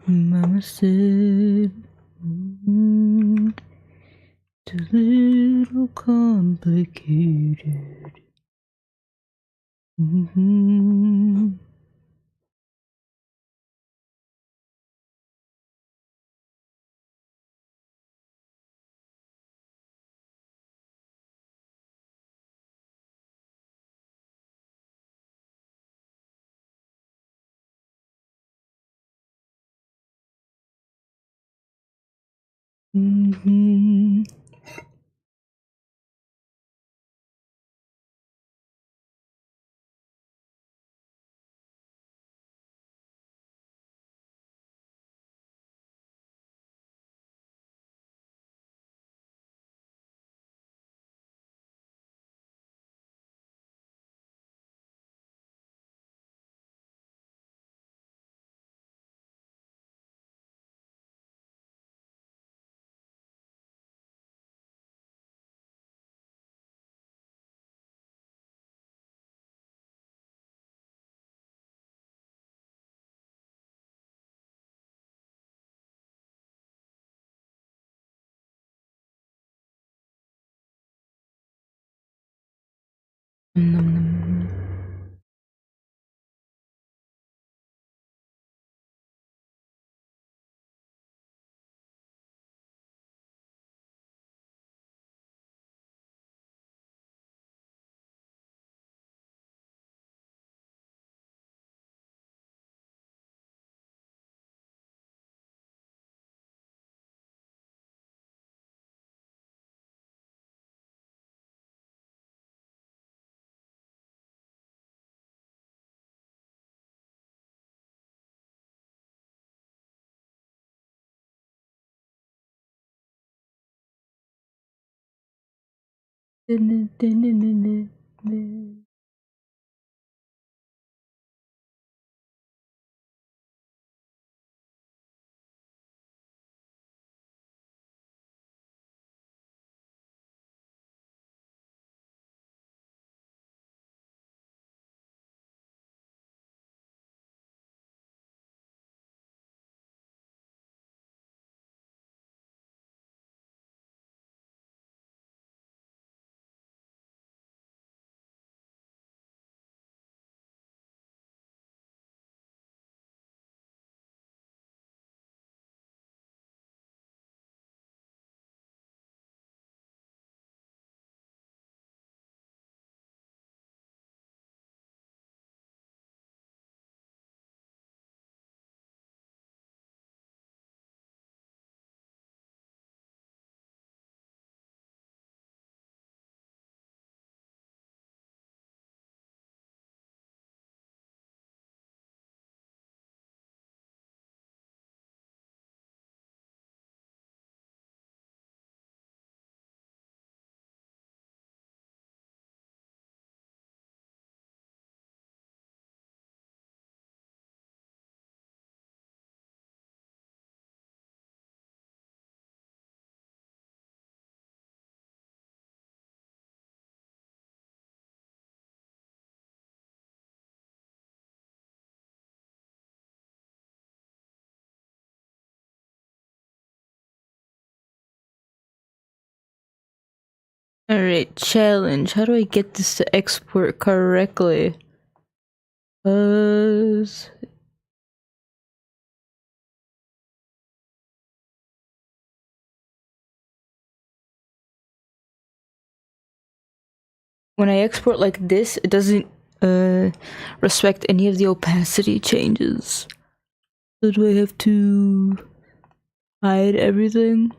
Mama said, it's a little complicated. Alright, challenge. How do I get this to export correctly? When I export like this, it doesn't respect any of the opacity changes. So do I have to hide everything?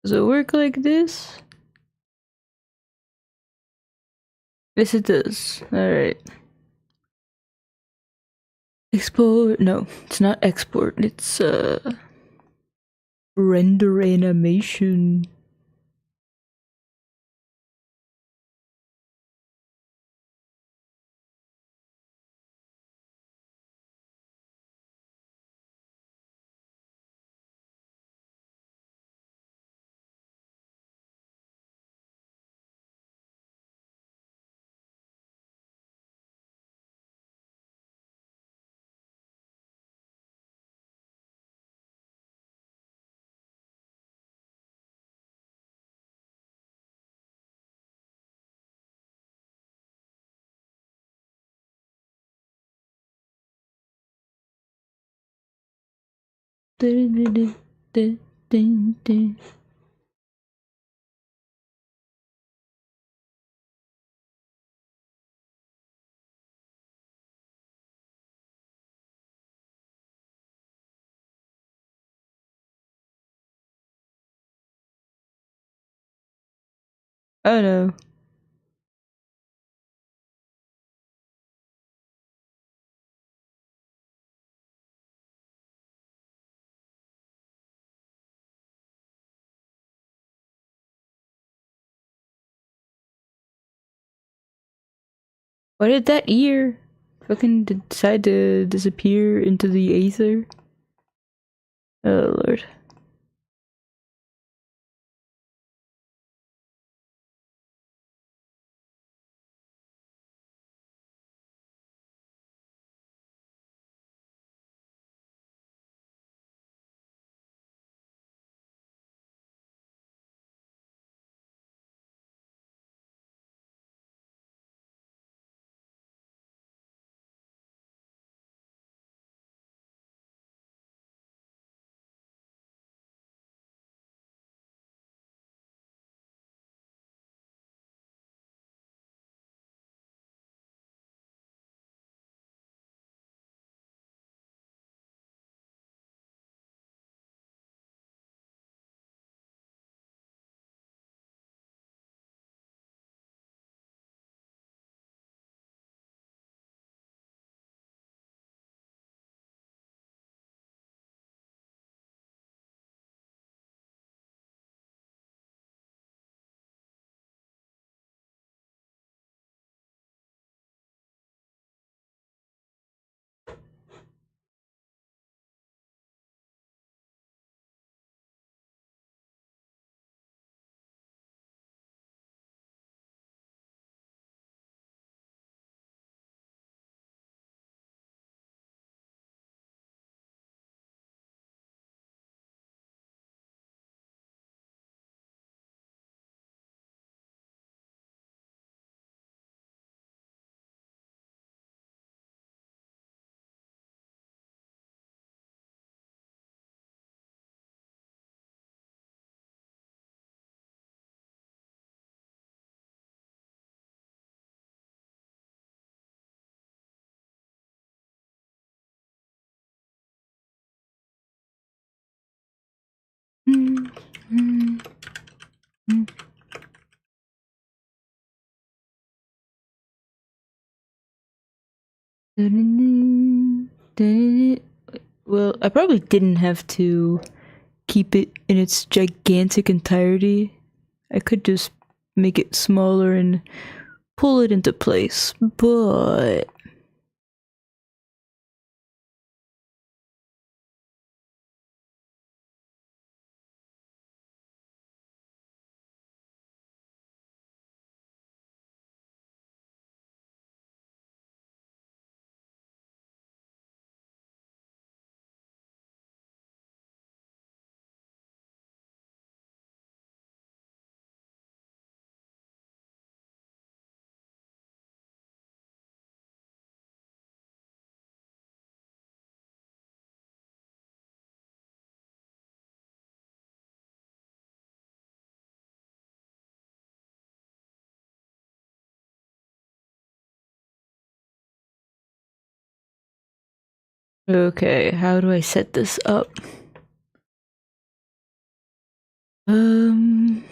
Does it work like this? Yes, it does. Alright. Export. No, it's not export. It's render animation. Oh no. Why did that ear fucking decide to disappear into the aether? Oh lord. Well, I probably didn't have to keep it in its gigantic entirety. I could just make it smaller and pull it into place, but okay, how do I set this up? Um,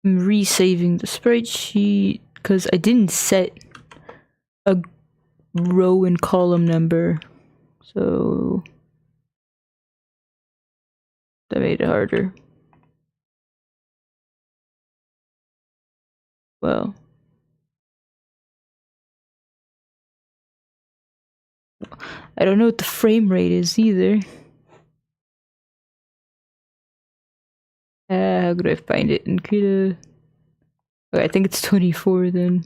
I'm resaving the spreadsheet because I didn't set a row and column number, so that made it harder. Well, I don't know what the frame rate is either. How could I find it in Kuda? Okay, I think it's 24 then.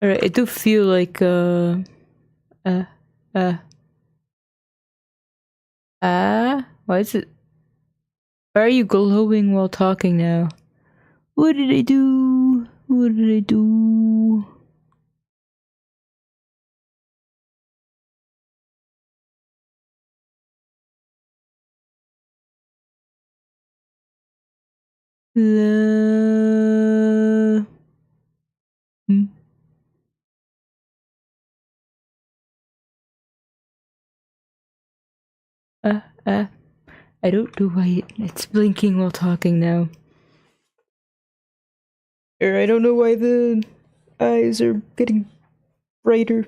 Alright, I do feel like, uh, uh, why is it? Why are you glowing while talking now? What did I do? What did I do? Uh, hmm. Uh, uh, I don't know why it's blinking while talking now. Or I don't know why the eyes are getting brighter.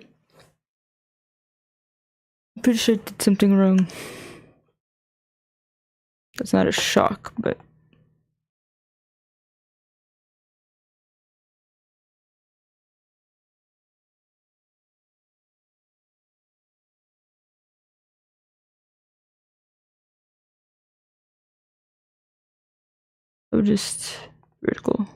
I'm pretty sure I did something wrong. That's not a shock, but I'll just vertical.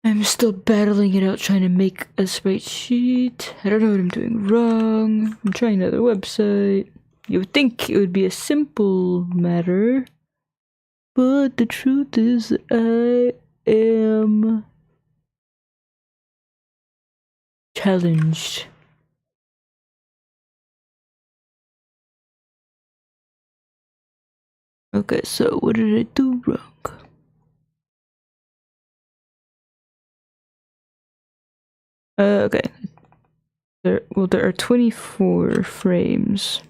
I'm still battling it out, trying to make a spreadsheet. I don't know what I'm doing wrong. I'm trying another website. You would think it would be a simple matter, but the truth is I am challenged. Okay, so what did I do wrong? Okay. There are 24 frames.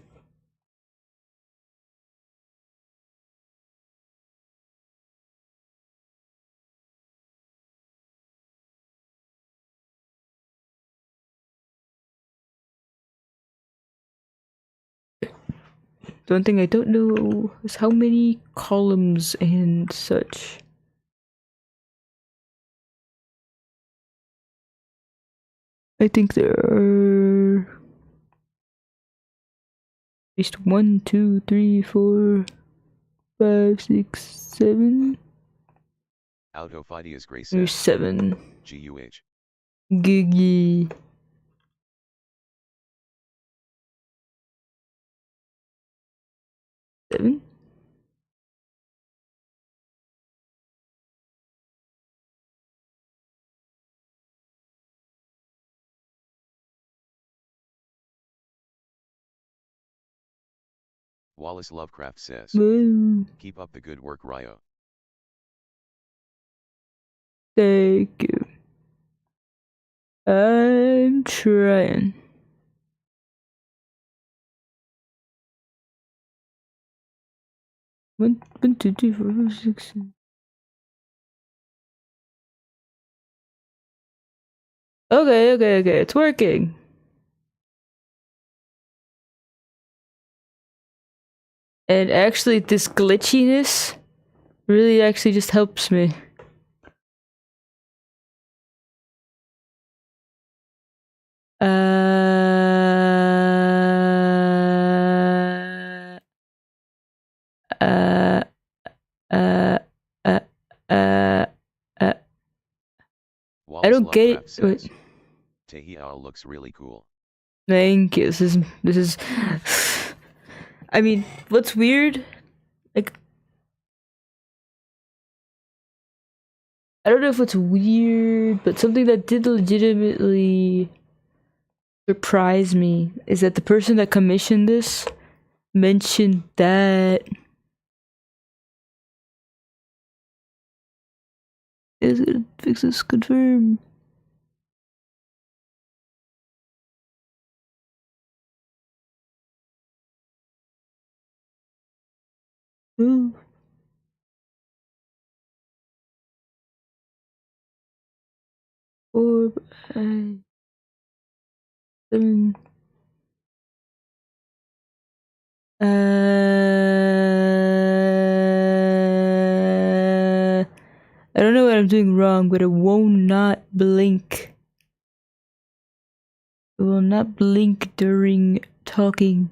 The one thing I don't know is how many columns and such. I think there are at least 1, 2, 3, 4, 5, 6, 7. Autophidias Gray There's says, 7. GUH. Giggy. 7? Wallace Lovecraft says, Whoa. keep up the good work, querrieoh. Thank you. I'm trying. One, 2, 3, 4, 5, 6, 7. Okay, it's working. And actually, this glitchiness really actually just helps me. Uh, uh, uh, uh, uh, I Wallace don't get Lovecraft it. says, Tehia looks really cool. Thank you. This is. I mean, what's weird? Like, I don't know if it's weird, but something that did legitimately surprise me is that the person that commissioned this mentioned that is it fix this confirm. Ooh. 4, 5, 7. I don't know what I'm doing wrong, but it will not blink. It will not blink during talking.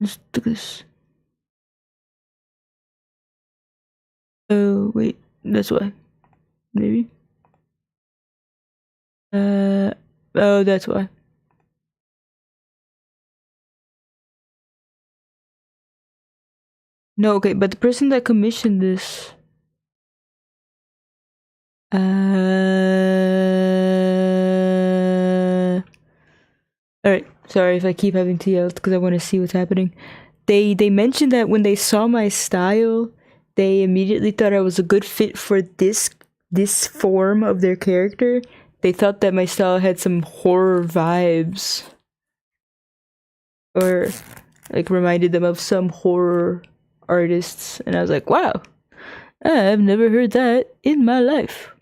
Let's do this. Oh, wait. That's why. Maybe. Oh, that's why. No, okay, but the person that commissioned this. Alright, sorry if I keep having to yell because I want to see what's happening. They mentioned that when they saw my style, they immediately thought I was a good fit for this form of their character. They thought that my style had some horror vibes. Or like reminded them of some horror artists, and I was like, wow, I've never heard that in my life.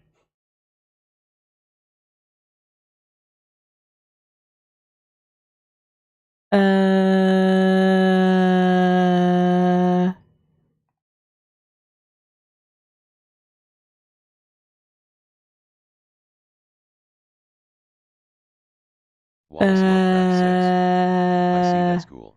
Wallace Lovecraft says, I see, that's cool.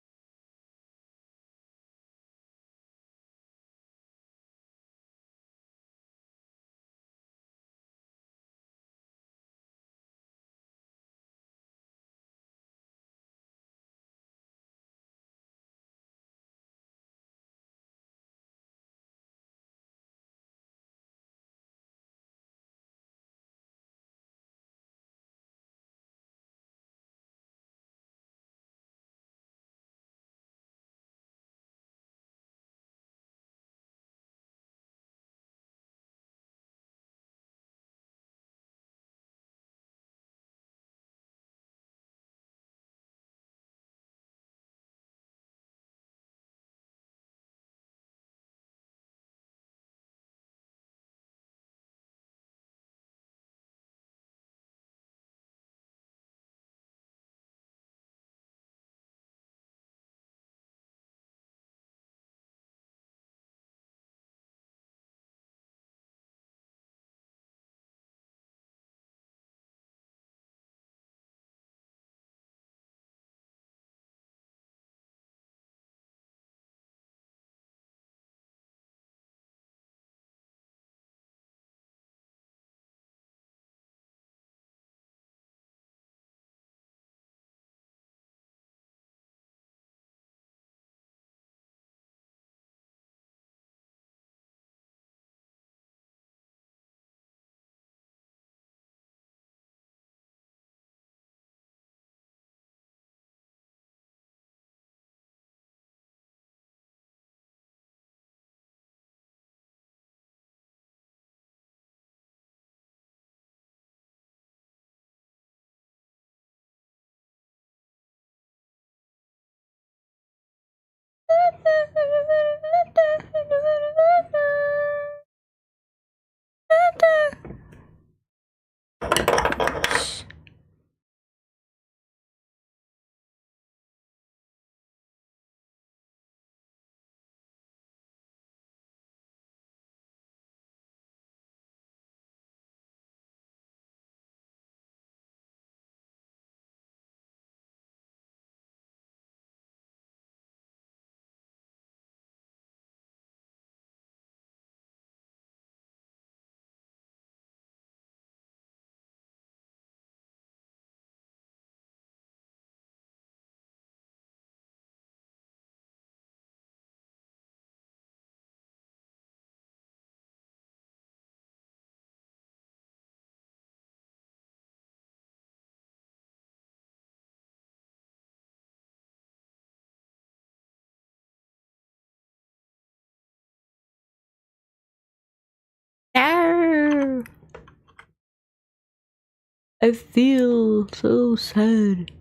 I feel so sad.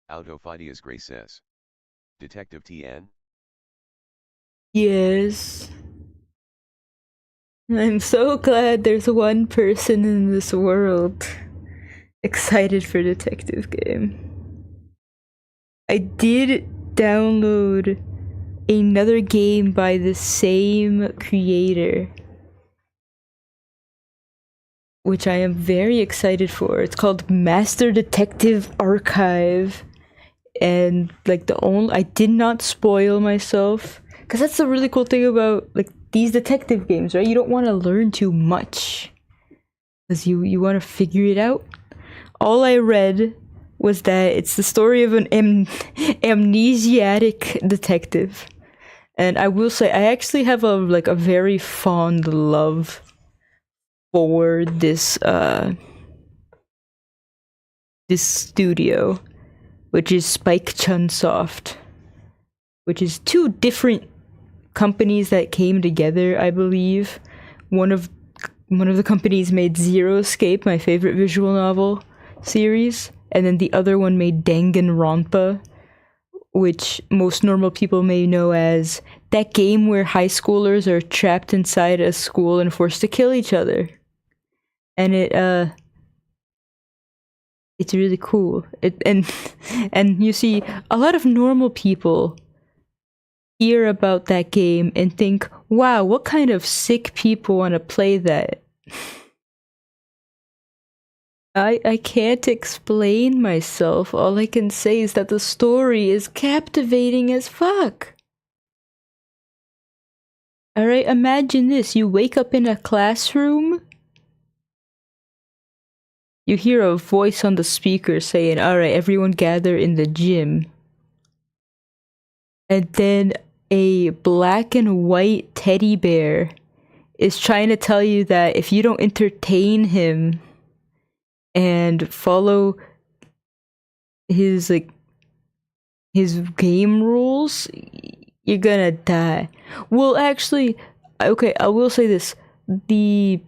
Autophidias Gray says. Detective TN? Yes. I'm so glad there's one person in this world excited for detective game. I did download another game by the same creator, which I am very excited for. It's called Master Detective Archive. And like I did not spoil myself, because that's the really cool thing about like these detective games, right? You don't want to learn too much, because you want to figure it out. All I read was that it's the story of an amnesiac detective, and I will say I actually have a very fond love for this studio, which is Spike Chunsoft, which is two different companies that came together, I believe. One of the companies made Zero Escape, my favorite visual novel series, and then the other one made Danganronpa, which most normal people may know as that game where high schoolers are trapped inside a school and forced to kill each other. And it's really cool. And you see a lot of normal people hear about that game and think, wow, what kind of sick people want to play that? I can't explain myself. All I can say is that the story is captivating as fuck. Alright, imagine this. You wake up in a classroom. You hear a voice on the speaker saying, alright, everyone gather in the gym. And then a black and white teddy bear is trying to tell you that if you don't entertain him and follow his game rules, you're gonna die. Well, actually, okay, I will say this. The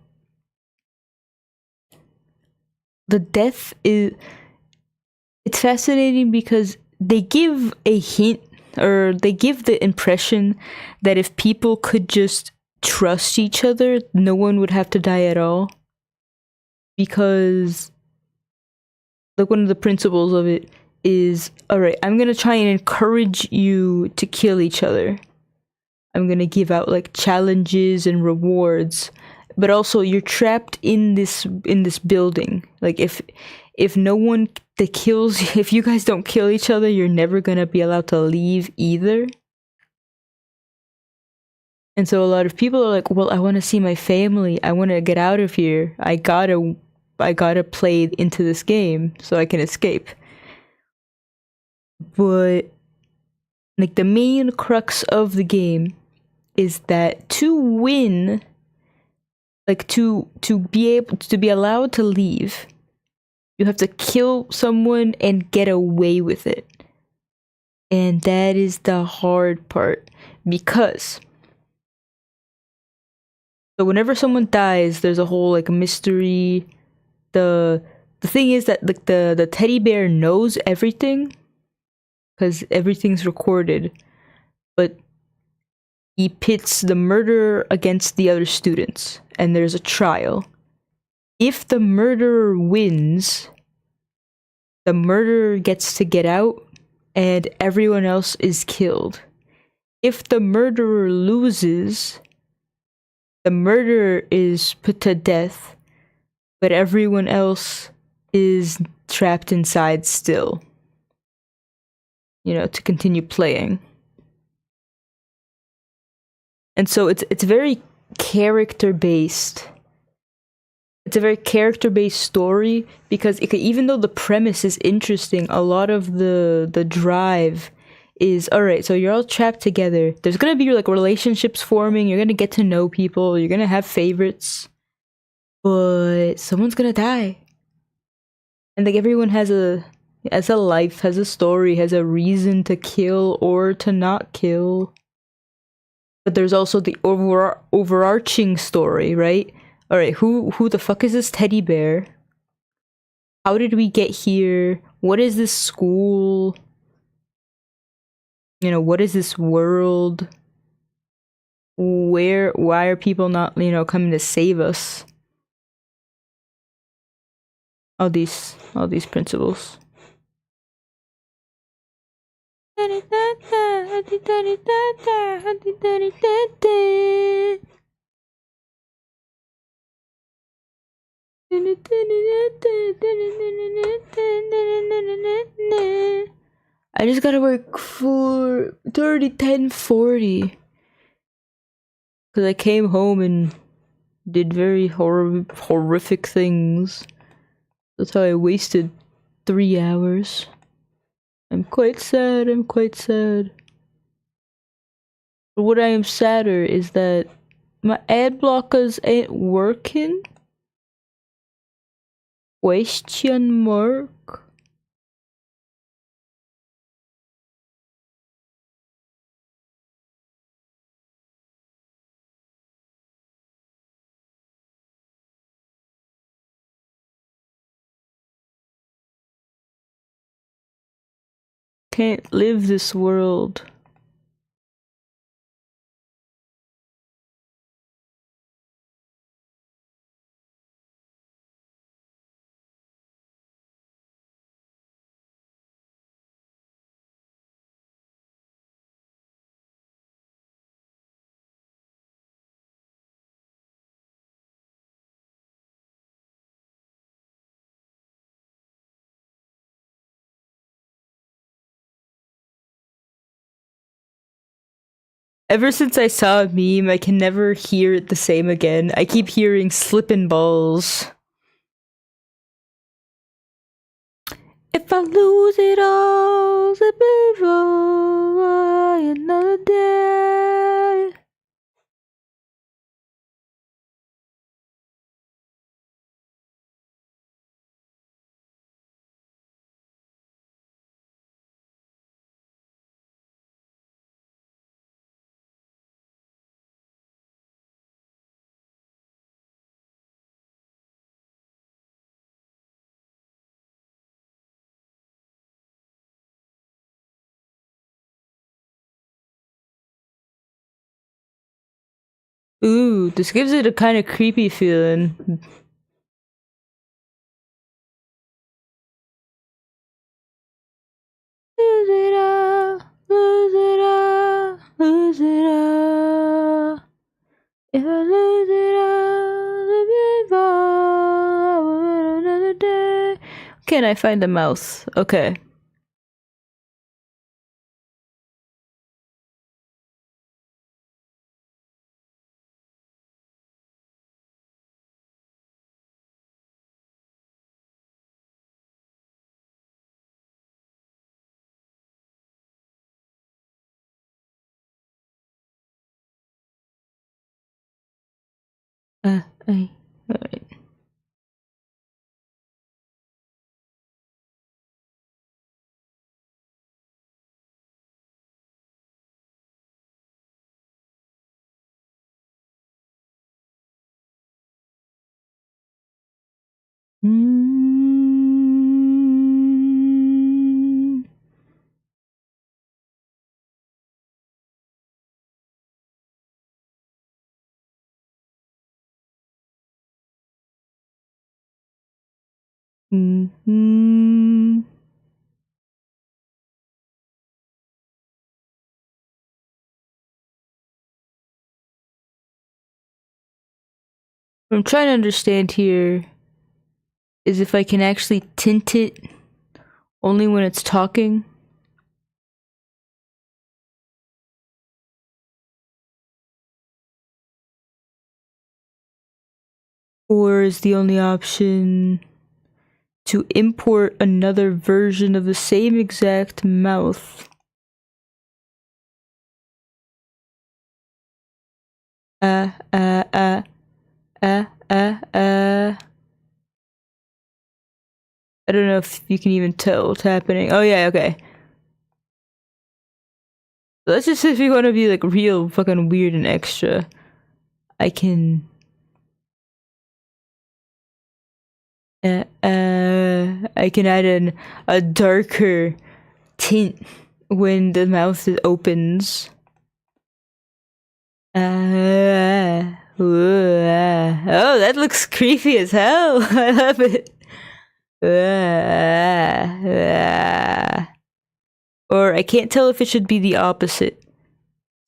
death is, it's fascinating because they give a hint, or they give the impression that if people could just trust each other, no one would have to die at all. Because like one of the principles of it is, alright, I'm gonna try and encourage you to kill each other. I'm gonna give out like challenges and rewards, but also you're trapped in this building. Like if no one that kills, if you guys don't kill each other, you're never gonna be allowed to leave either. And so a lot of people are like, well, I want to see my family. I want to get out of here. I gotta play into this game so I can escape. But like the main crux of the game is that to win, like to be allowed to leave, you have to kill someone and get away with it. And that is the hard part, because so whenever someone dies, there's a whole like mystery. The thing is that like the teddy bear knows everything because everything's recorded, but he pits the murderer against the other students, and there's a trial. If the murderer wins, the murderer gets to get out, and everyone else is killed. If the murderer loses, the murderer is put to death, but everyone else is trapped inside still, to continue playing. And so it's very character-based. It's a very character-based story, because even though the premise is interesting, a lot of the drive is, alright, so you're all trapped together. There's gonna be like relationships forming, you're gonna get to know people, you're gonna have favorites, but someone's gonna die. And like everyone has a life, has a story, has a reason to kill or to not kill. But there's also the overarching story, right? All right, who the fuck is this teddy bear? How did we get here? What is this school? You know, what is this world? Why are people not, you know, coming to save us? All these principles. I just gotta work for 30, 10, 40. Because I came home and did very horrific things. That's how I wasted 3 hours. I'm quite sad, I'm quite sad. But what I am sadder is that my ad blockers ain't working? Question mark? Can't live this world. Ever since I saw a meme, I can never hear it the same again. I keep hearing slippin' balls. If I lose it all, slip it all, another day. Ooh, this gives it a kind of creepy feeling. Lose it all, lose it all, lose it all. If I lose it all, live it all, another day. Can I find the mouth? Okay. Alright. Mm. Mm-hmm. What I'm trying to understand here is if I can actually tint it only when it's talking. Or is the only option to import another version of the same exact mouth? Uh, uh, uh, uh, uh, uh. I don't know if you can even tell what's happening. Oh yeah, okay. Let's just say if you want to be like real fucking weird and extra, I can I can add a darker tint when the mouth opens. Oh, that looks creepy as hell. I love it. Or I can't tell if it should be the opposite.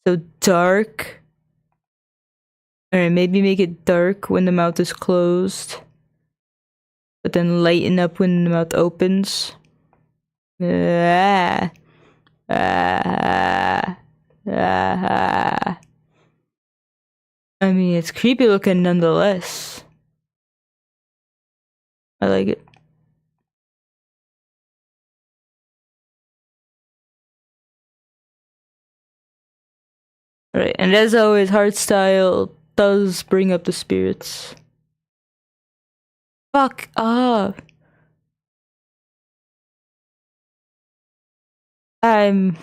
So dark. Alright, maybe make it dark when the mouth is closed. But then lighten up when the mouth opens. I mean, it's creepy looking nonetheless. I like it. Alright, and as always, hardstyle does bring up the spirits. Fuck off. Well,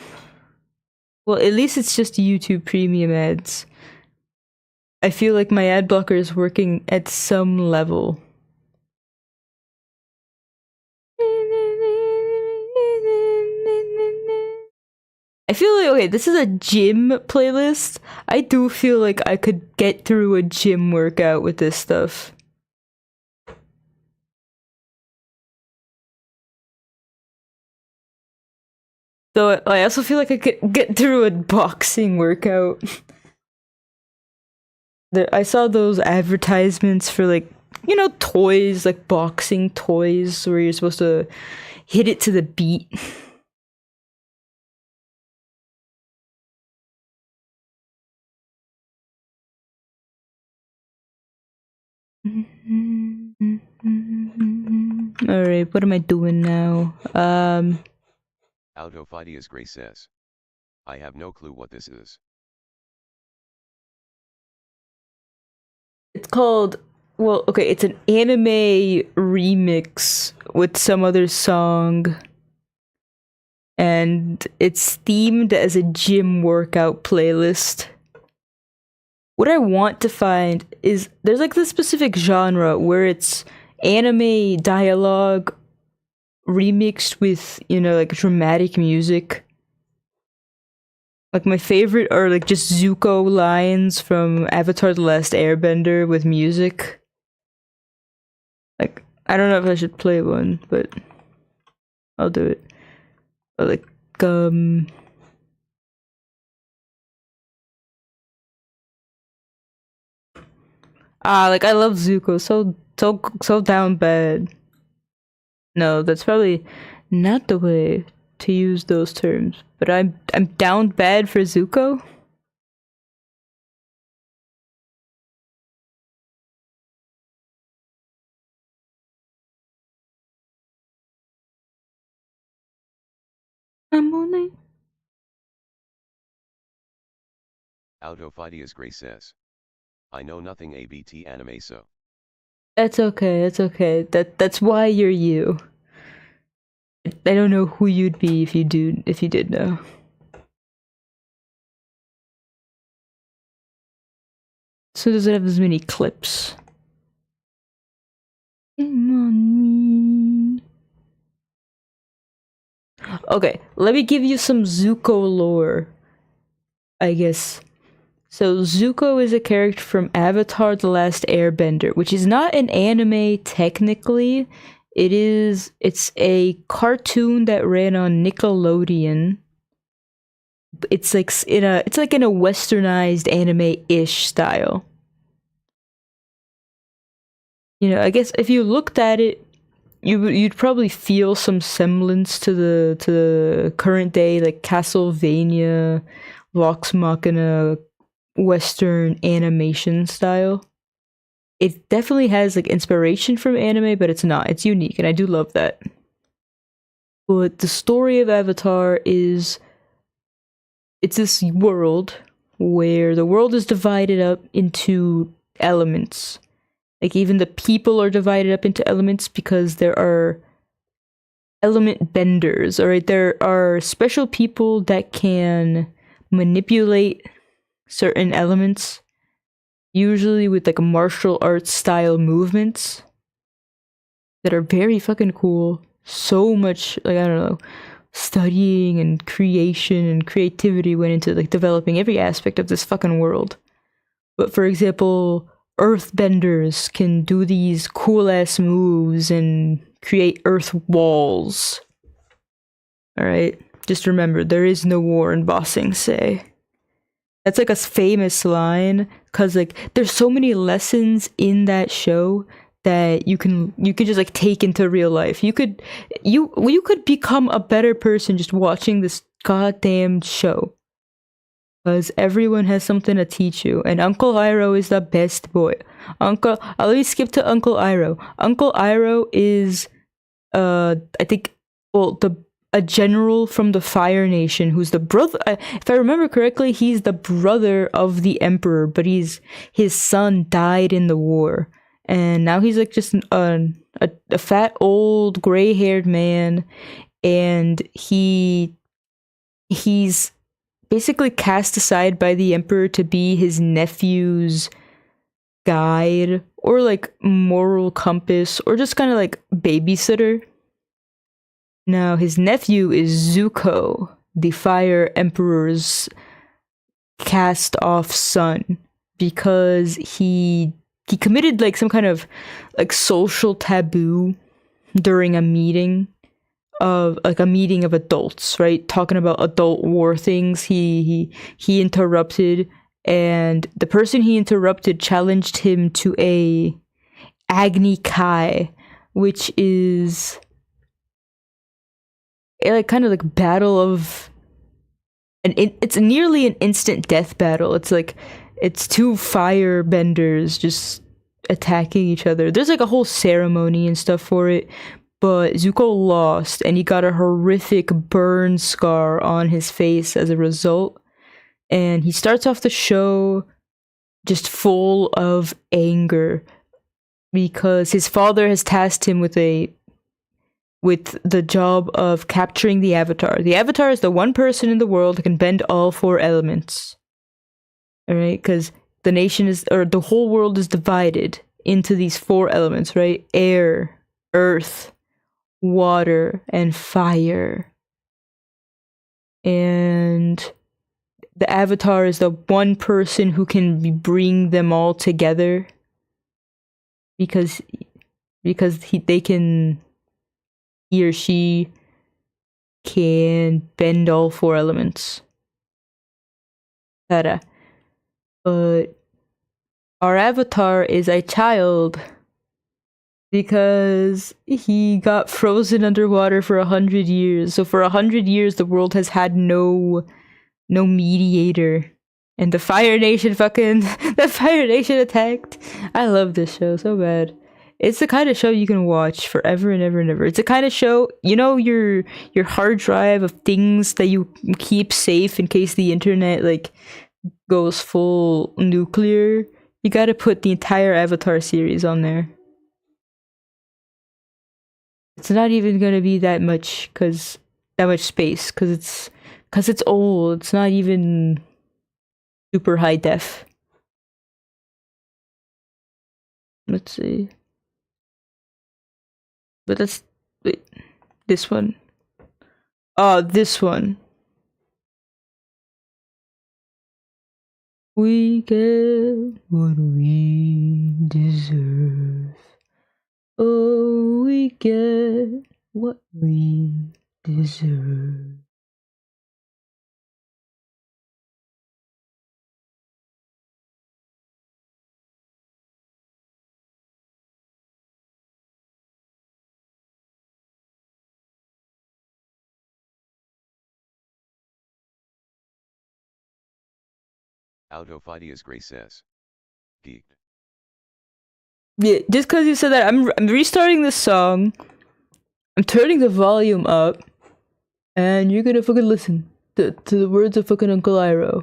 at least it's just YouTube premium ads. I feel like my ad blocker is working at some level. I feel like, okay, this is a gym playlist. I do feel like I could get through a gym workout with this stuff. Though I also feel like I could get through a boxing workout. I saw those advertisements for like, you know, toys, like boxing toys where you're supposed to hit it to the beat. Alright, what am I doing now? Autophidias Gray says. I have no clue what this is. It's called, well, okay, it's an anime remix with some other song. And it's themed as a gym workout playlist. What I want to find is there's like this specific genre where it's anime dialogue remixed with, you know, like dramatic music. Like my favorite are like just Zuko lines from Avatar: The Last Airbender with music. Like, I don't know if I should play one, but I'll do it. But like, like I love Zuko so down bad. No, that's probably not the way to use those terms. But I'm down bad for Zuko. I'm only Autophidias Gray says. I know nothing ABT anime so. That's okay, it's okay. That's why you're you. I don't know who you'd be if you did know. So does it have as many clips? Come on me. Okay, let me give you some Zuko lore, I guess. So Zuko is a character from Avatar: The Last Airbender, which is not an anime technically. It's a cartoon that ran on Nickelodeon. It's like in a westernized anime-ish style. You know, I guess if you looked at it, you'd probably feel some semblance to the current day, like Castlevania, Vox Machina, Western animation style. It definitely has like inspiration from anime, but it's not. It's unique, and I do love that. But the story of Avatar is it's this world where the world is divided up into elements. Like even the people are divided up into elements because there are element benders, alright? There are special people that can manipulate certain elements, usually with like martial arts style movements that are very fucking cool. So much, like, I don't know, studying and creation and creativity went into like developing every aspect of this fucking world. But for example, earthbenders can do these cool ass moves and create earth walls. Alright? Just remember, there is no war in Bossing Say. That's like a famous line, cause like there's so many lessons in that show that you could just like take into real life. You could become a better person just watching this goddamn show. Cause everyone has something to teach you, and Uncle Iroh is the best boy. Let me skip to Uncle Iroh. Uncle Iroh is I think, well, a general from the Fire Nation who's the brother. If I remember correctly, he's the brother of the Emperor, but his son died in the war, and now he's like just a fat old gray haired man, and he's basically cast aside by the Emperor to be his nephew's guide or like moral compass or just kind of like babysitter. Now, his nephew is Zuko, the Fire Emperor's cast off son, because he committed like some kind of like social taboo during a meeting of adults, right? Talking about adult war things. He interrupted, and the person he interrupted challenged him to a Agni Kai, which is a like kind of like battle of it's nearly an instant death battle. It's like it's two fire benders just attacking each other. There's like a whole ceremony and stuff for it, but Zuko lost and he got a horrific burn scar on his face as a result. And he starts off the show just full of anger because his father has tasked him with the job of capturing the Avatar. The Avatar is the one person in the world that can bend all four elements. Alright, because the whole world is divided into these four elements, right? Air, earth, water, and fire. And the Avatar is the one person who can bring them all together because he or she can bend all four elements. But our Avatar is a child because he got frozen underwater for 100 years. So for 100 years, the world has had no mediator. And the Fire Nation the Fire Nation attacked. I love this show so bad. It's the kind of show you can watch forever and ever and ever. It's the kind of show, you know, your hard drive of things that you keep safe in case the internet like goes full nuclear. You gotta put the entire Avatar series on there. It's not even gonna be that much space because it's old. It's not even super high def. Let's see. But wait, this one. Oh, this one. We get what we deserve. Oh, we get what we deserve. Autophidias Gray says. Geeked. Yeah, just because you said that, I'm restarting this song. I'm turning the volume up, and you're gonna fucking listen to the words of fucking Uncle Iroh.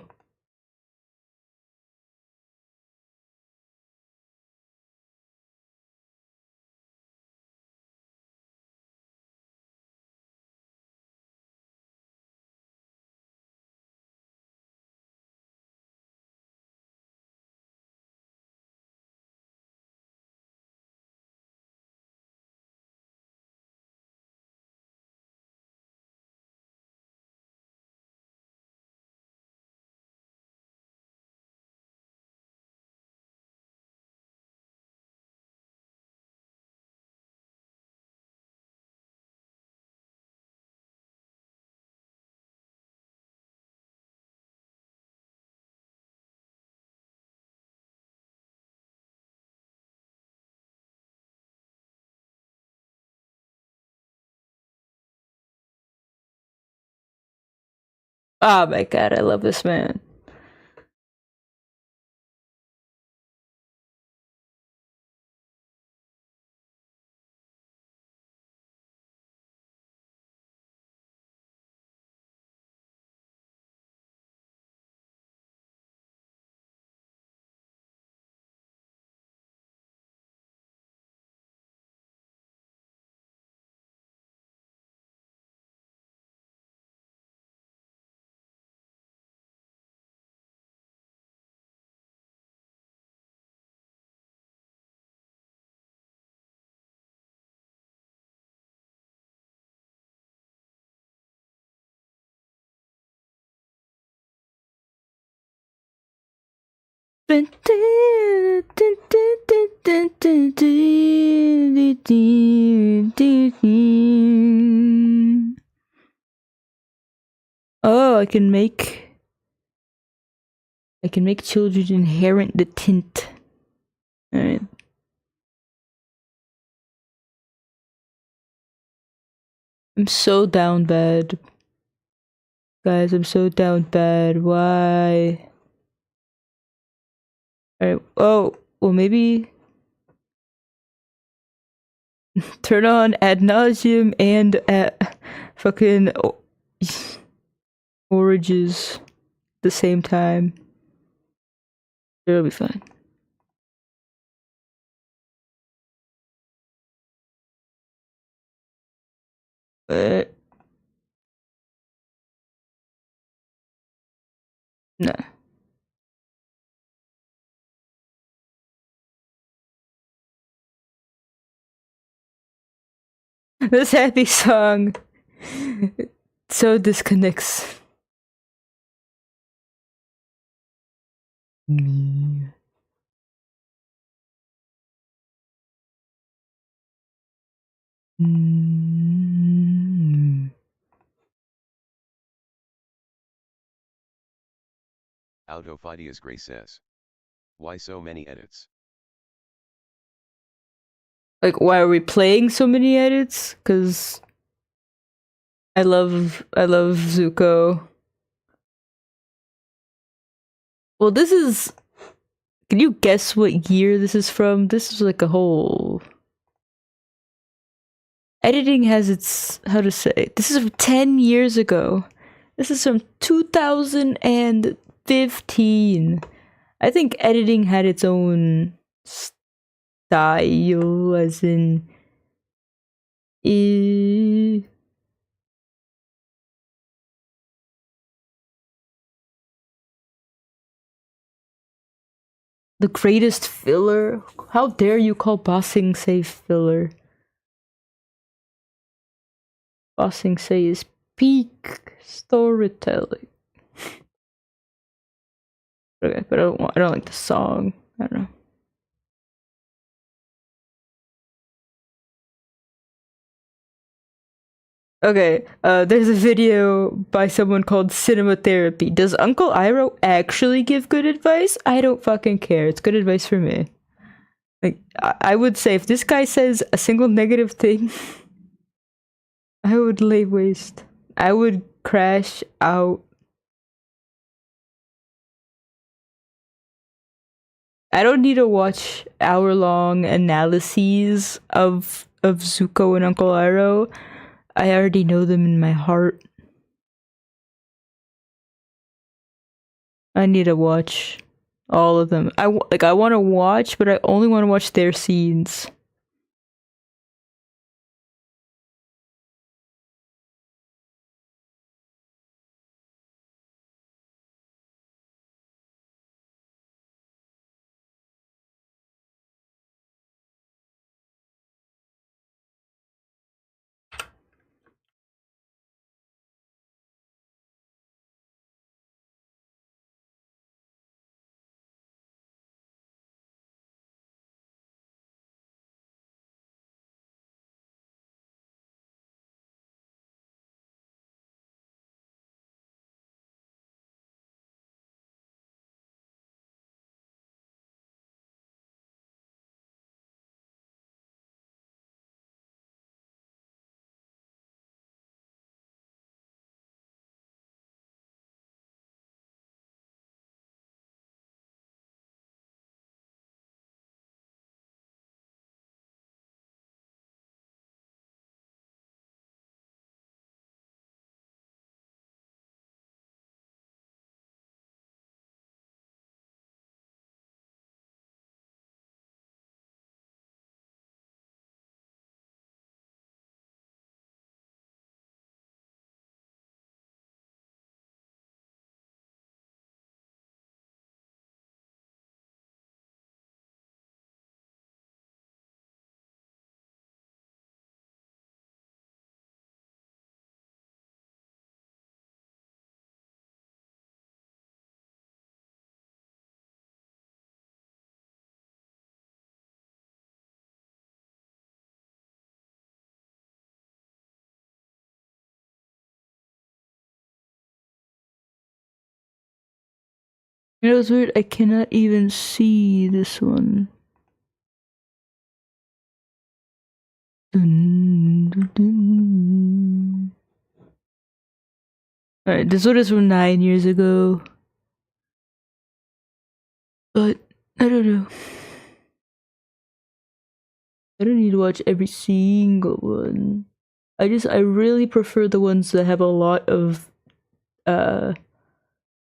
Oh my god, I love this man. Oh, I can make children inherit the tint. Alright. I'm so down bad. Guys, I'm so down bad. Why? Alright. Oh, well, maybe turn on ad nauseum and at fucking oranges the same time. It'll be fine. No. This happy song so disconnects me. Autophidias Gray says. Why so many edits? Like, why are we playing so many edits? Because I love Zuko. Well, this is. Can you guess what year this is from? This is like a whole. Editing has its. How to say? This is from 10 years ago. This is from 2015. I think editing had its own style, as in. The greatest filler? How dare you call Bossing Say filler? Bossing Say is peak storytelling. Okay, but I don't like the song. I don't know. Okay, there's a video by someone called Cinema Therapy. Does Uncle Iroh actually give good advice? I don't fucking care. It's good advice for me. Like, I would say if this guy says a single negative thing, I would lay waste. I would crash out. I don't need to watch hour-long analyses of Zuko and Uncle Iroh. I already know them in my heart. I need to watch all of them. I want to watch, but I only want to watch their scenes. You know, it's weird. I cannot even see this one. Alright, this one is from 9 years ago. But, I don't know. I don't need to watch every single one. I really prefer the ones that have a lot of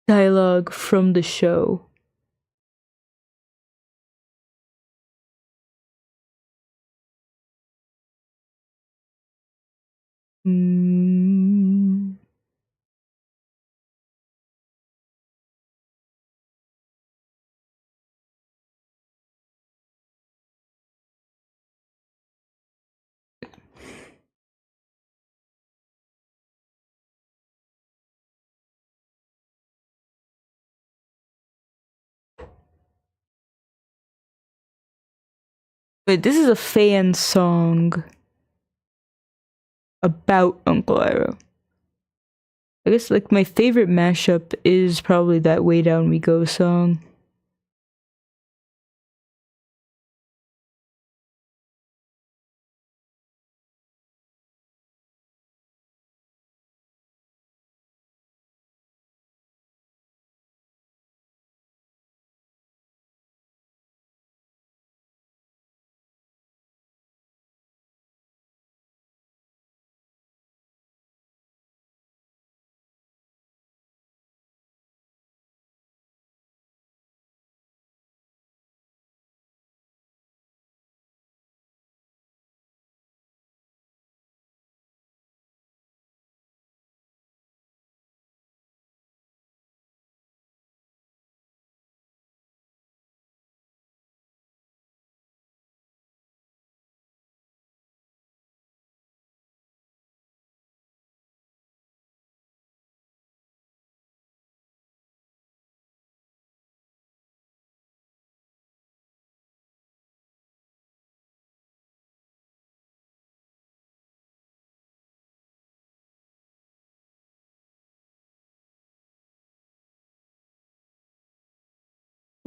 dialogue from the show. Wait, this is a fan song about Uncle Iroh. I guess like my favorite mashup is probably that Way Down We Go song.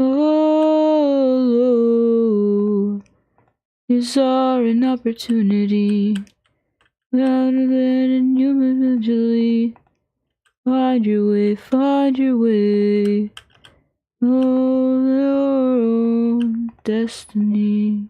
Oh, is are an opportunity rather than you eventually find your way, oh, your own destiny.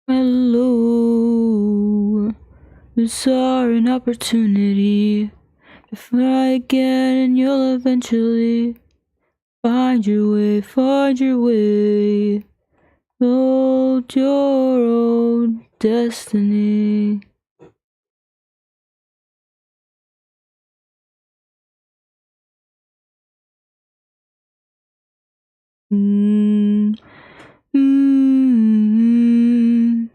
Hello, is are an opportunity to fly again, and you'll eventually find your way, hold your own destiny. Mm, mm.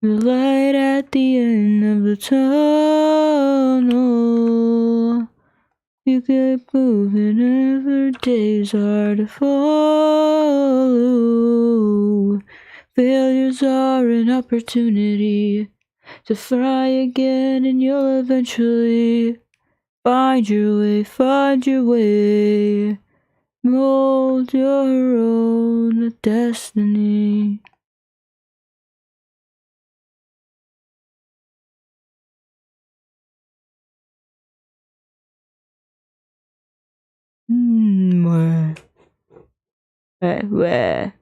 The light at the end of the tunnel. You keep moving every day's hard to follow. Failures are an opportunity to fly again, and you'll eventually find your way, mold your own destiny. Where?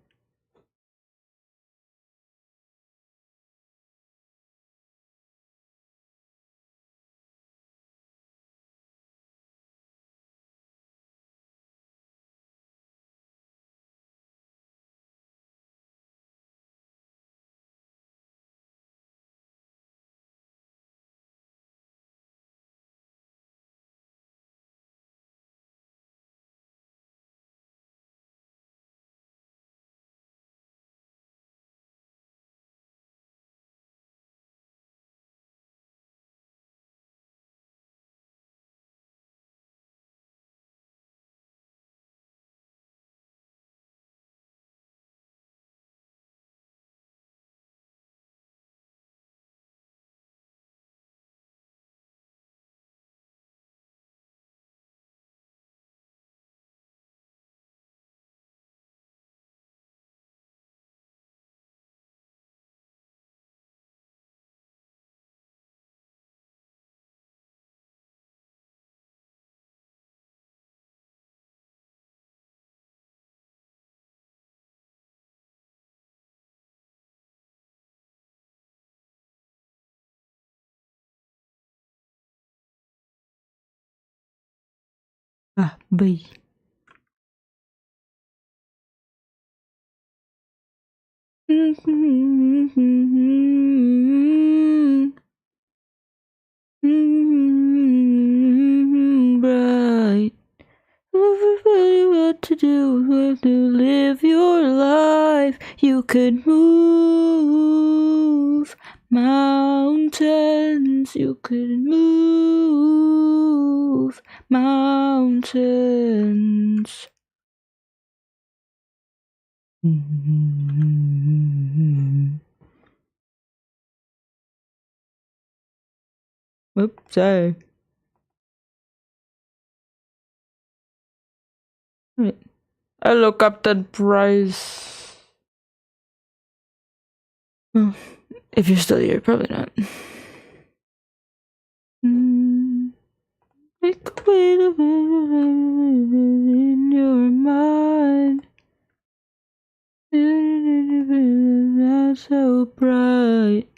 Ah, bye. Bright. What to do, what to live your life. You could move mountains. You could move mountains. Oops, sorry. Hello, Captain Price. Well, if you're still here, probably not. Make a way to in your mind. Not so bright.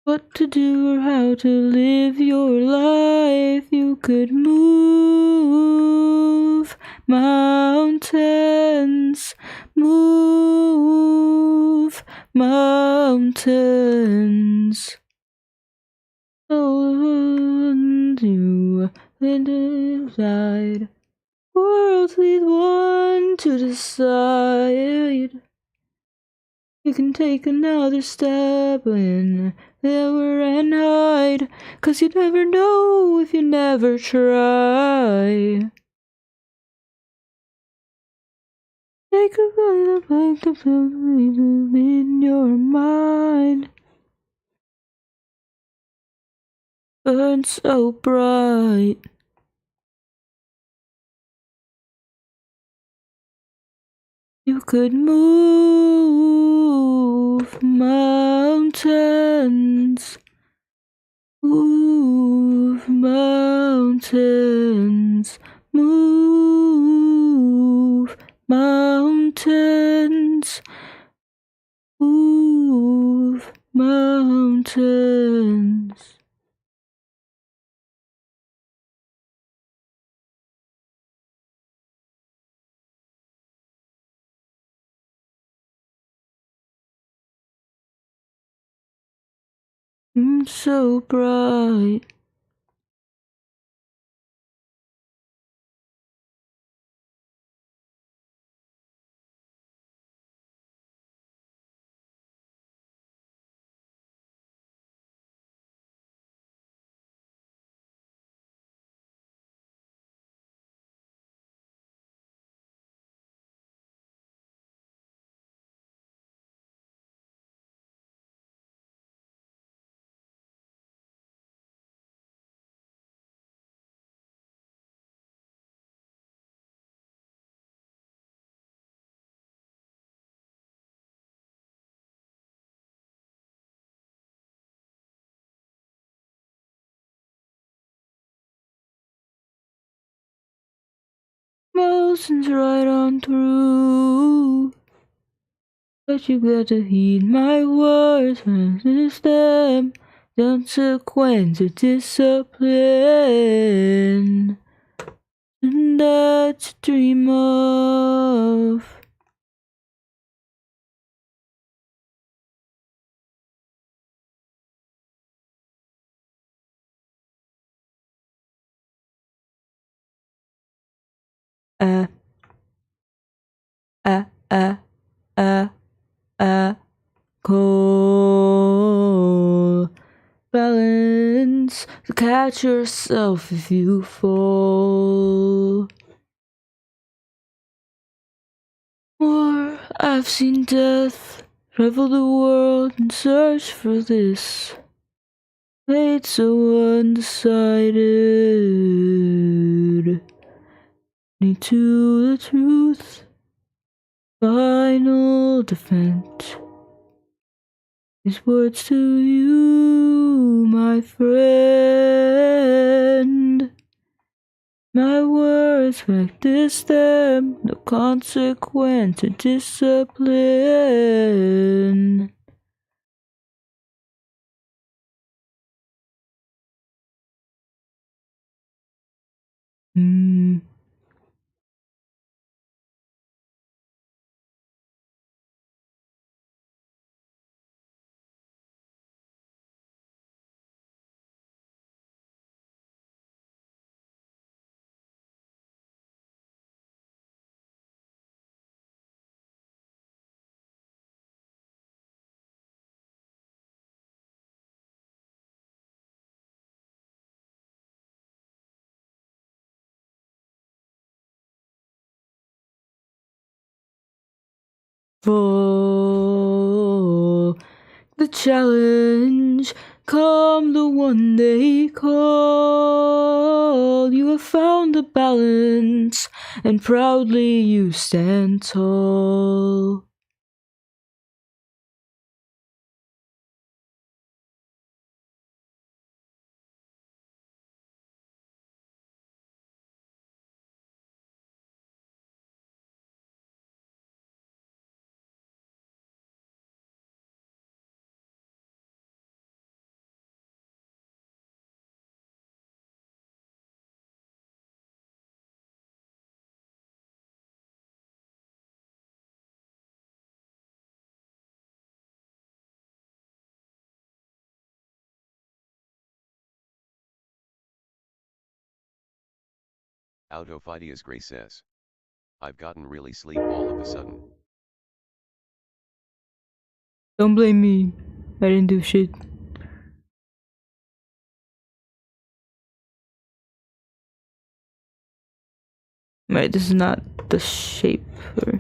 What to do or how to live your life. You could move mountains. Move mountains. Oh, you and decide. Worlds lead one to decide. You can take another step in there and hide, 'cause you never know if you never try. Take a look like the film in your mind. Burn so bright. You could move mountains. Move mountains. Move mountains. Move mountains. So bright. listens right on through. But you got to heed my words, resist them. Consequence of discipline. And that's a dream of. Cold balance to catch yourself if you fall. Or I've seen death travel the world and search for this. Fate so undecided. Need to the truth. Final defense. These words to you, my friend. My words practice them, no consequence or discipline. For the challenge, come the one they call. You have found the balance, and proudly you stand tall. Autophidias Gray says. I've gotten really sleep all of a sudden. Don't blame me. I didn't do shit. Right, this is not the shape for.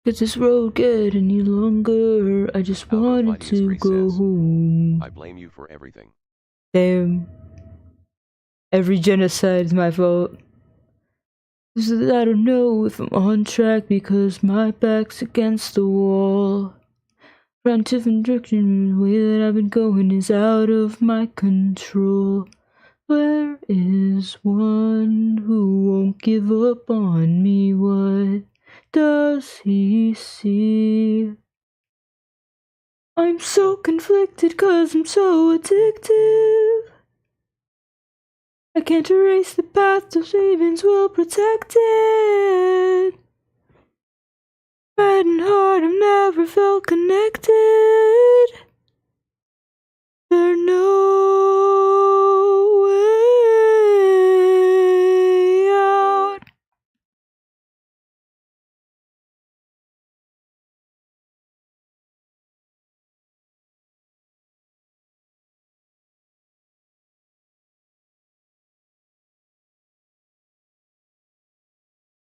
Does this road get any longer? I just wanted to go home. I blame you for everything. Damn. Every genocide is my fault. I don't know if I'm on track because my back's against the wall. Trying different direction, the way that I've been going is out of my control. Where is one who won't give up on me? What does he see? I'm so conflicted 'cause I'm so addictive. I can't erase the path those ravens will protect it. Head and heart, I've never felt connected. There's no way out.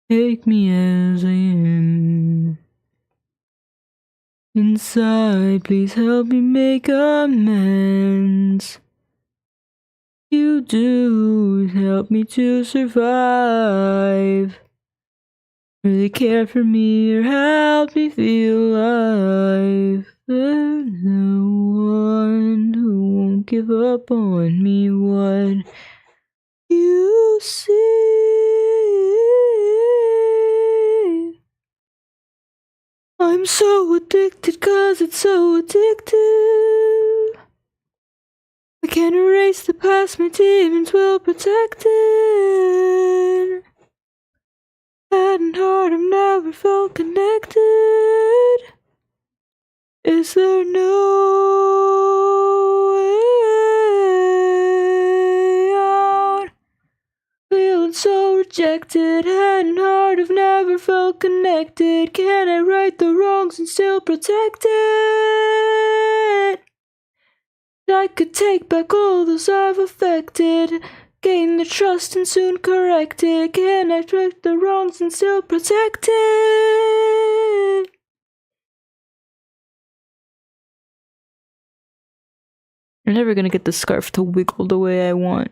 Take me as I am. Inside, please help me make amends. You do help me to survive. Really care for me or help me feel alive. There's no one who won't give up on me. What you see? I'm so addicted 'cause it's so addictive. I can't erase the past, my demons will protect it. Head and heart, I've never felt connected. Is there no way out? Feeling so rejected, head and heart, I've never felt connected. Can I right the wrongs and still protect it? I could take back all those I've affected, gain the trust and soon correct it. Can I right the wrongs and still protect it? You're never gonna get the scarf to wiggle the way I want.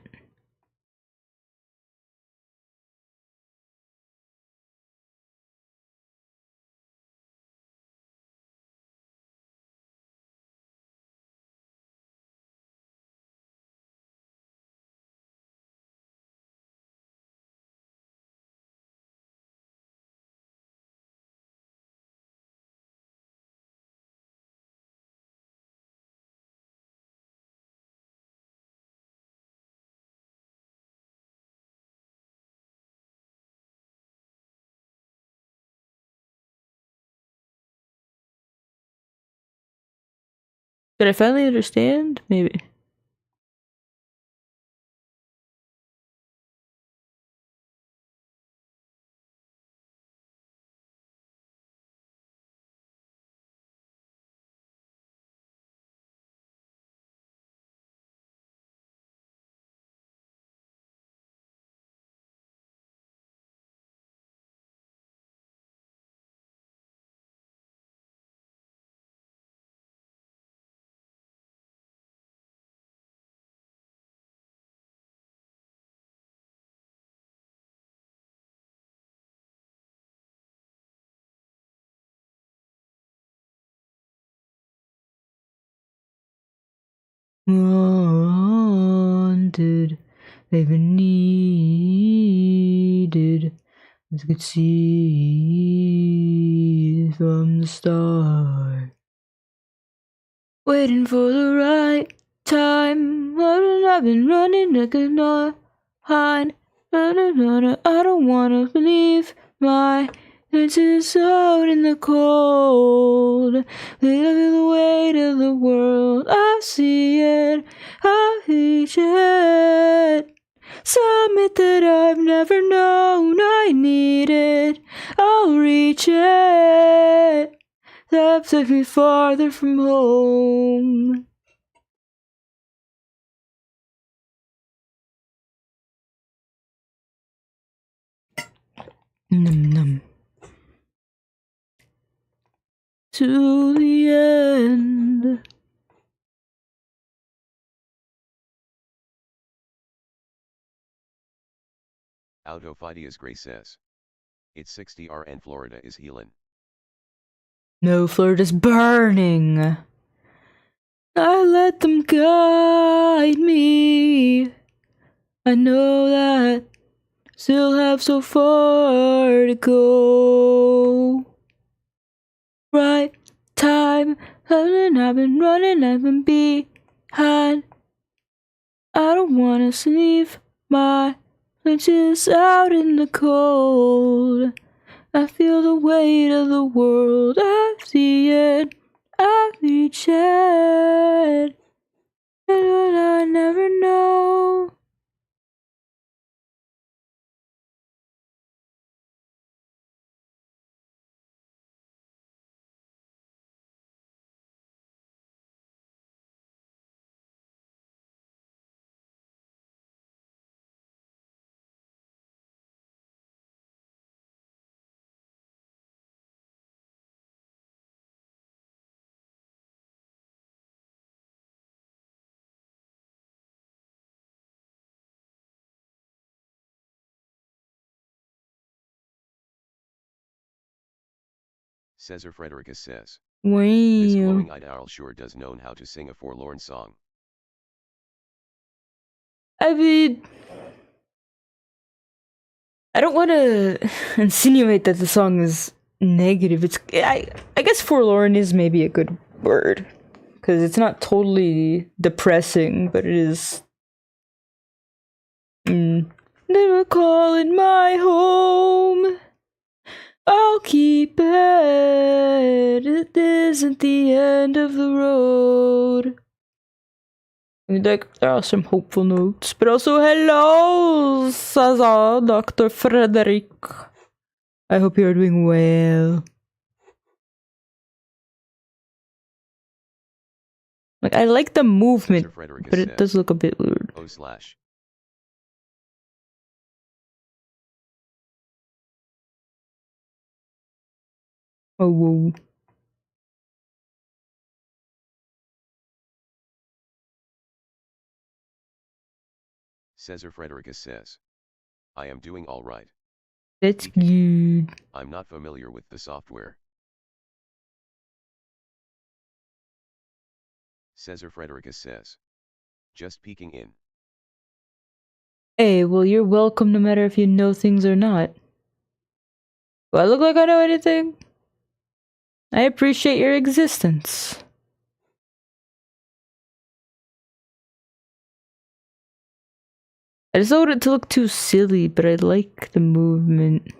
Did I finally understand? Maybe. Wanted, they've been needed, as you could see from the start. Waiting for the right time, I've been running like a behind. I don't wanna believe my senses out in the cold. Feel the weight of the world, I see it, I reach it. Summit that I've never known I need it, I'll reach it. That took me farther from home. Num num. To the end. Autophidias Gray says. It's 60R and Florida is healin'. No, Florida's burning. I let them guide me. I know that still have so far to go. Right time, I've been running, I've been behind. I don't wanna leave my flinches out in the cold. I feel the weight of the world, I see it, I reach it, and I never know. Cesar Frederica says. Wow. This glowing-eyed owl sure does know how to sing a forlorn song. I mean, I don't want to insinuate that the song is negative. I guess forlorn is maybe a good word, because it's not totally depressing, but it is. Never calling my home. I'll keep it. It isn't the end of the road. I mean, there are some hopeful notes, but also hello, Saza, Dr. Frederick. I hope you're doing well. Like, I like the movement, but it does look a bit weird. /. Oh, whoa. Cesar Frederica says, I am doing all right. That's good. I'm not familiar with the software. Cesar Frederica says, just peeking in. Hey, well, you're welcome no matter if you know things or not. Do I look like I know anything? I appreciate your existence. I just don't want it to look too silly, but I like the movement.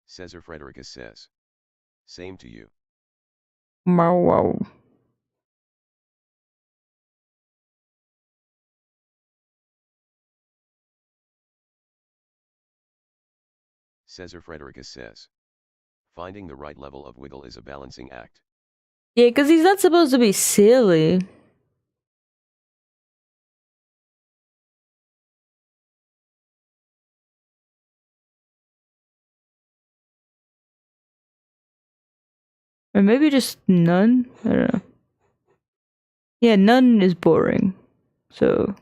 Cesar Frederica says, same to you. Wow. Cesar Frederica says, finding the right level of wiggle is a balancing act. Yeah, because he's not supposed to be silly. Or maybe just none? I don't know. Yeah, none is boring. So...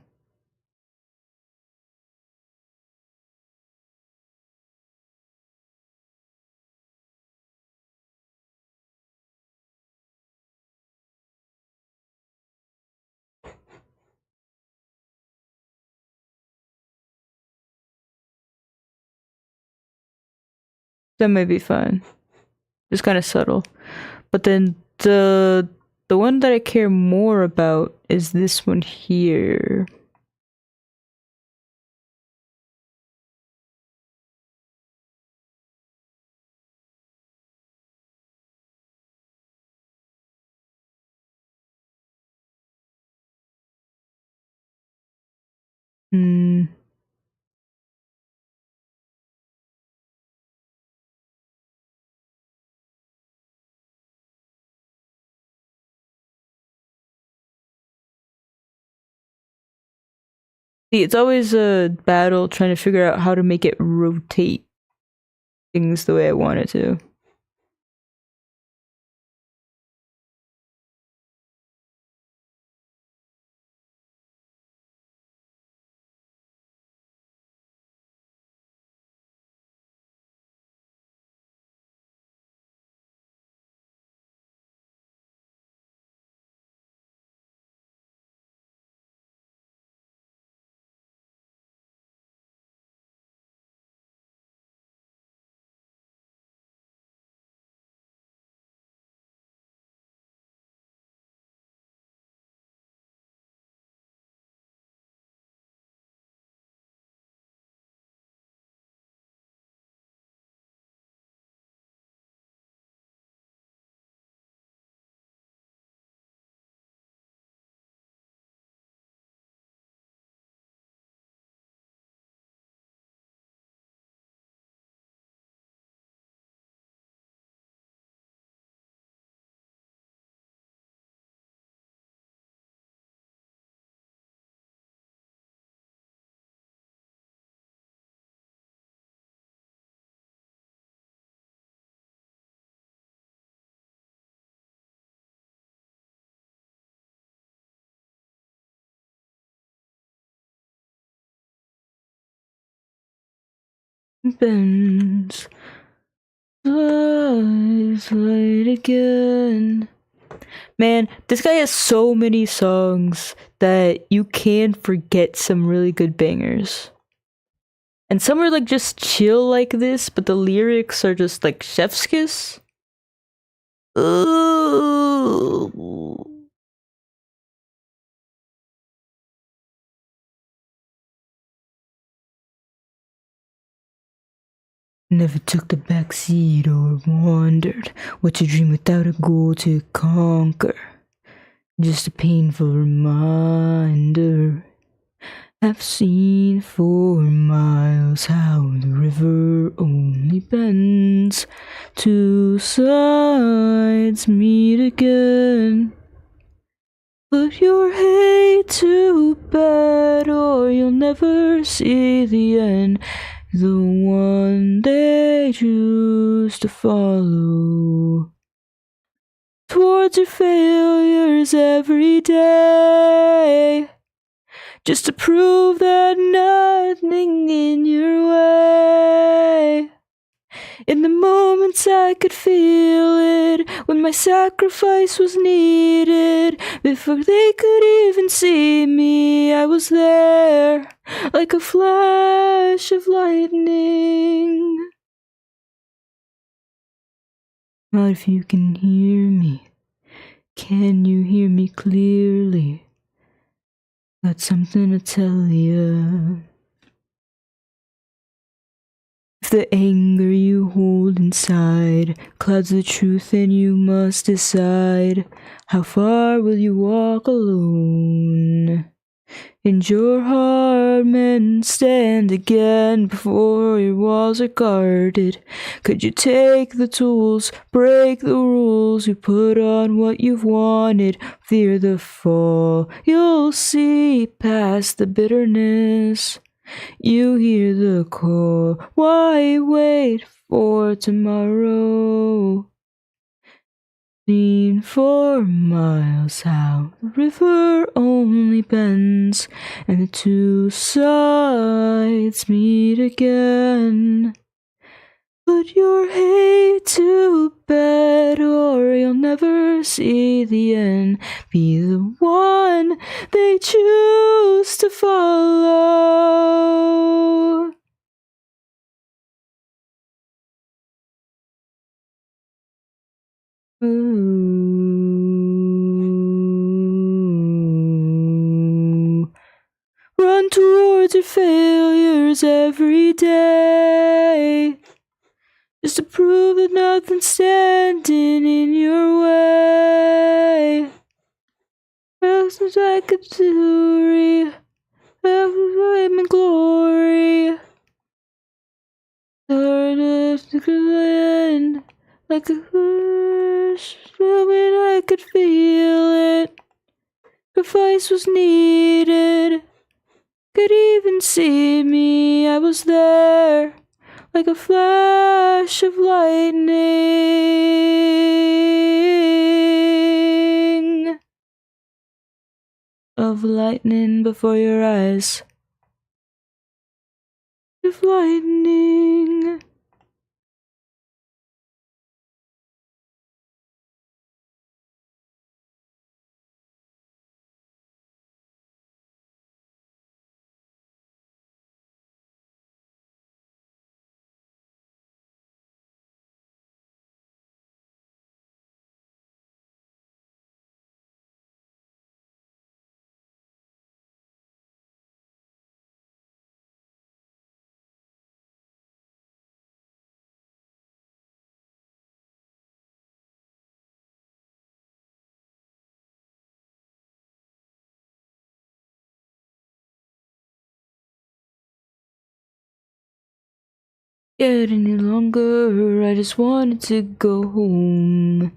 that may be fine. It's kind of subtle. But then the one that I care more about is this one here. See, it's always a battle trying to figure out how to make it rotate things the way I want it to. Bends. Flies light again. Man, this guy has so many songs that you can forget some really good bangers. And some are like just chill like this, but the lyrics are just like chef's kiss. Ooh. Never took the backseat or wondered what to dream without a goal to conquer. Just a painful reminder. I've seen for miles how the river only bends. Two sides meet again. Put your hate to bed or you'll never see the end. The one they choose to follow. Towards your failures every day. Just to prove that nothing in your way. In the moments I could feel it, when my sacrifice was needed. Before they could even see me, I was there, like a flash of lightning. Not if you can hear me. Can you hear me clearly? Got something to tell ya. If the anger you hold inside clouds the truth, then you must decide, how far will you walk alone? In your heart, men stand again before your walls are guarded. Could you take the tools, break the rules, you put on what you've wanted? Fear the fall, you'll see past the bitterness. You hear the call, why wait for tomorrow? Seen for miles how the river only bends, and the two sides meet again. Put your hate to bed or you'll never see the end. Be the one they choose to follow. Ooh. Run towards your failures every day. Just to prove that nothing's standing in your way. Since I could do fame and glory. Start of the end, like a flash, when I could feel it. Sacrifice was needed. Could even see me, I was there. Like a flash of lightning. Of lightning before your eyes. Of lightning. Get any longer, I just wanted to go home.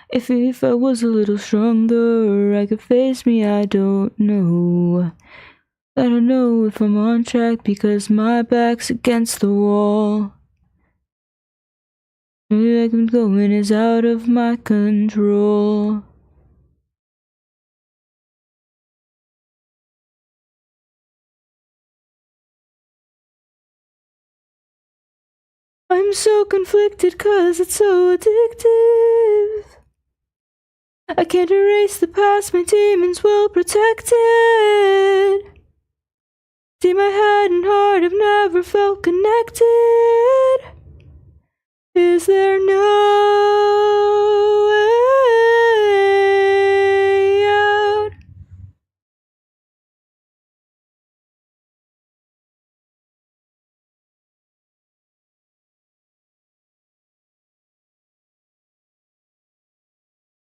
If I was a little stronger, I could face me, I don't know. I don't know if I'm on track because my back's against the wall. Maybe I can going is out of my control. I'm so conflicted cause it's so addictive. I can't erase the past, my demons will protect it. See, my head and heart have never felt connected. protected? Is there no way out?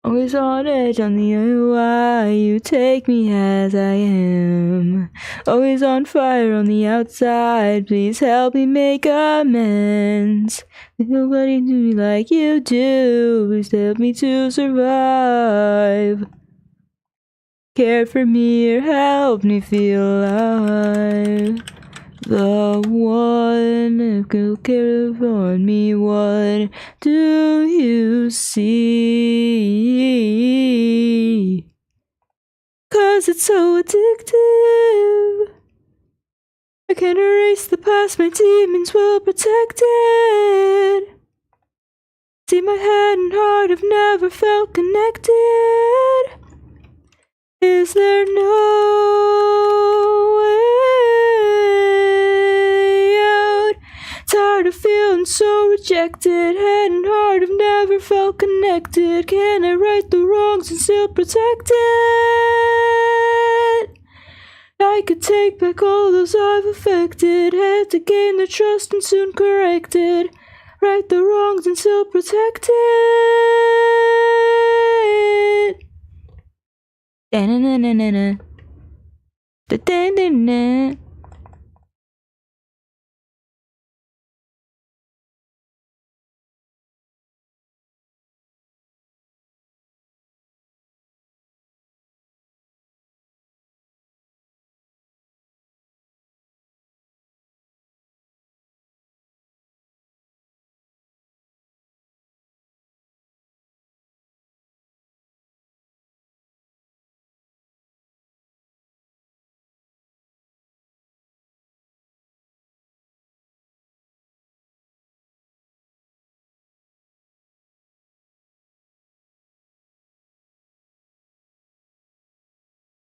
Always on edge on the why you take me as I am. Always on fire on the outside, please help me make amends. Nobody do me like you do, please help me to survive. Care for me or help me feel alive. The one who could care for me, what do you see? 'Cause it's so addictive. I can't erase the past, my demons will protect it. See, my head and heart have never felt connected. Is there no way out? Tired of feeling so rejected. Head and heart have never felt connected. Can I right the wrongs and still protect it? I could take back all those I've affected. Had to gain their trust and soon corrected. Right the wrongs and still protect it. Da-na-na-na-na-na. Da-da-na-na.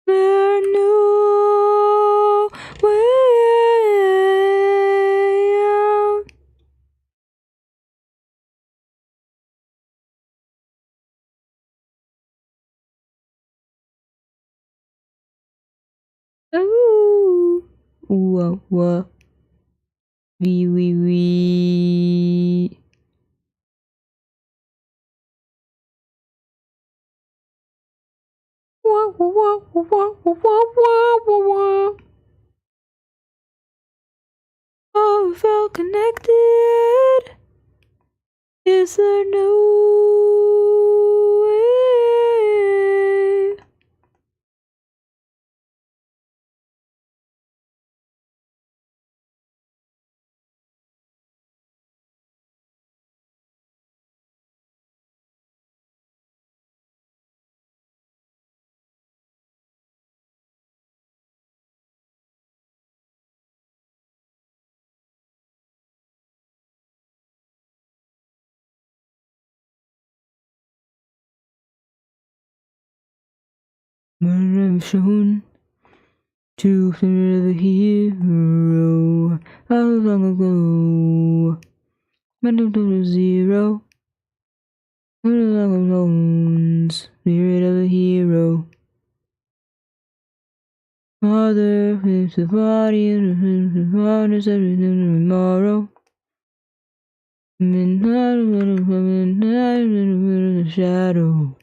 There no way out. Ooh. Wah, wah. Wee, wee, wee. Wah, wah, wah, wah, wah, wah, wah, wah, wah. Oh, felt connected. Is there no way? I've shown to the hero how long ago. When zero, how long alone, spirit of a hero. Father is the body and the father's everything tomorrow. Midnight, midnight, in the shadow.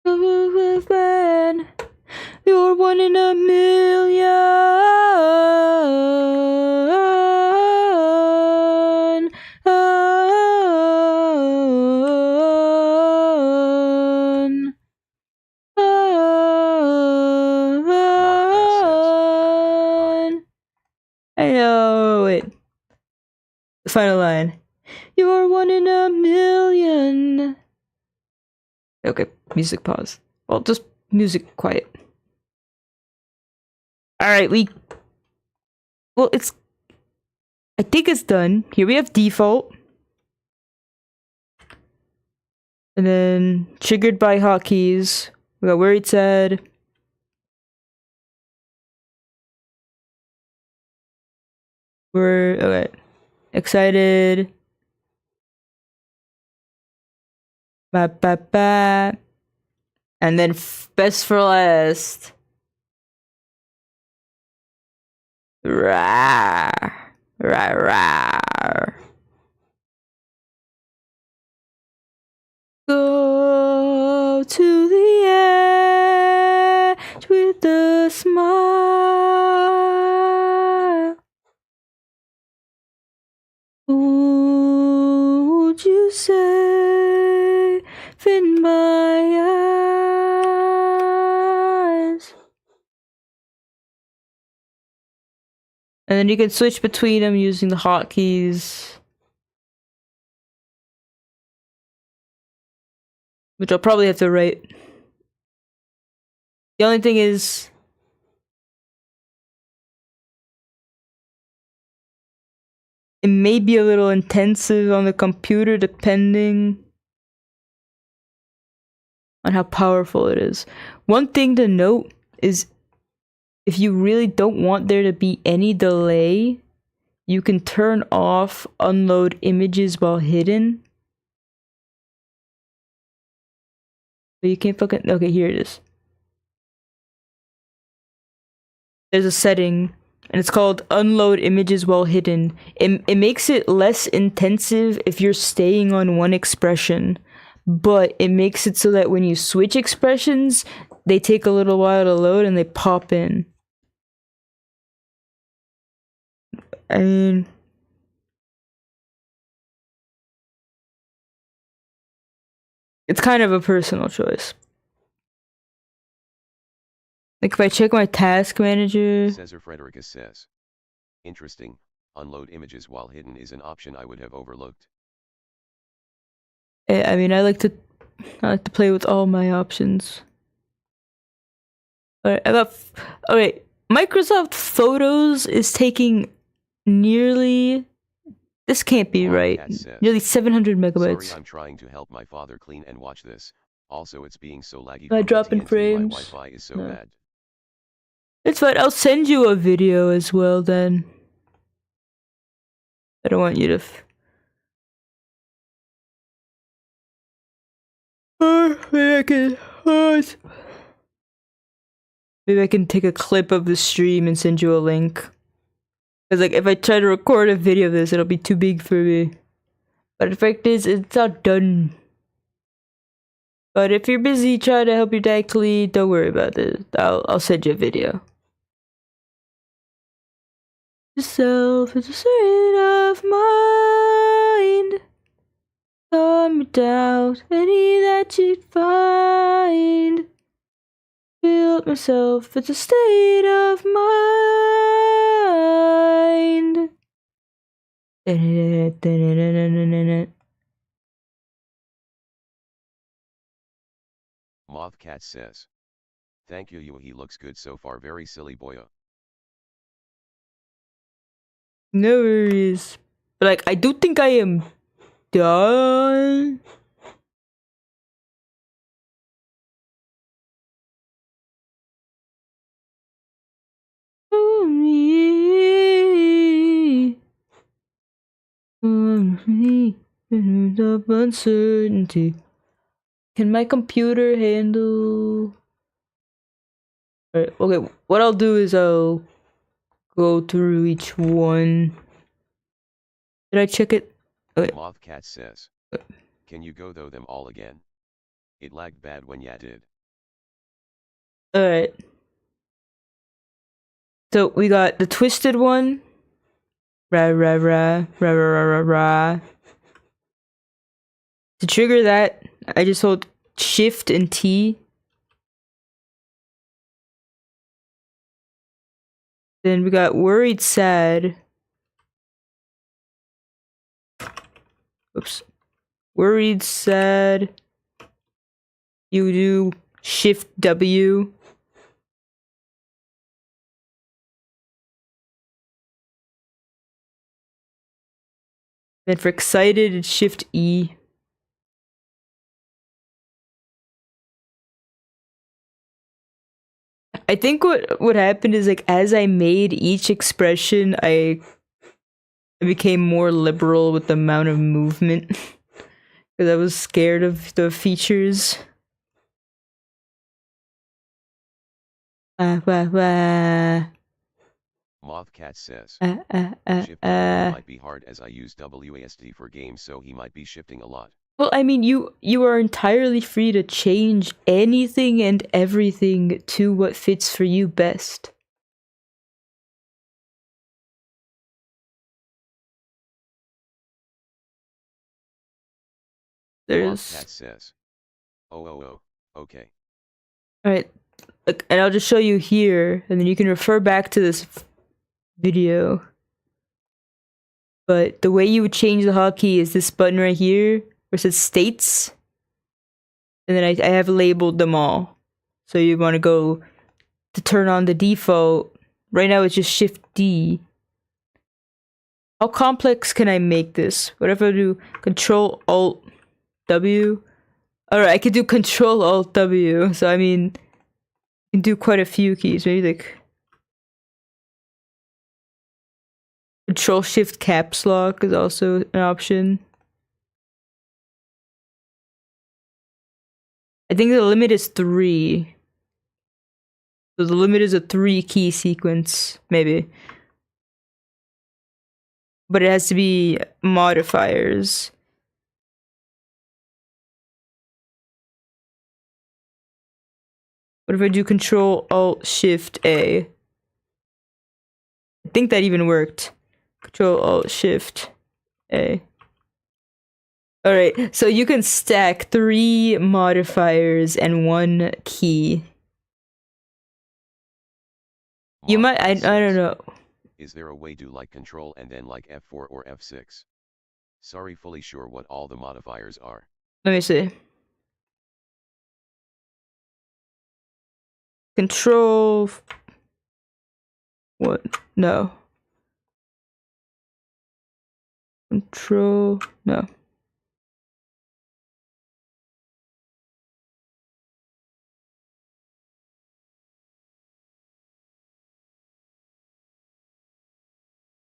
Man, you're one in a million. I know it. The final line. You're 1 in a million. Okay, music pause. Well, just music quiet. Alright, well, I think it's done. Here we have default. And then triggered by hotkeys. We got where it said. We're okay. Excited. Ba ba ba. And then best for last. Rah. Rah rah. Go to the edge with a smile. Would you say in my eyes? And then you can switch between them using the hotkeys, which I'll probably have to write. The only thing is, it may be a little intensive on the computer depending on how powerful it is. One thing to note is if you really don't want there to be any delay, you can turn off unload images while hidden. But you can't fucking... Okay, here it is. There's a setting, and it's called unload images while hidden. It makes it less intensive if you're staying on one expression, but it makes it so that when you switch expressions, they take a little while to load and they pop in. I mean, it's kind of a personal choice. Like if I check my task manager... Cesar Frederica says. Interesting, unload images while hidden is an option I would have overlooked. I mean, I like to play with all my options. Alright, okay, Microsoft Photos is taking nearly... This can't be right. Nearly 700 megabytes. Sorry, I'm trying to help my father clean and watch this. Also, it's being so laggy. I drop in frames. My Wi-Fi is so bad. It's fine. I'll send you a video as well then. I don't want you to... Maybe I can take a clip of the stream and send you a link. Because like if I try to record a video of this, it'll be too big for me. But the fact is, it's not done. But if you're busy trying to help your dad clean, don't worry about this. I'll send you a video. Yourself is a state of mind. Calm your doubt, any that you'd find. Build myself, it's a state of mind. Mothcat says. Thank you, he looks good so far, very silly boyo. No worries. But like, I do think I am done. Of uncertainty. Can my computer handle... Alright, okay, what I'll do is I'll go through each one. Did I check it? Okay. Mothcat says. Can you go though them all again? It lagged bad when ya did. Alright. So we got the twisted one. Rah rah rah rah rah rah rah. To trigger that, I just hold Shift and T. Then we got worried sad. Oops. Worried, sad. You do Shift W. Then for excited, it's Shift E. I think what happened is like as I made each expression, I became more liberal with the amount of movement because I was scared of the features. Mothcat says, Shift W might be hard as I use WASD for games, so he might be shifting a lot. Well, I mean, you are entirely free to change anything and everything to what fits for you best. Mothcat says, oh, okay. Alright, look, and I'll just show you here, and then you can refer back to this video. But the way you would change the hotkey is this button right here, where it says states. And then I have labeled them all. So you want to go to turn on the default. Right now it's just Shift D. How complex can I make this? What if I do Control Alt W? Alright, I could do Control Alt W. So I mean, you can do quite a few keys. Maybe like Control Shift Caps Lock is also an option. I think the limit is 3. So the limit is a 3-key sequence, maybe. But it has to be modifiers. What if I do Control Alt Shift A? I think that even worked. Control Alt Shift A. Alright, so you can stack 3 modifiers and 1 key. You might, I don't know. Is there a way to like Control and then like F4 or F6? Sorry, fully sure what all the modifiers are. Let me see. Control. What? No. Control. No.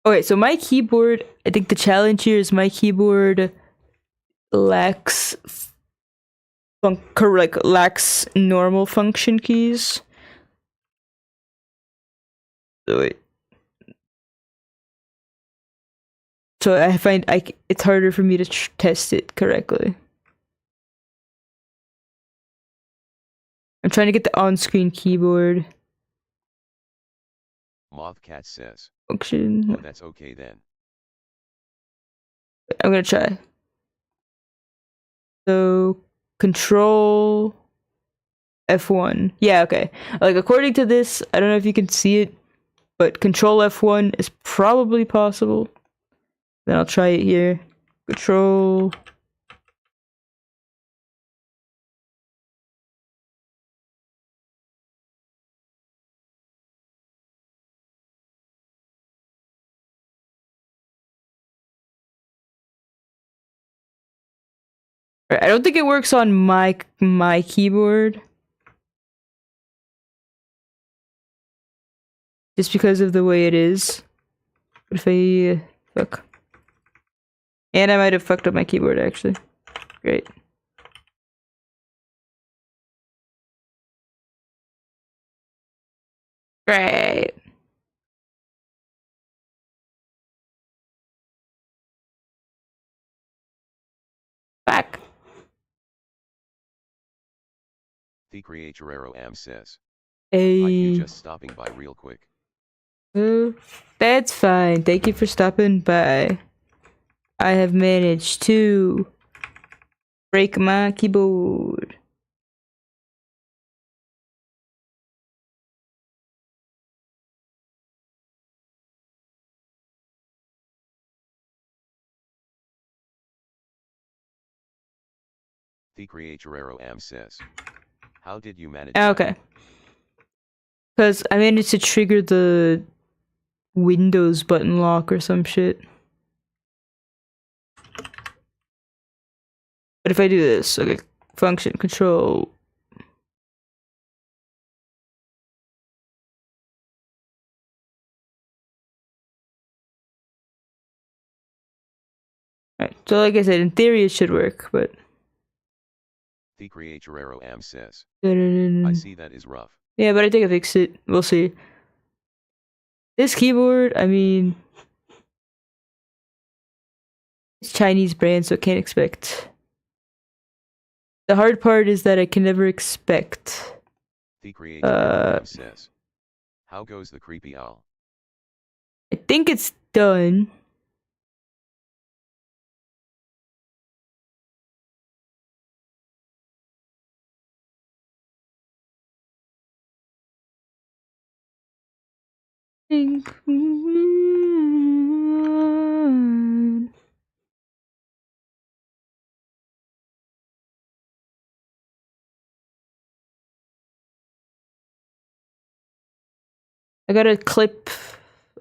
Okay, so my keyboard, I think the challenge here is my keyboard lacks lacks normal function keys. So wait. So I find it's harder for me to test it correctly. I'm trying to get the on-screen keyboard Mothcat says, function. oh, that's okay then. I'm gonna try. So Control F1. Yeah, okay. Like according to this, I don't know if you can see it, but Control F1 is probably possible. Then I'll try it here. Control. I don't think it works on my keyboard. Just because of the way it is. But if I fuck. And I might have fucked up my keyboard actually. Great. Great. Back. The querrieoh says, Hey. you just stopping by real quick. That's fine. Thank you for stopping by. I have managed to break my keyboard. The querrieoh says, how did you manage Okay. that? Because I managed to trigger the Windows button lock or some shit. But if I do this, okay, function, control. Alright, so like I said, in theory it should work, but... The querrieoh says, I I see that is rough. Yeah, but I think I fixed it. We'll see. This keyboard, I mean... It's Chinese brand, so I can't expect... The hard part is that I can never expect... The querrieoh says, how goes the creepy owl? I think it's done. I gotta clip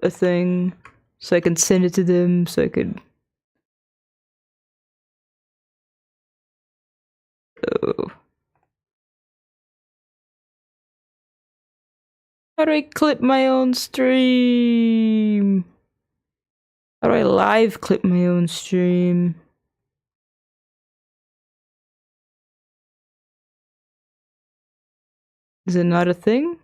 a thing so I can send it to them so I could... Oh. How do I clip my own stream? How do I live clip my own stream? Is it not a thing?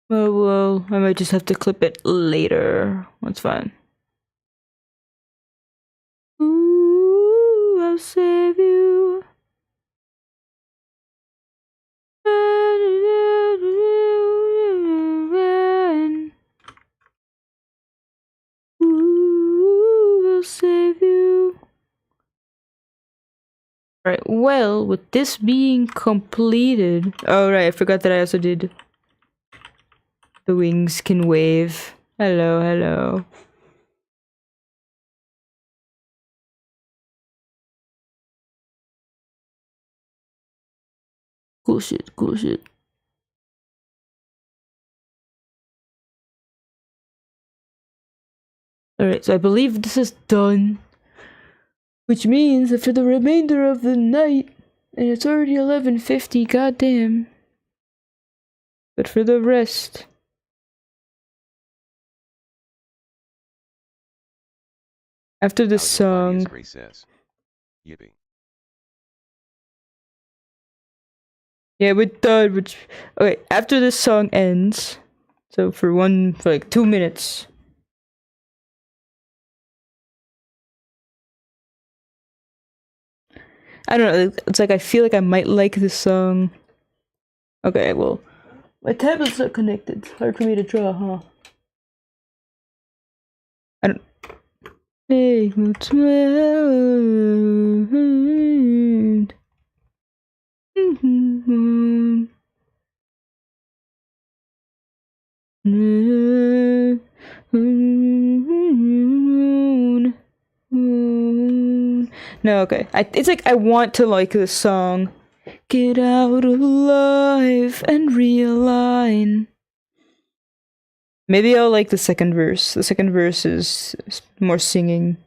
Oh well, I might just have to clip it later. That's fine. Ooh, I'll save you. Ooh, I'll save you. Alright, well, with this being completed... Oh right, I forgot that I also did... The wings can wave. Hello, hello. Cool shit, cool shit. Alright, so I believe this is done. Which means that for the remainder of the night, and it's already 11:50, goddamn. But for the rest... After this song... Says, yippee. Yeah, we're done, which... Okay, after this song ends, so for like 2 minutes... I don't know, it's like I feel like I might like this song. Okay, well... My tablet's not connected. It's hard for me to draw, huh? I don't... Hey, what's No, okay. It's like I want to like this song. Get out alive and realign. Maybe I'll like the second verse. The second verse is more singing.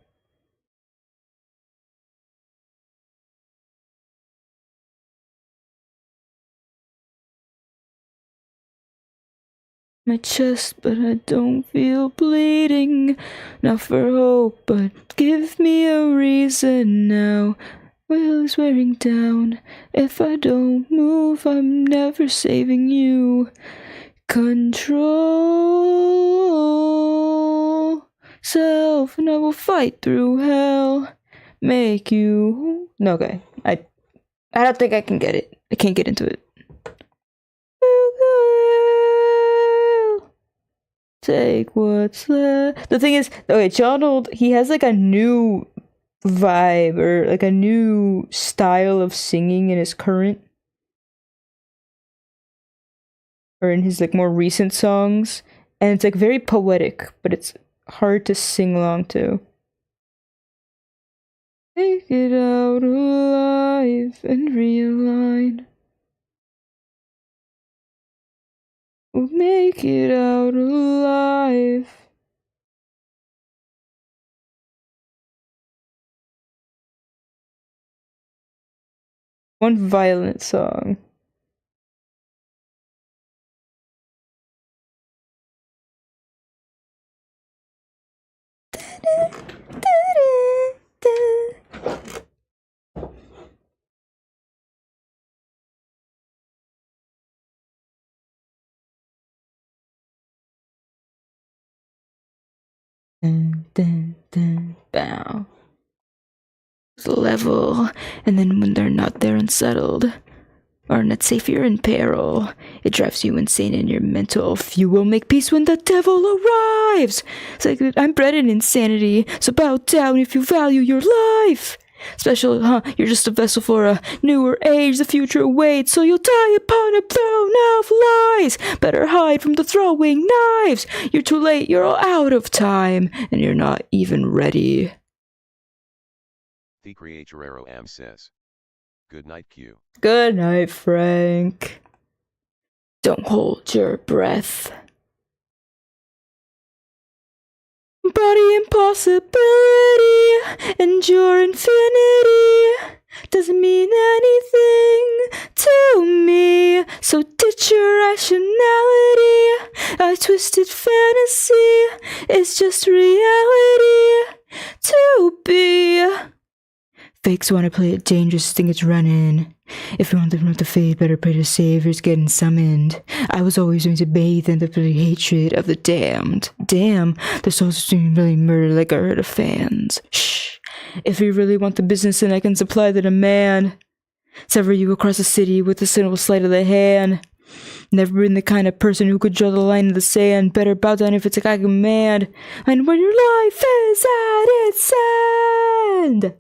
My chest, but I don't feel bleeding. Not for hope, but give me a reason now. Wheels wearing down. If I don't move, I'm never saving you. Control self, and I will fight through hell. make you. No, okay. I don't think I can get it. I can't get into it. Take what's left. The thing is, okay, Donald, he has like a new vibe or like a new style of singing in his current or in his like more recent songs, and it's like very poetic, but it's hard to sing along to. Take it out alive and realign. We'll make it out alive. One violent song. Dun, dun, dun, bow. Level, and then when they're not, they're unsettled. Are not safe, you're in peril. It drives you insane in your mental. Few will make peace when the devil arrives. It's like, I'm bred in insanity, so bow down if you value your life. Special, huh? You're just a vessel for a newer age. The future awaits, so you'll die upon a throne of lies. Better hide from the throwing knives. You're too late, you're all out of time, and you're not even ready. The querrieoh says. Good night, Q. Good night, Frank. Don't hold your breath. Body impossibility, endure infinity, doesn't mean anything to me, so ditch your rationality. A twisted fantasy is just reality to be. Fakes want to play it dangerous, think it's running. If you want them not to fade, better pray to saviors getting summoned. I was always going to bathe in the bloody hatred of the damned. Damn, the souls are doing really murder like I heard of fans. Shh. If you really want the business, then I can supply the demand. Sever you across the city with a simple sleight of the hand. Never been the kind of person who could draw the line in the sand. Better bow down if it's like I command. And when your life is at its end.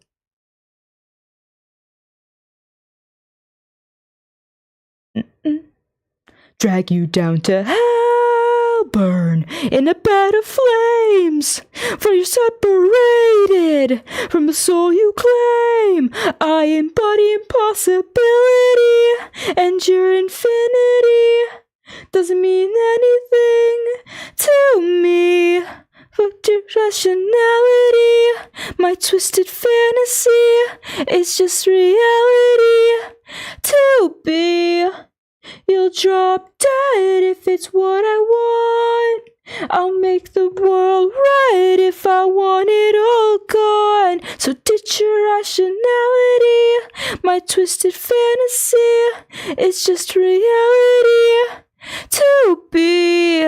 Drag you down to hell, burn in a bed of flames, for you're separated from the soul you claim. I embody impossibility, and your infinity doesn't mean anything to me. But your rationality, my twisted fantasy, is just reality to be. You'll drop dead if it's what I want. I'll make the world right if I want it all gone. So ditch your rationality, my twisted fantasy, it's just reality to be.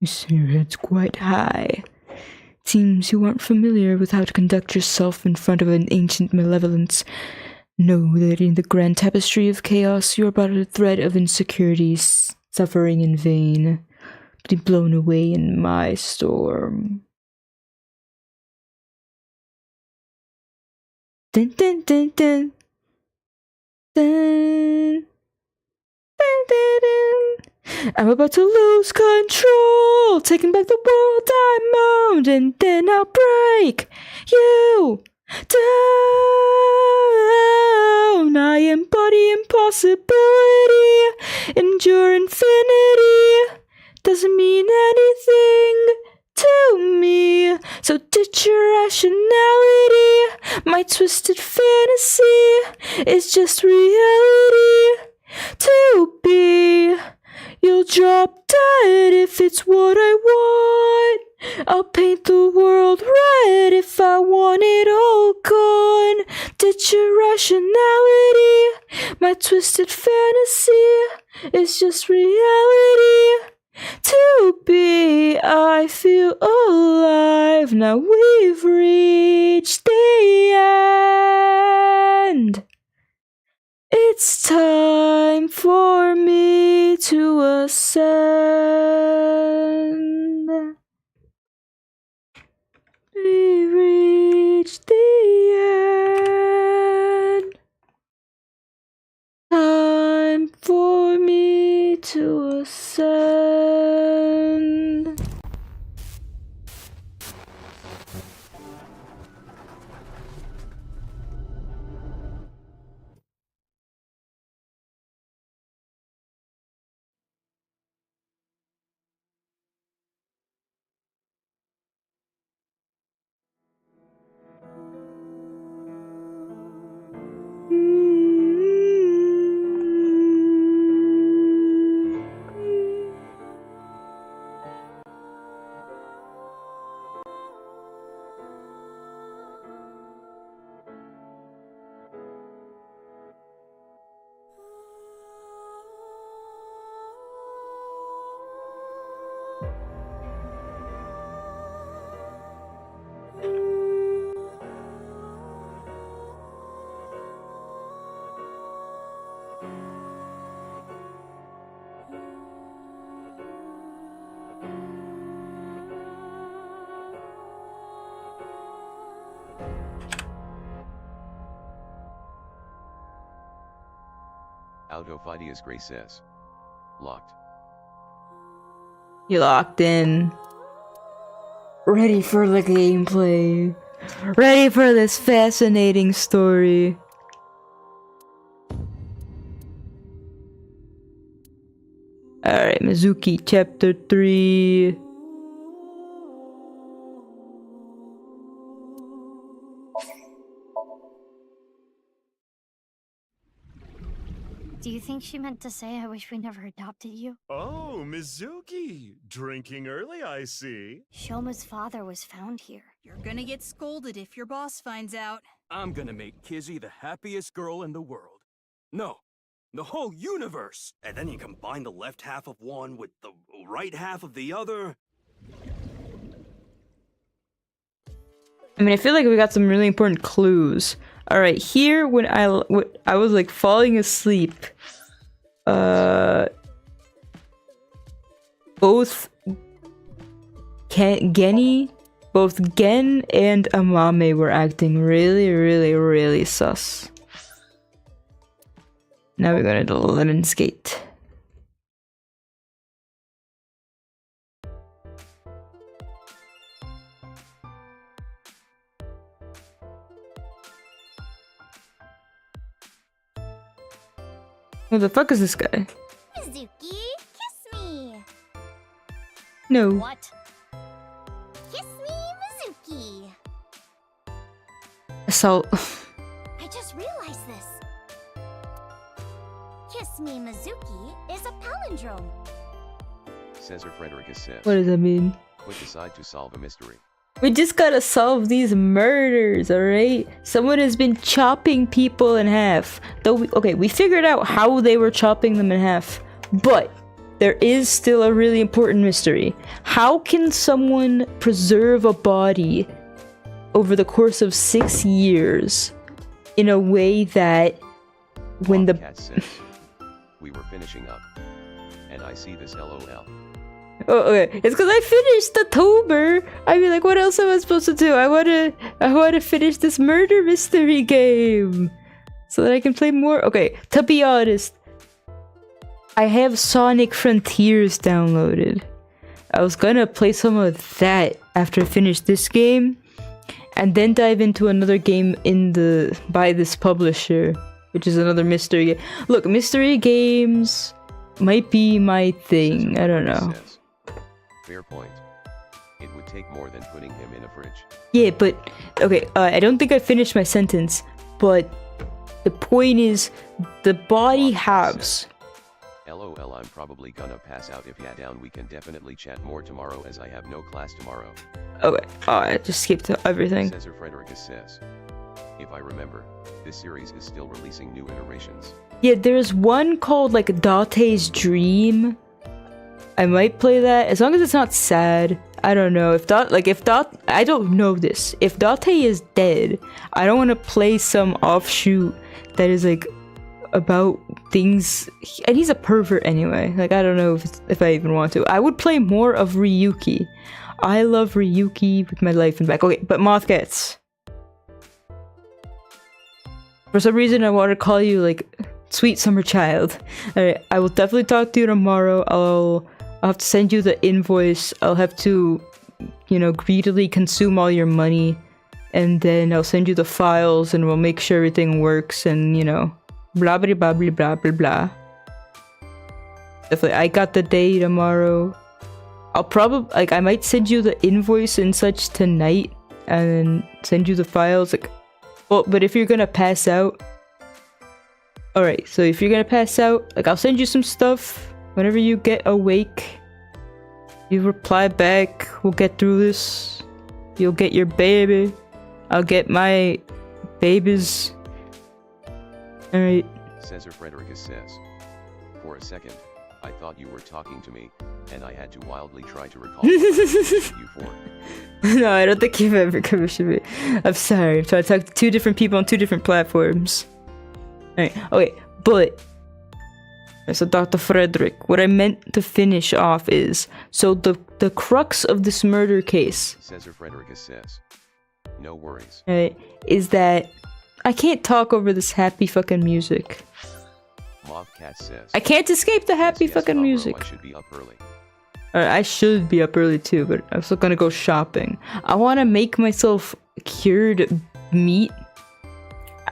You see your head's quite high. Seems you aren't familiar with how to conduct yourself in front of an ancient malevolence. Know that in the grand tapestry of chaos, you're but a thread of insecurities, suffering in vain, to be blown away in my storm. Dun dun dun dun. Dun. Dun, dun, dun. I'm about to lose control, taking back the world I moaned, and then I'll break you down. I embody impossibility, endure infinity, doesn't mean anything to me, so ditch your rationality, my twisted fantasy is just reality to be. You'll drop dead if it's what I want. I'll paint the world red if I want it all gone. Ditch your rationality, my twisted fantasy is just reality to be. I feel alive. Now we've reached the end. It's time for me to ascend. We reached the end. Time for me to ascend. Autophidius Gray says. Locked. You locked in. Ready for the gameplay. Ready for this fascinating story. Alright, Mizuki, chapter 3. Do you think she meant to say I wish we never adopted you? Oh, Mizuki! Drinking early, I see. Shoma's father was found here. You're gonna get scolded if your boss finds out. I'm gonna make Kizzy the happiest girl in the world. No, the whole universe! And then you combine the left half of one with the right half of the other. I mean, I feel like we got some really important clues. Alright, here when I was like falling asleep, both both Gen and Amame were acting really sus. Now we're going to the Lemon's Gate. Who the fuck is this guy? Mizuki, kiss me! No. What? Kiss me, Mizuki! Assault. I just realized this. Kiss me, Mizuki is a palindrome. Cesar Frederickus says. What does that mean? Quick aside to solve a mystery. We just gotta solve these murders, alright? Someone has been chopping people in half. Okay, we figured out how they were chopping them in half. But there is still a really important mystery. How can someone preserve a body over the course of 6 years in a way that when the... Cat says, we were finishing up. And I see this LOL. Oh, okay. It's because I finished the tuber. I mean, like, what else am I supposed to do? I wanna finish this murder mystery game so that I can play more. Okay, to be honest, I have Sonic Frontiers downloaded. I was gonna play some of that after I finish this game, and then dive into another game by this publisher, which is another mystery game. Look, mystery games might be my thing. I don't know. Fair point. It would take more than putting him in a fridge. Yeah, but okay, I don't think I finished my sentence, but the point is the body halves. LOL, I'm probably gonna pass out. If you're down, we can definitely chat more tomorrow as I have no class tomorrow. Okay, I just skipped everything. Cesar Frederickus says. If I remember, this series is still releasing new iterations. Yeah, there's one called like Date's Dream. I might play that as long as it's not sad. I don't know if I don't know this. If Date is dead, I don't want to play some offshoot that is like about things, and he's a pervert anyway. Like, I don't know if I even want to. I would play more of Ryuki. I love Ryuki with my life and back. Okay, but Mothcats. For some reason, I want to call you like sweet summer child. Alright, I will definitely talk to you tomorrow. I'll have to send you the invoice. I'll have to, you know, greedily consume all your money, and then I'll send you the files, and we'll make sure everything works, and you know, blah blah blah blah blah blah blah. Definitely, I got the day tomorrow. I'll probably like I might send you the invoice and such tonight, and then send you the files. Like, well, but if you're gonna pass out, all right. So if you're gonna pass out, like I'll send you some stuff whenever you get awake. You reply back. We'll get through this. You'll get your baby. I'll get my babies. All right. Cesar Frederica says. For a second, I thought you were talking to me, and I had to wildly try to recall what I commissioned you for. No, I don't think you've ever commissioned me. I'm sorry. So I talked to two different people on two different platforms. Alright, okay, but so Dr. Frederick, what I meant to finish off is, so the crux of this murder case, Cesar Frederica says. No worries. right, is that I can't talk over this happy fucking music. Mothcat says. I can't escape the happy yes, fucking Pablo, music. I should be up early. I should be up early too, but I'm still gonna go shopping. I want to make myself cured meat.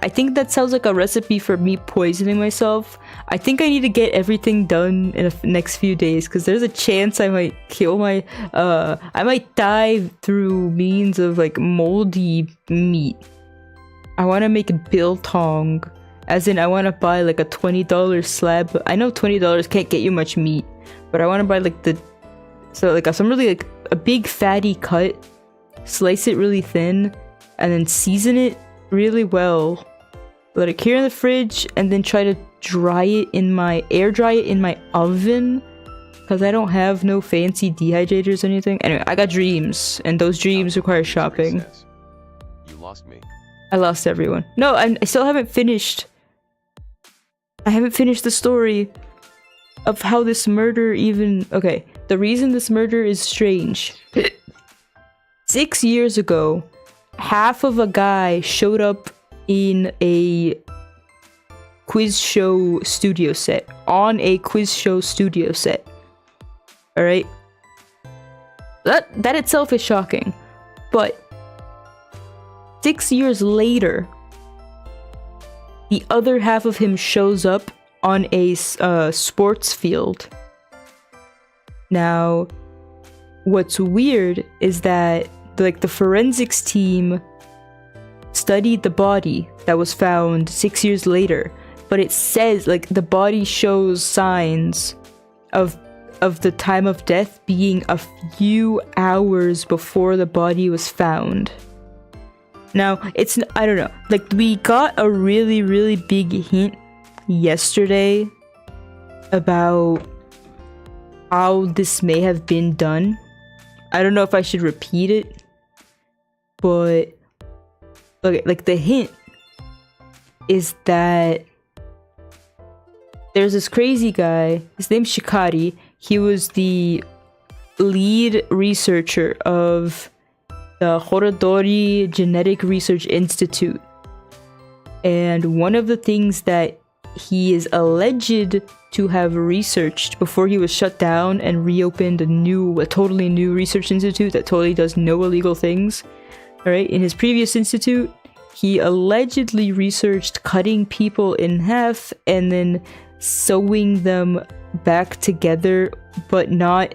I think that sounds like a recipe for me poisoning myself. I think I need to get everything done in the next few days, because there's a chance I might kill my I might die through means of like moldy meat. I want to make biltong, as in I want to buy like a $20 slab. I know $20 can't get you much meat, but I want to buy like some really like a big fatty cut, slice it really thin, and then season it really well. Let it cure in the fridge, and then try to air dry it in my oven, because I don't have no fancy dehydrators or anything. Anyway, I got dreams, and those dreams require shopping. Says. You lost me. I lost everyone. No, I still haven't finished. I haven't finished the story of how this murder even... Okay, the reason this murder is strange. 6 years ago, half of a guy showed up in a quiz show studio set. On a quiz show studio set. Alright? That itself is shocking. But 6 years later, the other half of him shows up on a sports field. Now, what's weird is that like the forensics team studied the body that was found 6 years later, but it says like the body shows signs of the time of death being a few hours before the body was found. Now, I don't know, like we got a really, really big hint yesterday about how this may have been done. I don't know if I should repeat it, but okay, like the hint is that there's this crazy guy, his name's Shikari. He was the lead researcher of the Horodori Genetic Research Institute. And one of the things that he is alleged to have researched before he was shut down and reopened a totally new research institute that totally does no illegal things. Alright, in his previous institute, he allegedly researched cutting people in half and then sewing them back together, but not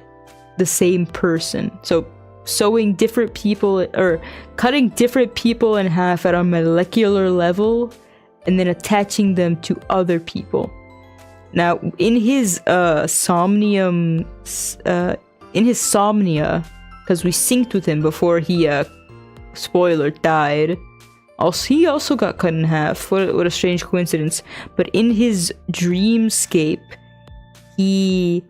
the same person. So sewing different people, or cutting different people in half at a molecular level and then attaching them to other people. Now, in his somnia, because we synced with him before he spoiler, died. He also got cut in half. What a strange coincidence. But in his dreamscape, he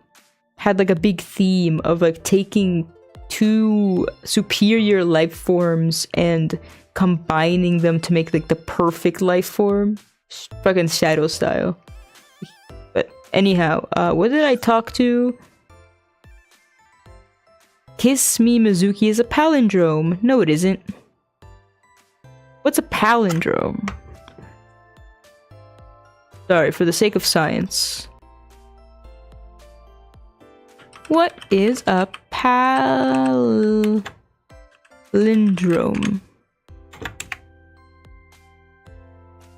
had like a big theme of like taking two superior life forms and combining them to make like the perfect life form. Fucking Shadow style. But anyhow, what did I talk to? Kiss Me Mizuki is a palindrome. No, it isn't. What's a palindrome? Sorry, for the sake of science. What is a palindrome?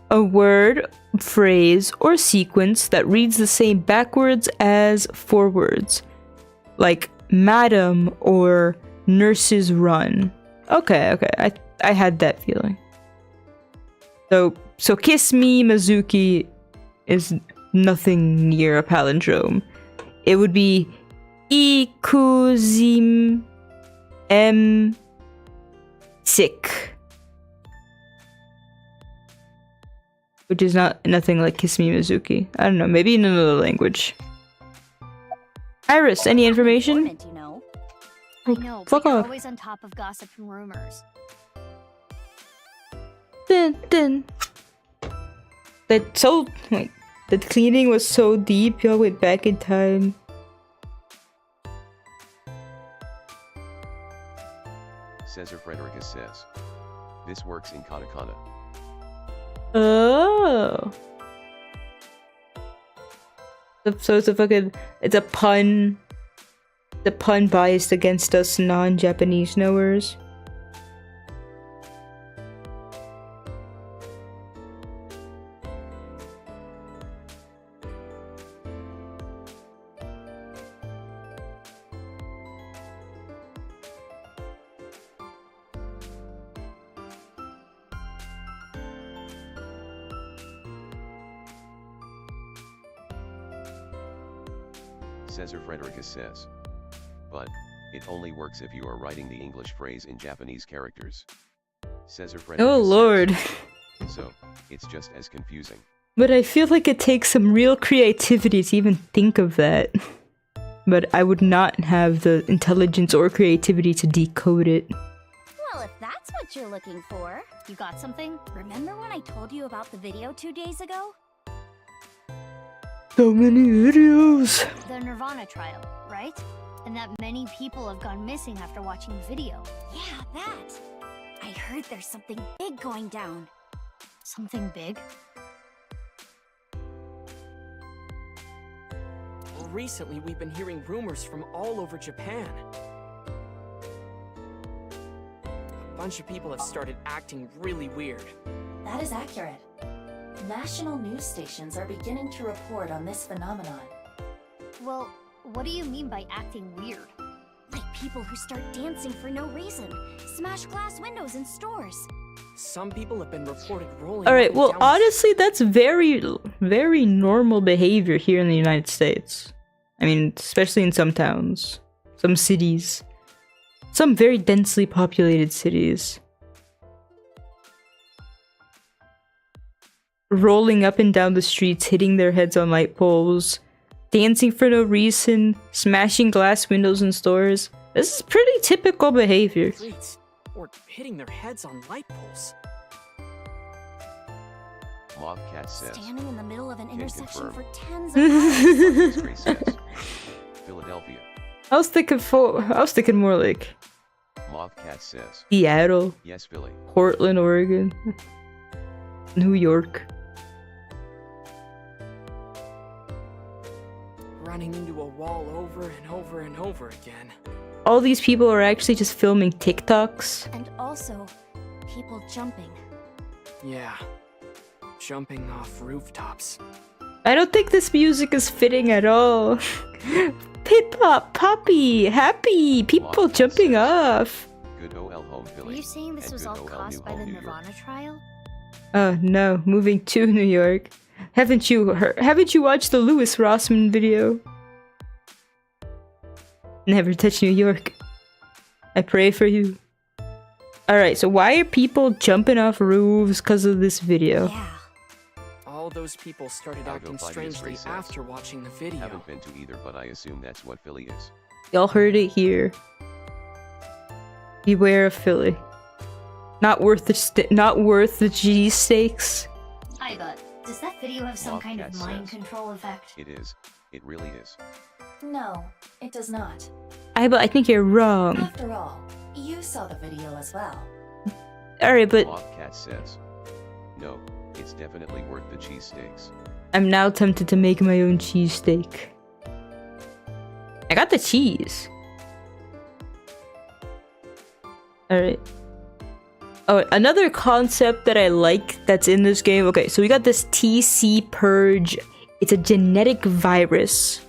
A word, phrase, or sequence that reads the same backwards as forwards. Like madam or nurses run. Okay, I had that feeling. So Kiss Me Mizuki is nothing near a palindrome. It would be Ikuzim M sick, which is nothing like Kiss Me Mizuki. I don't know, maybe in another language. Iris, any information? You know. I know, Fuck but you're off. always on top of gossip and rumors. Dun. Wait, that cleaning was so deep, y'all went back in time. Cesar Frederica says. This works in katakana. Oh. So it's a pun. The pun biased against us non-Japanese knowers. Cesar Frederica says. But, it only works if you are writing the English phrase in Japanese characters. Cesar Frederica Oh says. lord. So, it's just as confusing. But I feel like it takes some real creativity to even think of that. But I would not have the intelligence or creativity to decode it. Well, if that's what you're looking for. You got something? Remember when I told you about the video 2 days ago? So many videos. The Nirvana trial, right? And that many people have gone missing after watching the video. Yeah, that. I heard there's something big going down. Something big? Recently, we've been hearing rumors from all over Japan. A bunch of people have started acting really weird. That is accurate. National news stations are beginning to report on this phenomenon. Well, what do you mean by acting weird? Like people who start dancing for no reason, smash glass windows in stores. Some people have been reported rolling. Alright, up and well down honestly that's very normal behavior here in the United States. I mean, especially in some towns, some cities, some very densely populated cities. Rolling up and down the streets, hitting their heads on light poles, dancing for no reason, smashing glass windows in stores. This is pretty typical behavior. streets, or hitting their heads on light poles. Mob Cat says. Standing in the middle of an Can intersection confirm. for tens of hours. History says. Philadelphia. I was thinking more like Mob Cat says. Seattle, Yes, Philly. Portland, Oregon, New York. Running into a wall over and over and over again. All these people are actually just filming TikToks. And also, people jumping. Yeah. Jumping off rooftops. I don't think this music is fitting at all. Pip-pop, poppy, happy, people Mob jumping says. off. Good OL home, Are Philly. you saying this and was good all OL caused New by the Home, New York. Nirvana trial? Oh no, moving to New York. Haven't you watched the Louis Rossman video? Never touch New York. I pray for you. Alright, so why are people jumping off roofs because of this video? Yeah. All those people started I'll go acting find this strangely recess. after watching the video. Haven't been to either, but I assume that's what Philly is. Y'all heard it here. Beware of Philly. Not worth the cheese steaks. Aiba, does that video have some kind of Bobcat mind says. control effect? It is. It really is. No, it does not. But I think you're wrong. After all, you saw the video as well. Alright, but Bobcat says. No, it's definitely worth the cheesesteaks. I'm now tempted to make my own cheesesteak. I got the cheese. Alright. Oh, another concept that I like that's in this game. Okay, so we got this TC Purge. It's a genetic virus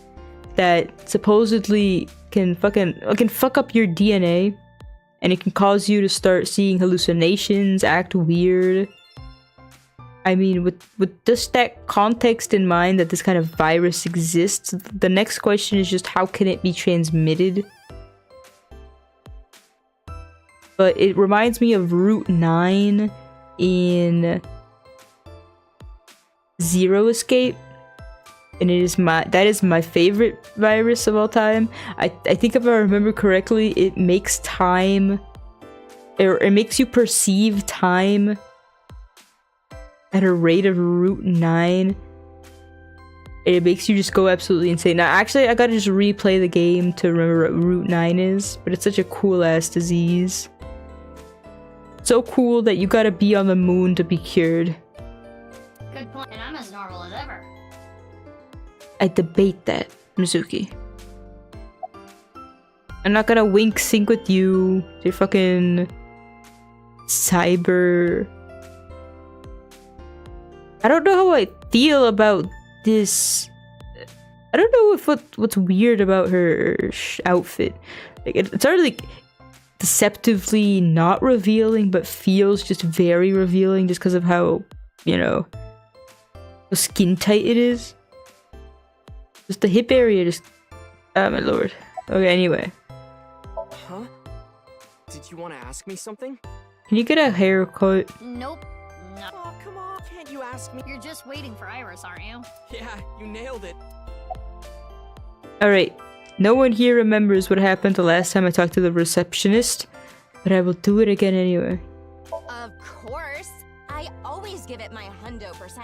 that supposedly can fuck up your DNA, and it can cause you to start seeing hallucinations, act weird. I mean, with just that context in mind that this kind of virus exists, the next question is just how can it be transmitted? But it reminds me of Route 9 in Zero Escape. And that is my favorite virus of all time. I think if I remember correctly, it makes time, or it makes you perceive time at a rate of Route 9. It makes you just go absolutely insane. Now, actually, I gotta just replay the game to remember what Route 9 is, but it's such a cool-ass disease. So cool that you gotta be on the moon to be cured. Good point, and I'm as normal as ever. I debate that, Mizuki. I'm not gonna wink sync with you. You're fucking cyber. I don't know how I feel about this. I don't know if what's weird about her outfit. Like it's already like deceptively not revealing, but feels just very revealing just because of how, you know, how skin tight it is. Just the hip area, just... Oh my lord. Okay, anyway. Huh? Did you want to ask me something? Can you get a haircut? Nope. No. Oh, come on. Can't you ask me? You're just waiting for Iris, aren't you? Yeah, you nailed it. Alright. No one here remembers what happened the last time I talked to the receptionist, but I will do it again anyway. Of course. I always give it my 100%.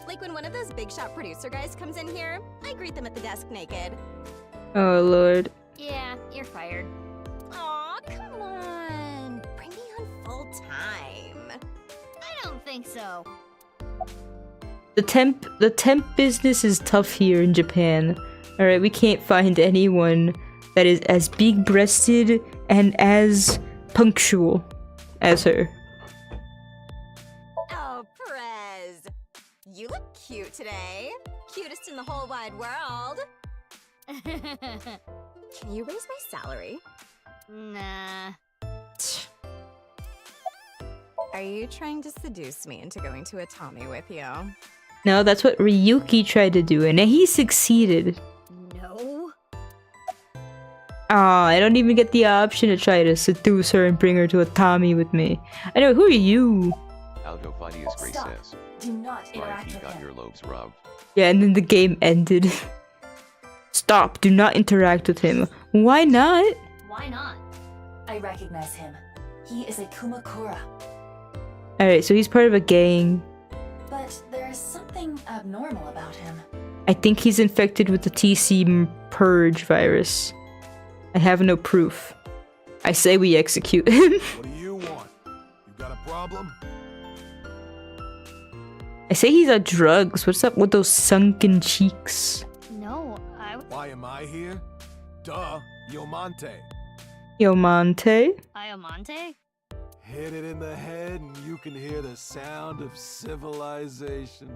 Like when one of those big shot producer guys comes in here, I greet them at the desk naked. Oh lord. Yeah, you're fired. Aw, come on. Bring me on full time. I don't think so. The temp business is tough here in Japan. Alright, we can't find anyone that is as big-breasted and as punctual as her. Oh, Perez. You look cute today. Cutest in the whole wide world. Can you raise my salary? Nah. Are you trying to seduce me into going to a Tommy with you? No, that's what Ryuki tried to do, and he succeeded. No. Aw, I don't even get the option to try to seduce her and bring her to a Tommy with me. Anyway, who are you? Aldo Phidias Gray Stop. says. Do not Sorry interact if you with got him. your lobes robbed. Yeah, and then the game ended. Stop, do not interact with him. Why not? Why not? I recognize him. He is a Kumakura. Alright, so he's part of a gang. But there is something abnormal about him. I think he's infected with the TC Purge virus. I have no proof. I say we execute him. What do you want? You got a problem? I say he's on drugs. What's up with those sunken cheeks? No, Why am I here? Duh, Yomante. Yomante? Iomonte? Hit it in the head and you can hear the sound of civilization.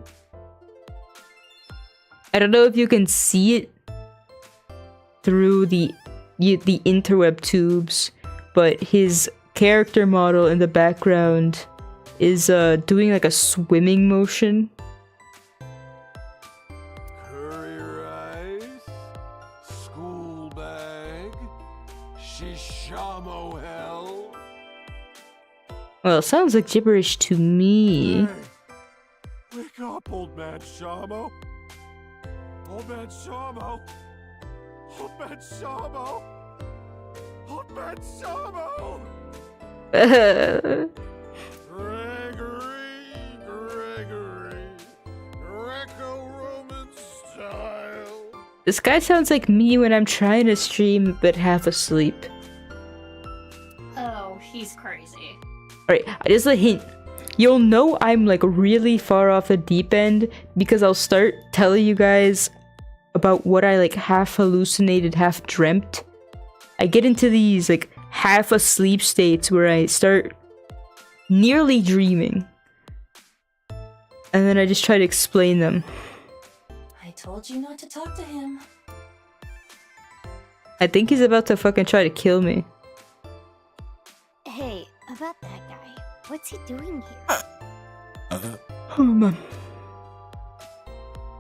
I don't know if you can see it through the interweb tubes, but his character model in the background is doing like a swimming motion. Curry rice, school bag, shishamo hell. Well, it sounds like gibberish to me. Hey, wake up. Old Man Shamo? Old Man Shamo? Old Man Shamo? Old Man Shamo! Gregory, Greco-Roman style. This guy sounds like me when I'm trying to stream but half asleep. Oh, he's crazy. Alright, just a hint. You'll know I'm like really far off the deep end because I'll start telling you guys about what I like half hallucinated, half dreamt. I get into these like half asleep states where I start nearly dreaming. And then I just try to explain them. I told you not to talk to him. I think he's about to fucking try to kill me. Hey, about that guy. What's he doing here? Oh, man.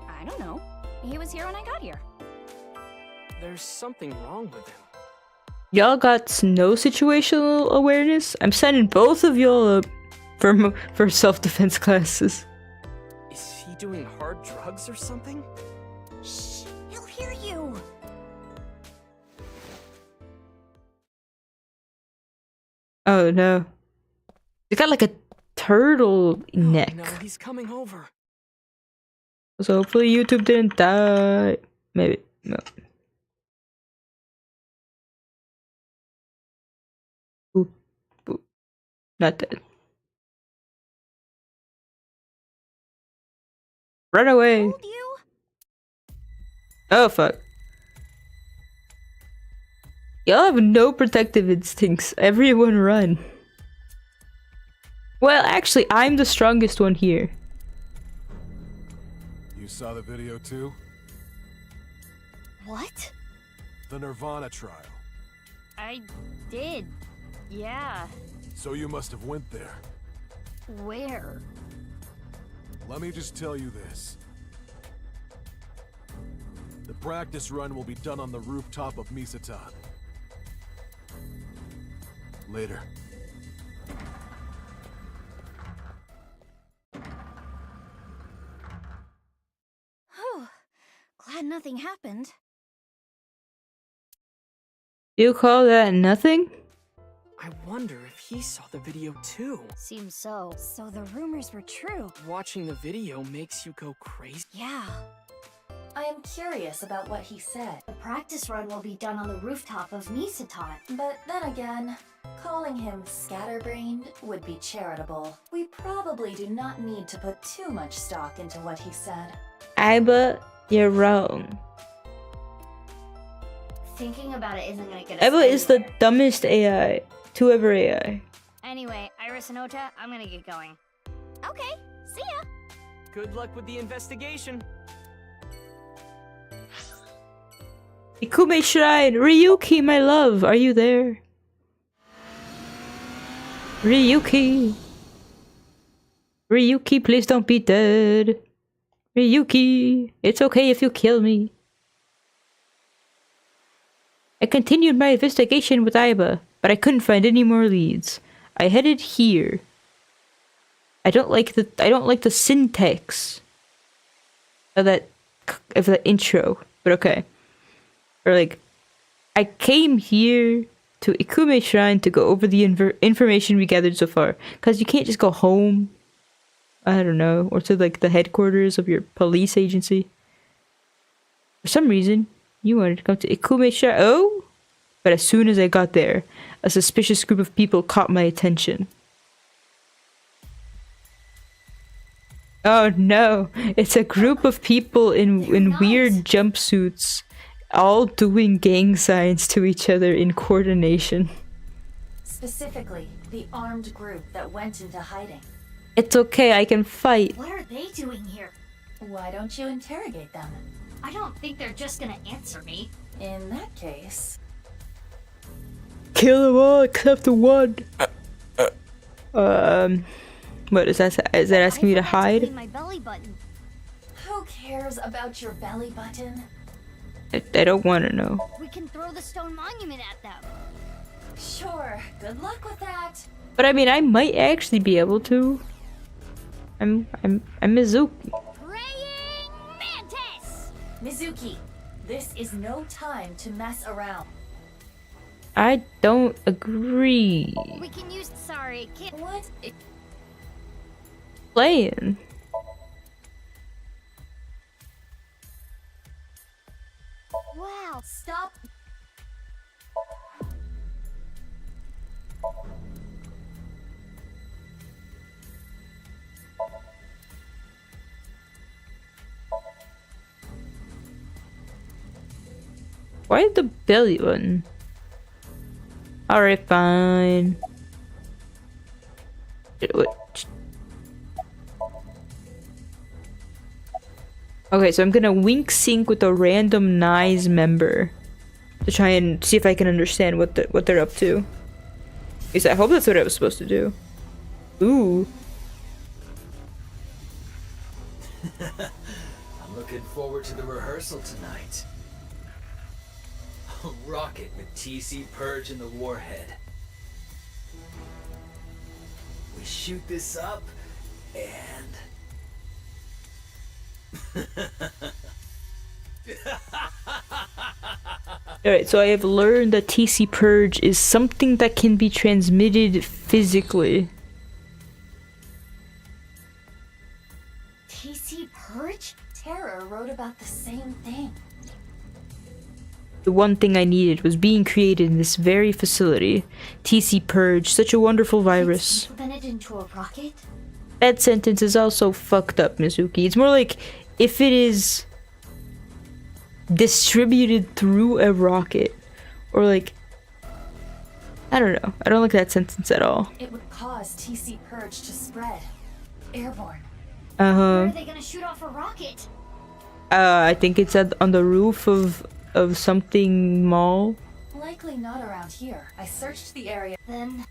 I don't know. He was here when I got here. There's something wrong with him. Y'all got no situational awareness? I'm signing both of y'all up for self-defense classes. Is he doing hard drugs or something? Shh, he'll hear you. Oh no. He got like a turtle neck. Oh, no, he's coming over. So hopefully YouTube didn't die. Maybe. No. Boop. Boop. Not dead. Run away. Told you. Oh fuck. Y'all have no protective instincts. Everyone run. Well, actually, I'm the strongest one here. You saw the video too? What? The Nirvana trial. I did. Yeah. So you must have went there. Where? Let me just tell you this. The practice run will be done on the rooftop of Misatan. Later. Whew. Glad nothing happened. You call that nothing? I wonder if he saw the video too. Seems so. So the rumors were true. Watching the video makes you go crazy. Yeah. I am curious about what he said. The practice run will be done on the rooftop of Misatan. But then again, calling him scatterbrained would be charitable. We probably do not need to put too much stock into what he said. Iba, you're wrong. Thinking about it isn't gonna get us Iba is the anywhere. dumbest AI to ever AI. Anyway, Iris and Ota, I'm gonna get going. Okay, see ya. Good luck with the investigation. Ikume Shrine! Ryuki, my love, are you there? Ryuki! Ryuki, please don't be dead. Ryuki, it's okay if you kill me. I continued my investigation with Iba, but I couldn't find any more leads. I headed here. I don't like the syntax of that intro, but okay. Or like, I came here to Ikume Shrine to go over the information we gathered so far. Because you can't just go home. I don't know. Or to like the headquarters of your police agency. For some reason, you wanted to come to Ikume Shrine. Oh! But as soon as I got there, a suspicious group of people caught my attention. Oh no! It's a group of people in weird jumpsuits. All doing gang signs to each other in coordination. Specifically, the armed group that went into hiding. It's okay, I can fight. What are they doing here? Why don't you interrogate them? I don't think they're just gonna answer me. In that case... Kill them all except the one. What is that? Is that asking me to hide? Clean my belly button. Who cares about your belly button? I don't want to know. We can throw the stone monument at them. Sure, good luck with that. But I mean, I might actually be able to. I'm Mizuki. Mizuki, this is no time to mess around. I don't agree. We can use. Sorry, can't. What? Playing. Wow. Stop. Why the belly button? Alright, fine. Okay, so I'm gonna wink sync with a random nice member to try and see if I can understand what they're up to. At least I hope that's what I was supposed to do. Ooh. I'm looking forward to the rehearsal tonight. A rocket with TC Purge and the warhead. We shoot this up, and... Alright, so I have learned that TC Purge is something that can be transmitted physically. TC Purge? Terror wrote about the same thing. The one thing I needed was being created in this very facility. TC Purge, such a wonderful virus. Then it into a rocket? That sentence is also fucked up, Mizuki. It's more like if it is distributed through a rocket. Or like, I don't know. I don't like that sentence at all. It would cause TC Purge to spread. Airborne. Where Uh-huh. are they gonna shoot off a rocket? I think it's on the roof of something mall. Likely not around here. I searched the area. Then.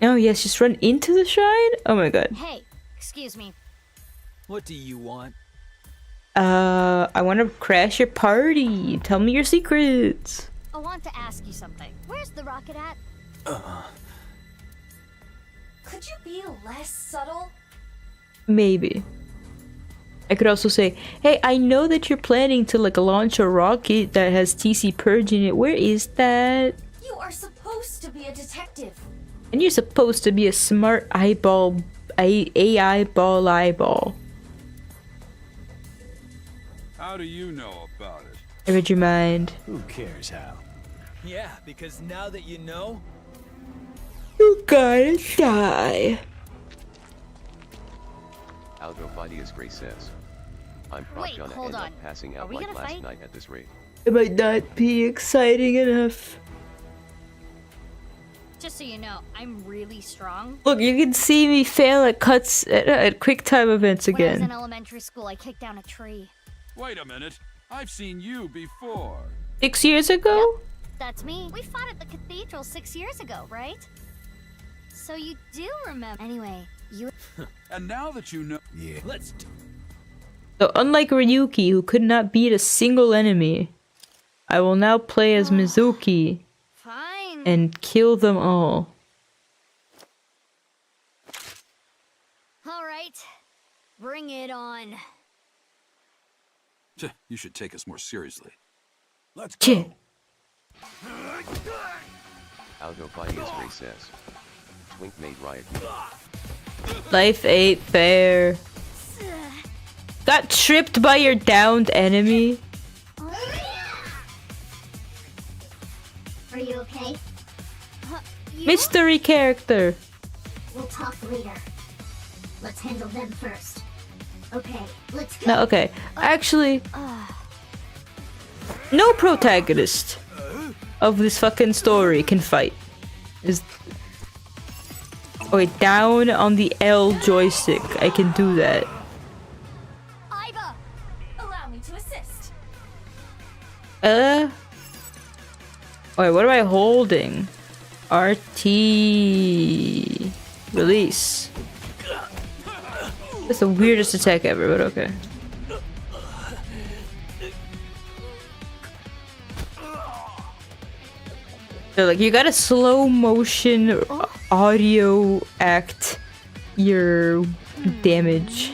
Oh yes, just run into the shrine? Oh my god. Hey, excuse me. What do you want? I want to crash your party. Tell me your secrets. I want to ask you something. Where's the rocket at? Could you be less subtle? Maybe. I could also say, hey, I know that you're planning to like launch a rocket that has TC Purge in it. Where is that? You are supposed to be a detective. And you're supposed to be a smart eyeball, AI ball eyeball. How do you know about it? I read your mind. Who cares how? Yeah, because now that you know, You gotta die. Algophidius Gray says, I'm Wait, probably gonna hold end on. up passing Are out we like gonna last fight? night at this rate. It might not be exciting enough. Just so you know, I'm really strong. Look, you can see me fail at cuts at quick time events When I was in again. elementary school, I kicked down a tree. Wait a minute. I've seen you before. 6 years ago? That's me. We fought at the cathedral 6 years ago, right? So you do remember. Anyway, you. And now that you know... yeah, let's. So unlike Ryuki, who could not beat a single enemy, I will now play as Mizuki Fine. and kill them all. All right, bring it on. You should take us more seriously. Let's Shit. Algophidius Gray says, Twink made riot. Life ain't fair. Got tripped by your downed enemy. Are you okay? Mystery character. We'll talk later. Let's handle them first. Okay, let's go. No, okay. Actually, no protagonist of this fucking story can fight. Is okay, down on the L joystick. I can do that. Iva, allow me to assist. Wait, what am I holding? RT release. That's the weirdest attack ever, but okay. So like you gotta slow motion audio act your damage.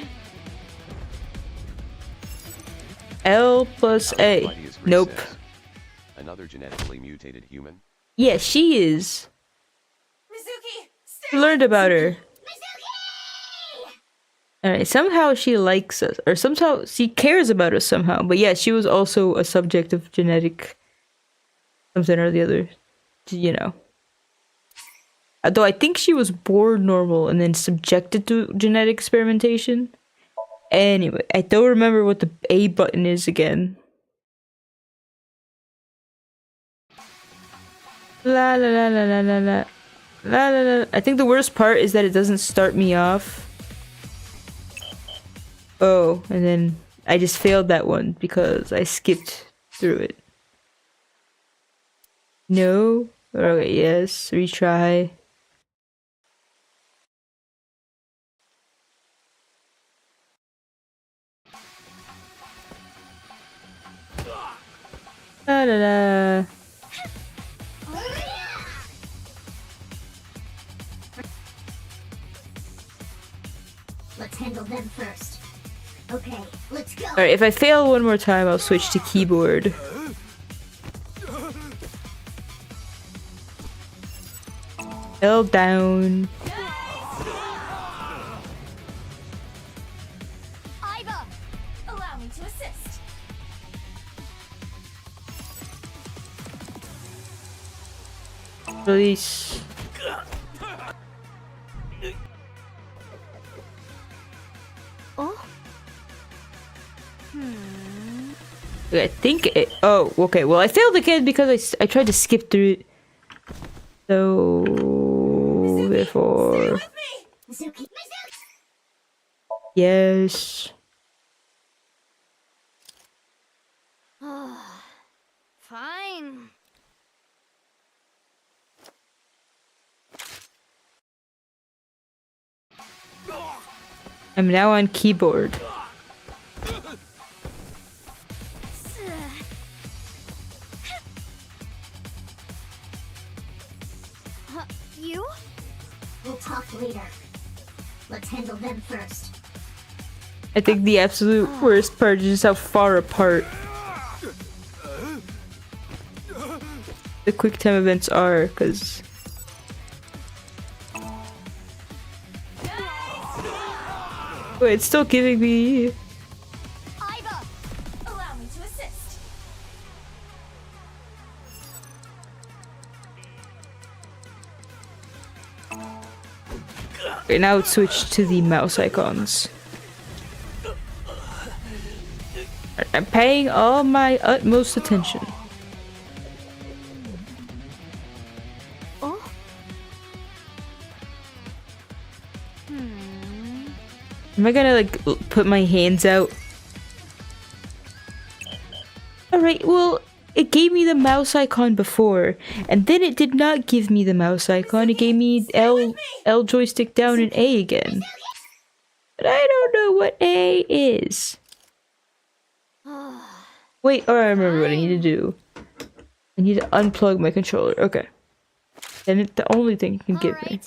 L plus A. Mightiest Chris Nope. says, another genetically mutated human? Yeah, she is. Mizuki, We learned about her. Alright, somehow she likes us. Or somehow she cares about us somehow. But yeah, she was also a subject of genetic something or the other. You know. Though I think she was born normal and then subjected to genetic experimentation. Anyway, I don't remember what the A button is again. La la la la la la la. La la la. I think the worst part is that it doesn't start me off. Oh, and then I just failed that one because I skipped through it. No? Okay, yes. Retry. La la la. Let's handle them first. Okay, let's go. Alright, if I fail one more time, I'll switch to keyboard. L down. Iva, allow me to assist. Release. Oh? Okay, I think it. Oh, okay. Well, I failed again because I tried to skip through it. So therefore, Mizuki. yes. Fine. I'm now on keyboard. You? We'll talk later. Let's handle them first. I think the absolute worst part is just how far apart the quick time events are, because wait, it's still giving me. Iva, allow me to assist. Okay, now it's switched to the mouse icons. I'm paying all my utmost attention. Oh? Am I gonna like put my hands out? Alright, well, it gave me the mouse icon before, and then it did not give me the mouse icon. It gave me L joystick down and A again. But I don't know what A is. Wait, oh, I remember what I need to do. I need to unplug my controller. Okay. And it's the only thing it can give me.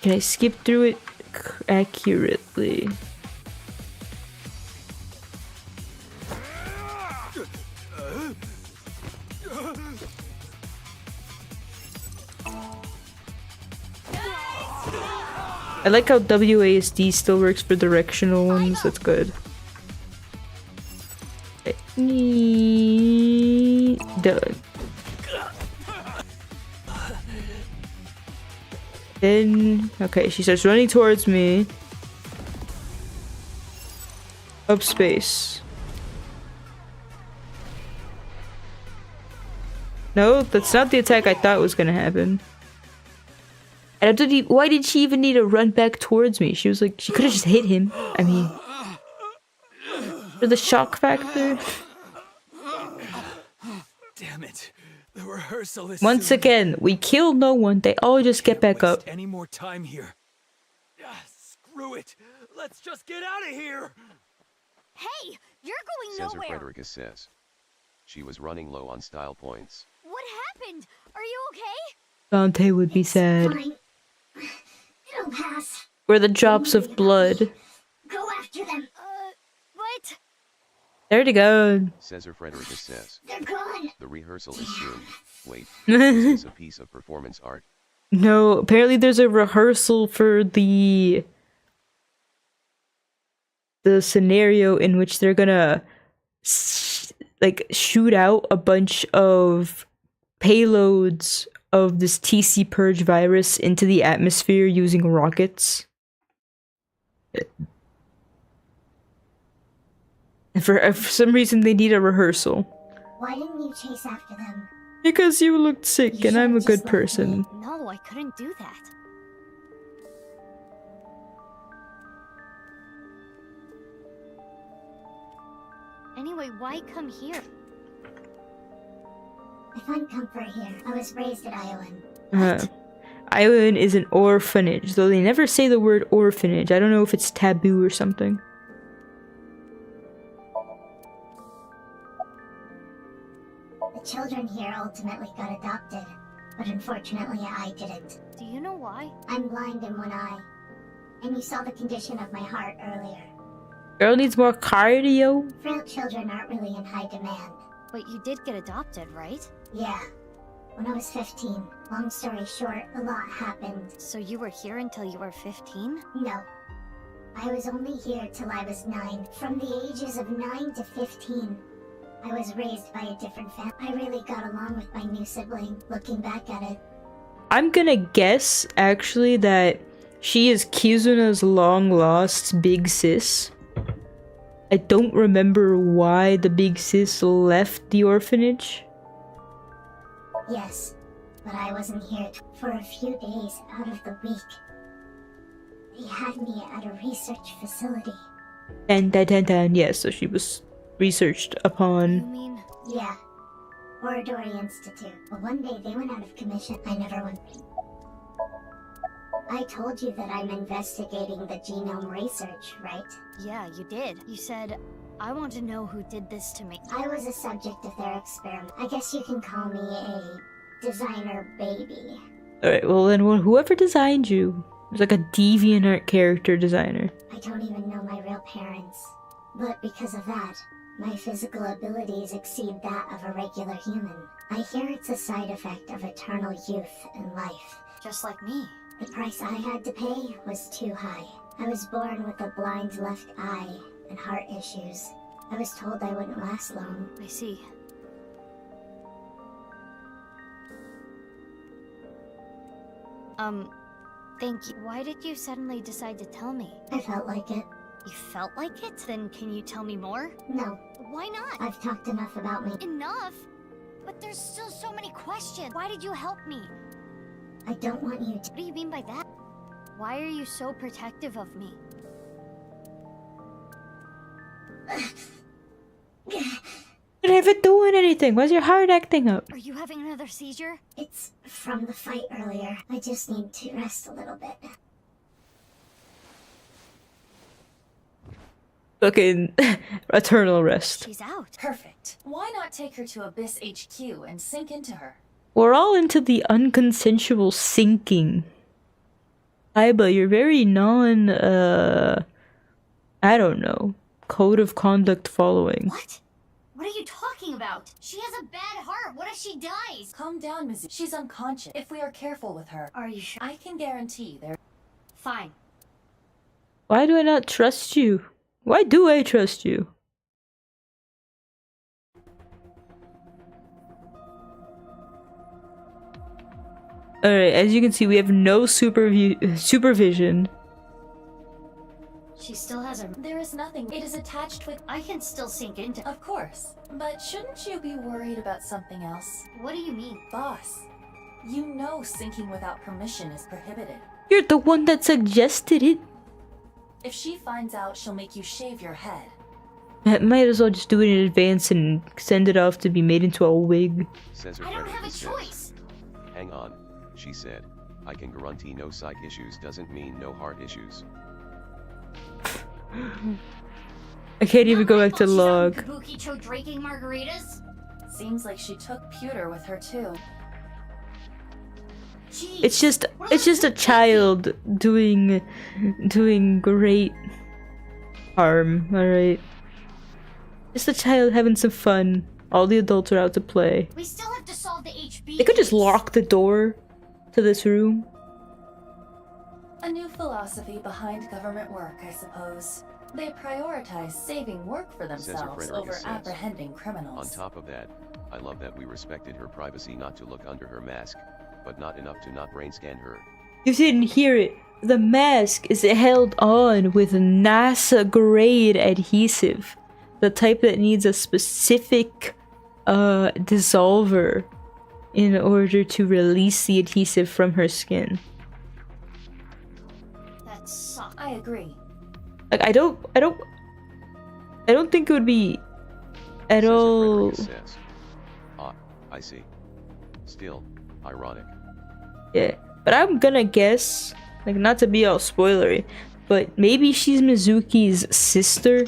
Can I skip through it accurately? I like how WASD still works for directional ones. That's good. Done. Then, okay, she starts running towards me. Up space. No, that's not the attack I thought was gonna happen. And I didn't why did she even need to run back towards me? She was like, she could have just hit him. I mean, for the shock factor. Damn it. The rehearsal is Once soon. again, we kill no one. They all just get back up. Any more time here? Screw it. Let's just get out of here. Hey, you're going Cesar nowhere. Frederica says. She was running low on style points. What happened? Are you okay? Dante would be sad. Fine. It'll pass. Where the drops of blood. Capture them. What? There to go. Cesar Frederica says. They're gone. The rehearsal is soon. Wait, this is a piece of performance art. No, apparently there's a rehearsal for the scenario in which they're gonna like shoot out a bunch of payloads of this TC Purge virus into the atmosphere using rockets. And for some reason they need a rehearsal. Why didn't you chase after them? Because you looked sick and I'm a good person. No, I couldn't do that. Anyway, why come here? I find comfort here. I was raised at Iowan. Iowan is an orphanage, though they never say the word orphanage. I don't know if it's taboo or something. The children here ultimately got adopted, but unfortunately I didn't. Do you know why? I'm blind in one eye, and you saw the condition of my heart earlier. Girl needs more cardio. Frail children aren't really in high demand. But you did get adopted, right? Yeah. When I was 15. Long story short, a lot happened. So you were here until you were 15? No. I was only here till I was 9. From the ages of 9 to 15. I was raised by a different family. I really got along with my new sibling, looking back at it. I'm gonna guess, actually, that she is Kizuna's long-lost big sis. I don't remember why the big sis left the orphanage. Yes, but I wasn't here for a few days out of the week. They had me at a research facility. And yeah, so she was researched upon. You mean? Yeah. Oradori Institute. But one day they went out of commission. I never went. I told you that I'm investigating the genome research, right? Yeah, you did. You said, I want to know who did this to me. I was a subject of their experiment. I guess you can call me a designer baby. Alright, well then whoever designed you was like a DeviantArt character designer. I don't even know my real parents. But because of that, my physical abilities exceed that of a regular human. I hear it's a side effect of eternal youth and life. Just like me. The price I had to pay was too high. I was born with a blind left eye and heart issues. I was told I wouldn't last long. I see. Thank you. Why did you suddenly decide to tell me? I felt like it. You felt like it? Then can you tell me more? No. Why not? I've talked enough about me. Enough? But there's still so many questions. Why did you help me? I don't want you to. What do you mean by that? Why are you so protective of me? I haven't doing anything. Why's your heart acting up? Are you having another seizure? It's from the fight earlier. I just need to rest a little bit. Fucking eternal rest. She's out. Perfect. Why not take her to Abyss HQ and sink into her? We're all into the unconsensual sinking. Aiba, you're very I don't know, code of conduct following. What? What are you talking about? She has a bad heart. What if she dies? Calm down, Mizu. She's unconscious. If we are careful with her, Are you sure? I can guarantee there. Fine. Why do I not trust you? Why do I trust you? Alright, as you can see, we have no supervision. She still has her. There is nothing. It is attached with. I can still sink into. Of course. But shouldn't you be worried about something else? What do you mean? Boss, you know sinking without permission is prohibited. You're the one that suggested it. If she finds out, she'll make you shave your head. I might as well just do it in advance and send it off to be made into a wig. I don't have a choice. Hang on, she said. I can guarantee no psych issues doesn't mean no heart issues. I can't even go back to log. Kabukicho drinking margaritas? Seems like she took pewter with her too. Jeez, It's just a child doing great. harm, alright? Just a child having some fun. All the adults are out to play. We still have to solve the HB. They could just lock the door to this room. A new philosophy behind government work, I suppose. They prioritize saving work for themselves over apprehending criminals. On top of that, I love that we respected her privacy not to look under her mask, but not enough to not brain scan her. You didn't hear it. The mask is held on with NASA grade adhesive. The type that needs a specific dissolver in order to release the adhesive from her skin. That sucks. I agree. Like I don't think it would be at all. Ah, I see. Still, ironic. Yeah, but I'm gonna guess, like, not to be all spoilery, but maybe she's Mizuki's sister.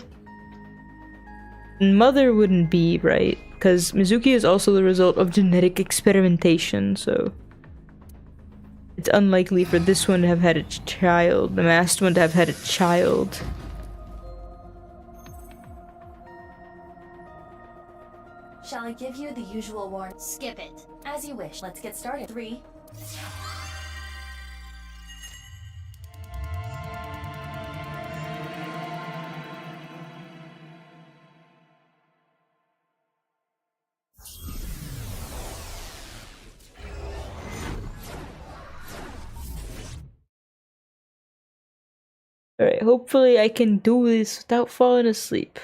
Mother wouldn't be, right? Because Mizuki is also the result of genetic experimentation, so it's unlikely for this one to have had a child, the masked one to have had a child. Shall I give you the usual warning? Skip it. As you wish. Let's get started. 3. Alright, hopefully I can do this without falling asleep.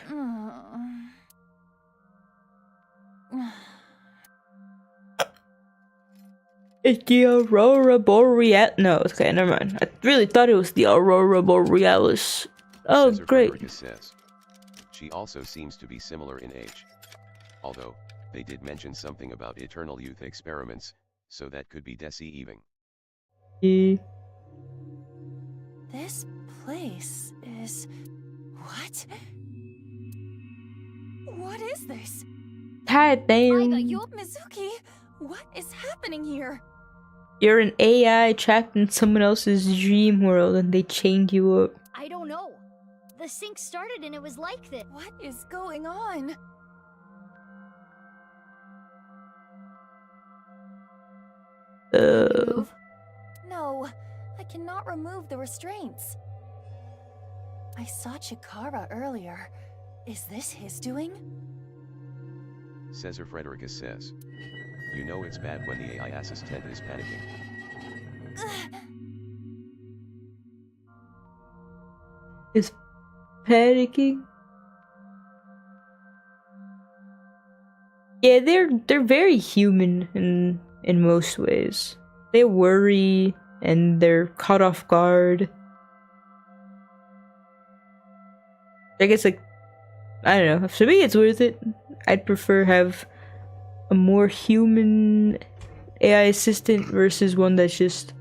It's the Aurora Borealis. No, okay, never mind. I really thought it was the Aurora Borealis. Oh, Cesar great. Frederica says. She also seems to be similar in age. Although, they did mention something about eternal youth experiments, so that could be deceiving. Yeah. This place is... What? What is this? God damn. Mizuki, what is happening here? You're an AI trapped in someone else's dream world and they chained you up. I don't know. The sync started and it was like this. What is going on? No, I cannot remove the restraints. I saw Chikara earlier. Is this his doing? Cesar Frederica says. You know it's bad when the AI assistant is panicking. Is panicking? Yeah, they're very human in most ways. They worry and they're caught off guard. I guess, like, I don't know. For me, it's worth it. I'd prefer have a more human AI assistant versus one that's just,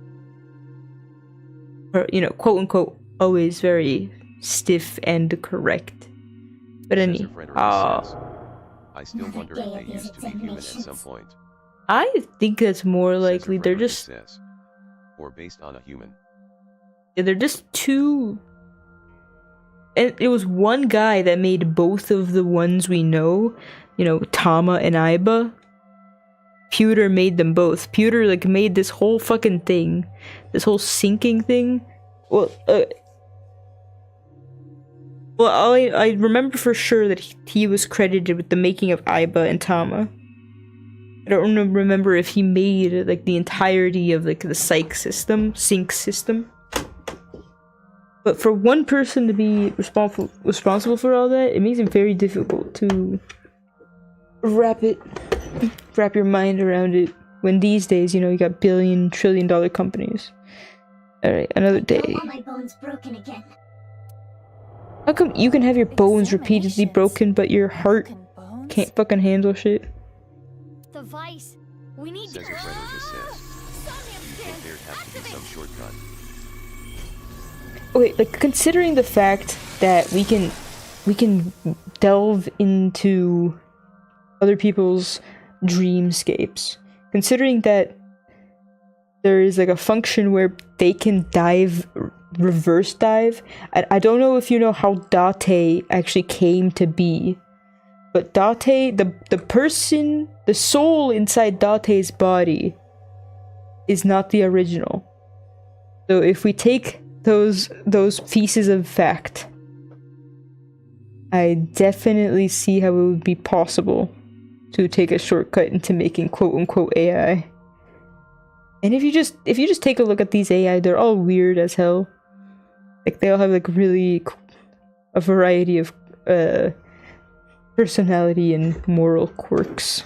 or, you know, quote unquote, always very stiff and correct. But anyway, I still wonder if they used to be human at some point. I think that's more likely. They're just, or based on a human. Yeah, they're just two. And it was one guy that made both of the ones we know, you know, Tama and Aiba. Pewter made them both. Pewter, like, made this whole fucking thing. This whole syncing thing. Well, I remember for sure that he was credited with the making of Aiba and Tama. I don't remember if he made, like, the entirety of, like, the sync system. But for one person to be responsible for all that, it makes it very difficult to wrap your mind around it. When these days, you know, you got billion, trillion-dollar companies. Alright, another day. My bones broken again. How come you can have your bones repeatedly broken, but your heart can't fucking handle shit? The vice. We need to. Cesar Frederica says. You think there'd have to be some shortcut. Wait, like, considering the fact that we can delve into other people's dreamscapes, considering that there is, like, a function where they can dive reverse dive. I don't know if you know how Date actually came to be, but Date, the person, the soul inside Date's body is not the original. So if we take those pieces of fact, I definitely see how it would be possible to take a shortcut into making quote-unquote AI. And if you just take a look at these AI, they're all weird as hell. Like, they all have like really a variety of personality and moral quirks.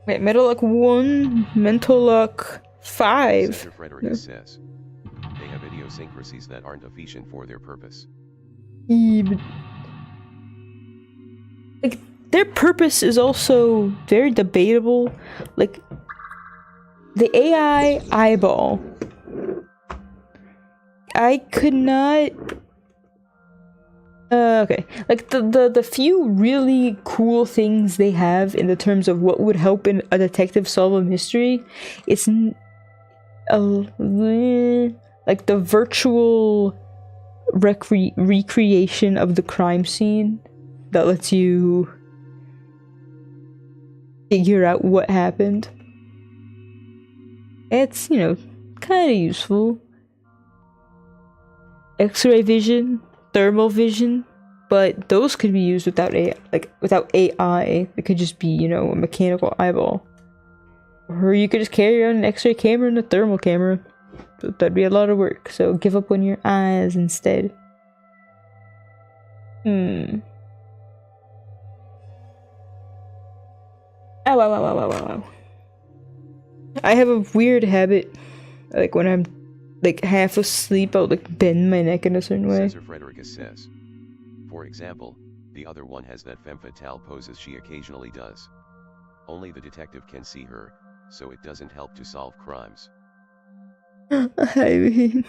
Wait, Metal Luck 1, Mental Luck 5. Cesar Frederick says, they have idiosyncrasies that aren't efficient for their purpose. Yeah, but like, their purpose is also very debatable. Like, the AI eyeball, I could not... okay, like the few really cool things they have in the terms of what would help a detective solve a mystery, it's like the virtual recreation of the crime scene that lets you figure out what happened. It's, you know, kind of useful. X-ray vision, thermal vision, but those could be used without AI. Like, without AI, it could just be, you know, a mechanical eyeball. Or you could just carry around an X-ray camera and a thermal camera. But that'd be a lot of work, so give up on your eyes instead. Ow, ow, ow, ow, ow, ow. I have a weird habit, like when I'm like half asleep, I'll like bend my neck in a certain way. Cesar Frederick says, for example, the other one has that femme fatale poses she occasionally does. Only the detective can see her, so it doesn't help to solve crimes. I mean,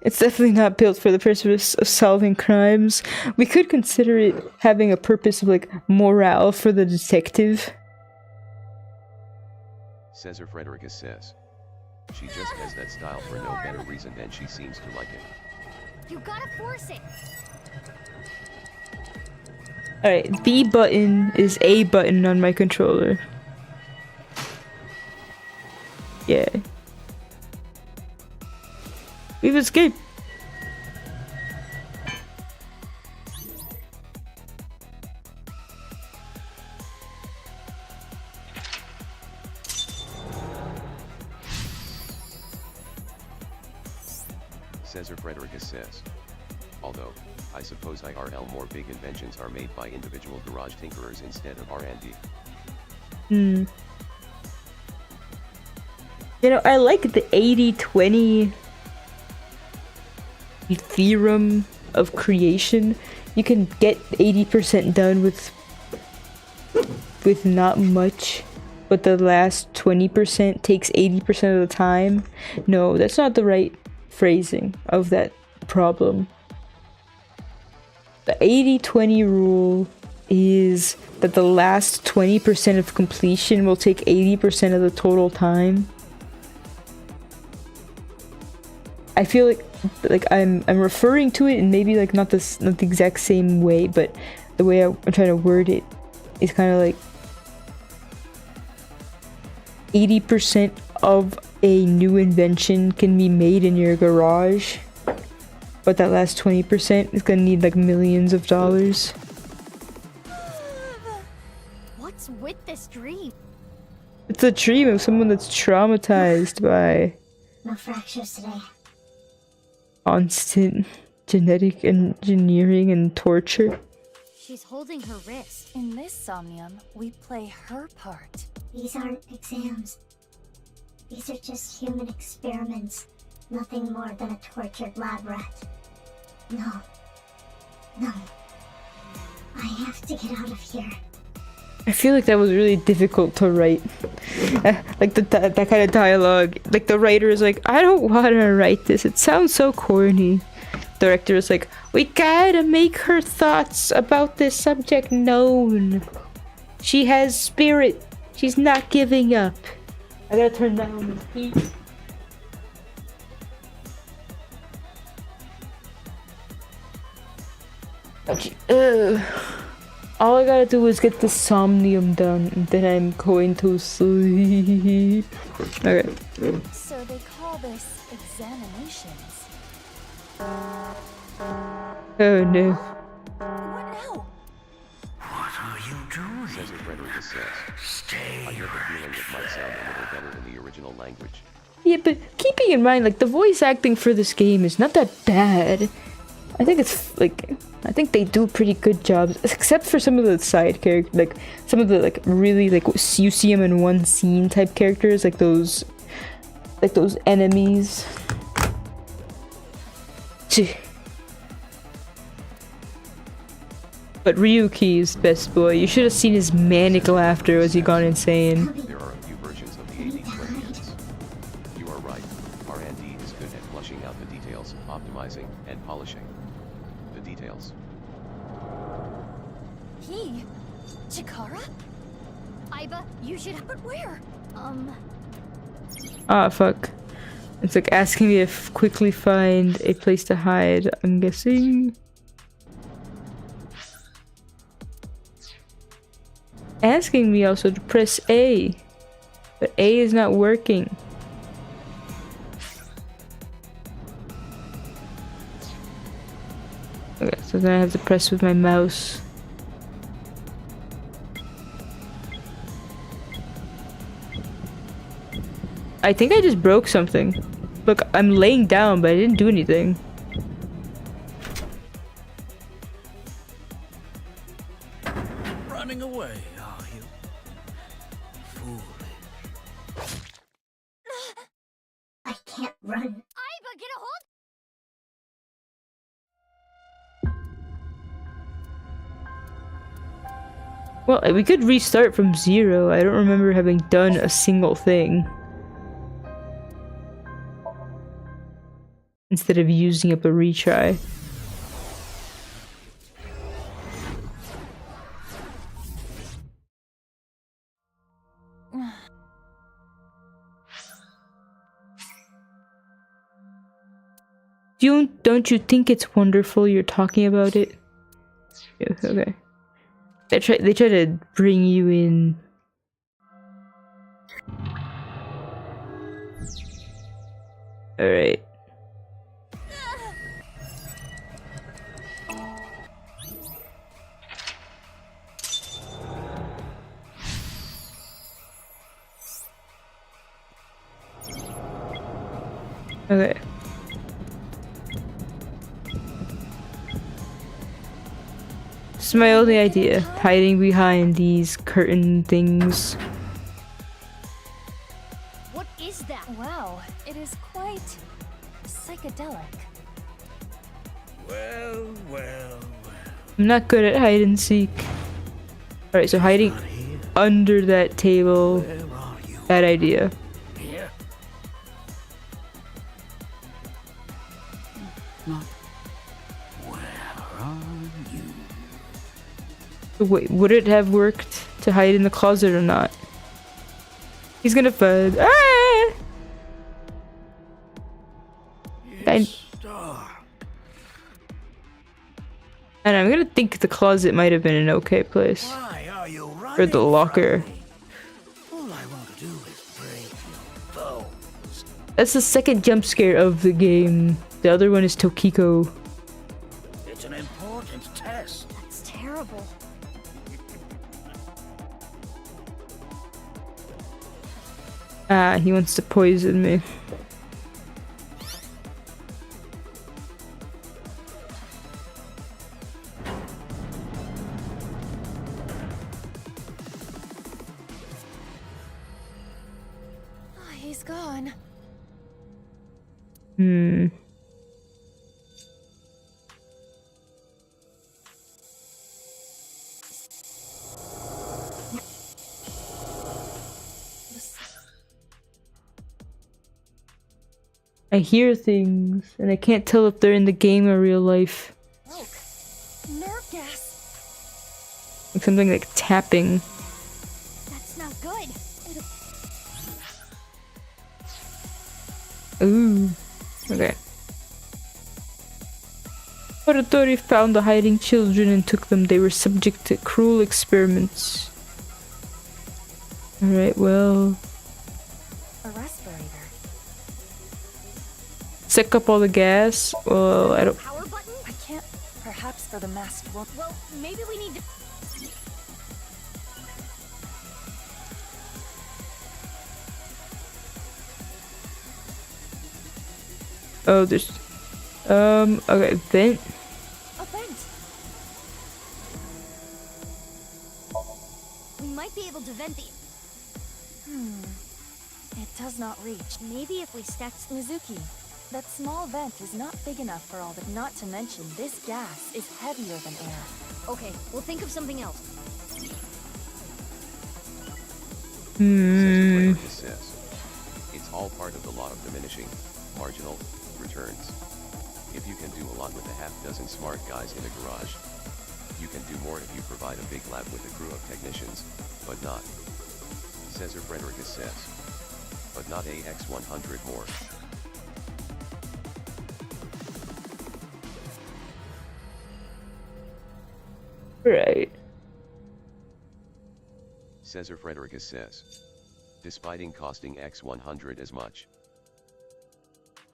it's definitely not built for the purpose of solving crimes. We could consider it having a purpose of like morale for the detective. Cesar Frederick says, she just has that style for no better reason than she seems to like it. You gotta force it. Alright, B button is A button on my controller. Yeah. We've escaped. Cesar Frederick says, although, I suppose IRL more big inventions are made by individual garage tinkerers instead of R&D. You know, I like the 80-20 theorem of creation. You can get 80% done with not much, but the last 20% takes 80% of the time. No, that's not the right phrasing of that problem. The 80-20 rule is that the last 20% of completion will take 80% of the total time. I feel like I'm referring to it in maybe like not the exact same way, but the way I'm trying to word it is kind of like 80% of a new invention can be made in your garage, but that last 20% is gonna need like millions of dollars. What's with this dream? It's a dream of someone that's traumatized by No fractures today. constant genetic engineering and torture. She's holding her wrist. In this Somnium, we play her part. These aren't exams. These are just human experiments. Nothing more than a tortured lab rat. No. No. I have to get out of here. I feel like that was really difficult to write. Like that kind of dialogue. Like the writer is like, I don't want to write this. It sounds so corny. The director is like, we gotta make her thoughts about this subject known. She has spirit. She's not giving up. I gotta turn down the heat. All I gotta do is get the somnium done, and then I'm going to sleep. Okay. So they call this examinations. Oh no. What now? What are you doing? Says it Frederica says. Stay I get the feeling it might sound a little better in the original language. Yeah, but keeping in mind, like, the voice acting for this game is not that bad. I think it's, like, I think they do pretty good jobs, except for some of the side characters, like, some of the, like, really, like, you see them in one scene type characters, like those enemies. But Ryuki is best boy. You should have seen his manic laughter as he gone insane. There are a few versions of the 80/20. You are right. R&D is good at flushing out the details, optimizing, and polishing. The details. He? Chikara? Iba, you should. But where? Ah, fuck. It's like asking me to quickly find a place to hide, I'm guessing. Asking me also to press A, but A is not working. Okay, so then I have to press with my mouse. I think I just broke something. Look, I'm laying down, but I didn't do anything. running away, are you? Foolish. I can't run. Iba, get a hold. Well, we could restart from 0. I don't remember having done a single thing. Instead of using up a retry. Don't you think it's wonderful you're talking about it? Yeah, okay. They try to bring you in. Alright. Okay. This is my only idea. Hiding behind these curtain things. What is that? Wow, it is quite psychedelic. Well, well, well. I'm not good at hide and seek. Alright, so hiding under that table. Where are you? Bad idea. Here? Where are you? Wait, would it have worked to hide in the closet or not? He's gonna find. Ah! And I'm gonna think the closet might have been an okay place. Why are you running For the locker. from me? All I want to do is break your bones. That's the second jump scare of the game. The other one is Tokiko. It's an important test. That's terrible. Ah, he wants to poison me. Oh, he's gone. Hmm. I hear things, and I can't tell if they're in the game or real life. Nerve gas. Like something like tapping. Ooh. Okay. But authority found the hiding children and took them. They were subject to cruel experiments. Alright, well... A respirator. Suck up all the gas? Well, I don't... Power button? I can't. Perhaps for the masked wolf. Well, maybe we need to... Oh, there's... okay, vent. A vent. We might be able to vent the... It does not reach. Maybe if we stacked... Mizuki, that small vent is not big enough for all that. Not to mention, this gas is heavier than air. Okay, we'll think of something else. Says, it's all part of the law of diminishing, marginal, returns. If you can do a lot with a half-dozen smart guys in a garage, you can do more if you provide a big lab with a crew of technicians, but not. Cesar Frederickis says. But not AX100 more. Right. Cesar Frederickis says. Despite costing X100 as much.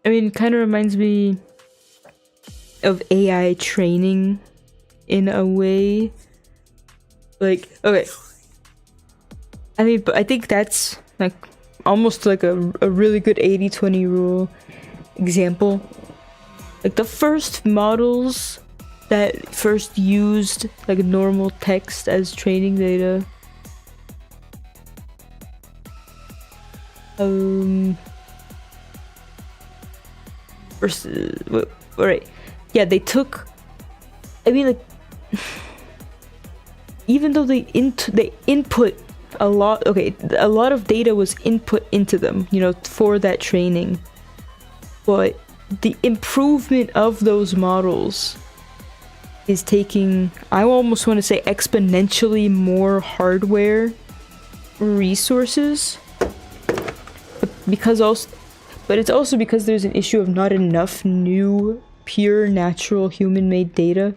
I mean, kind of reminds me of AI training in a way. Like, okay. I mean, but I think that's like almost like a really good 80-20 rule example. Like the first models that first used like normal text as training data. Versus, right, yeah, they took, I mean, like, even though they input a lot, okay, a lot of data was input into them, you know, for that training, but the improvement of those models is taking, I almost want to say, exponentially more hardware resources, but it's also because there's an issue of not enough new, pure, natural, human-made data.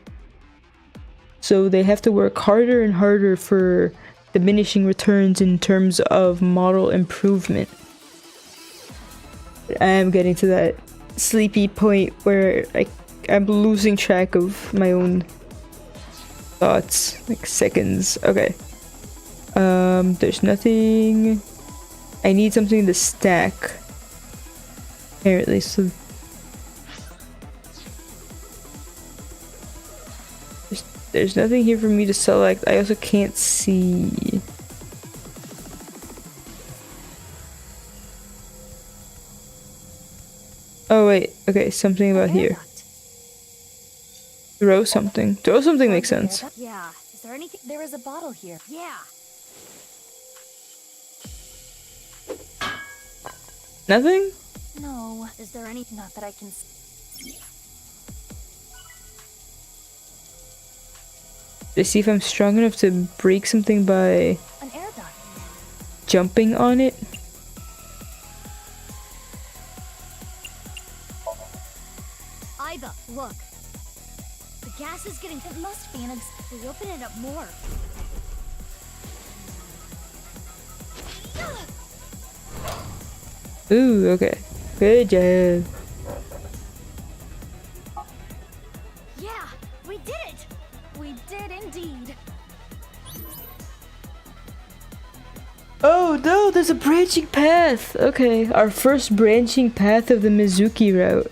So they have to work harder and harder for diminishing returns in terms of model improvement. I am getting to that sleepy point where I'm losing track of my own thoughts, like seconds. Okay. There's nothing. I need something to stack. Apparently, so there's nothing here for me to select. I also can't see. Oh wait, okay, something about here. Throw something. Throw something makes sense. Yeah. Is there anything? There is a bottle here. Yeah. Nothing? No. Is there any? Not that I can. Let's see if I'm strong enough to break something by An air duct. jumping on it. Iva, look. The gas is getting. It must be an. We open it up more. Ooh, okay. Good job. Yeah, we did it. We did indeed. Oh no, there's a branching path. Okay, our first branching path of the Mizuki route.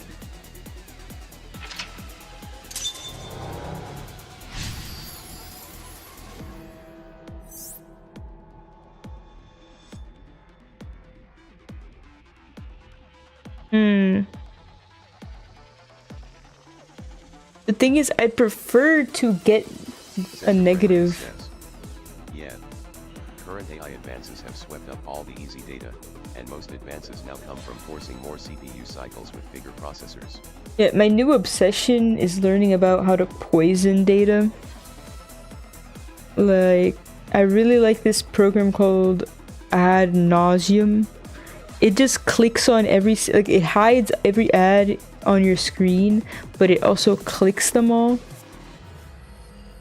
The thing is, I prefer to get a negative. Yeah. Current AI advances have swept up all the easy data, and most advances now come from forcing more CPU cycles with bigger processors. Yeah, my new obsession is learning about how to poison data. Like, I really like this program called Ad Nauseum. it just clicks on every, like, it hides every ad on your screen, but it also clicks them all.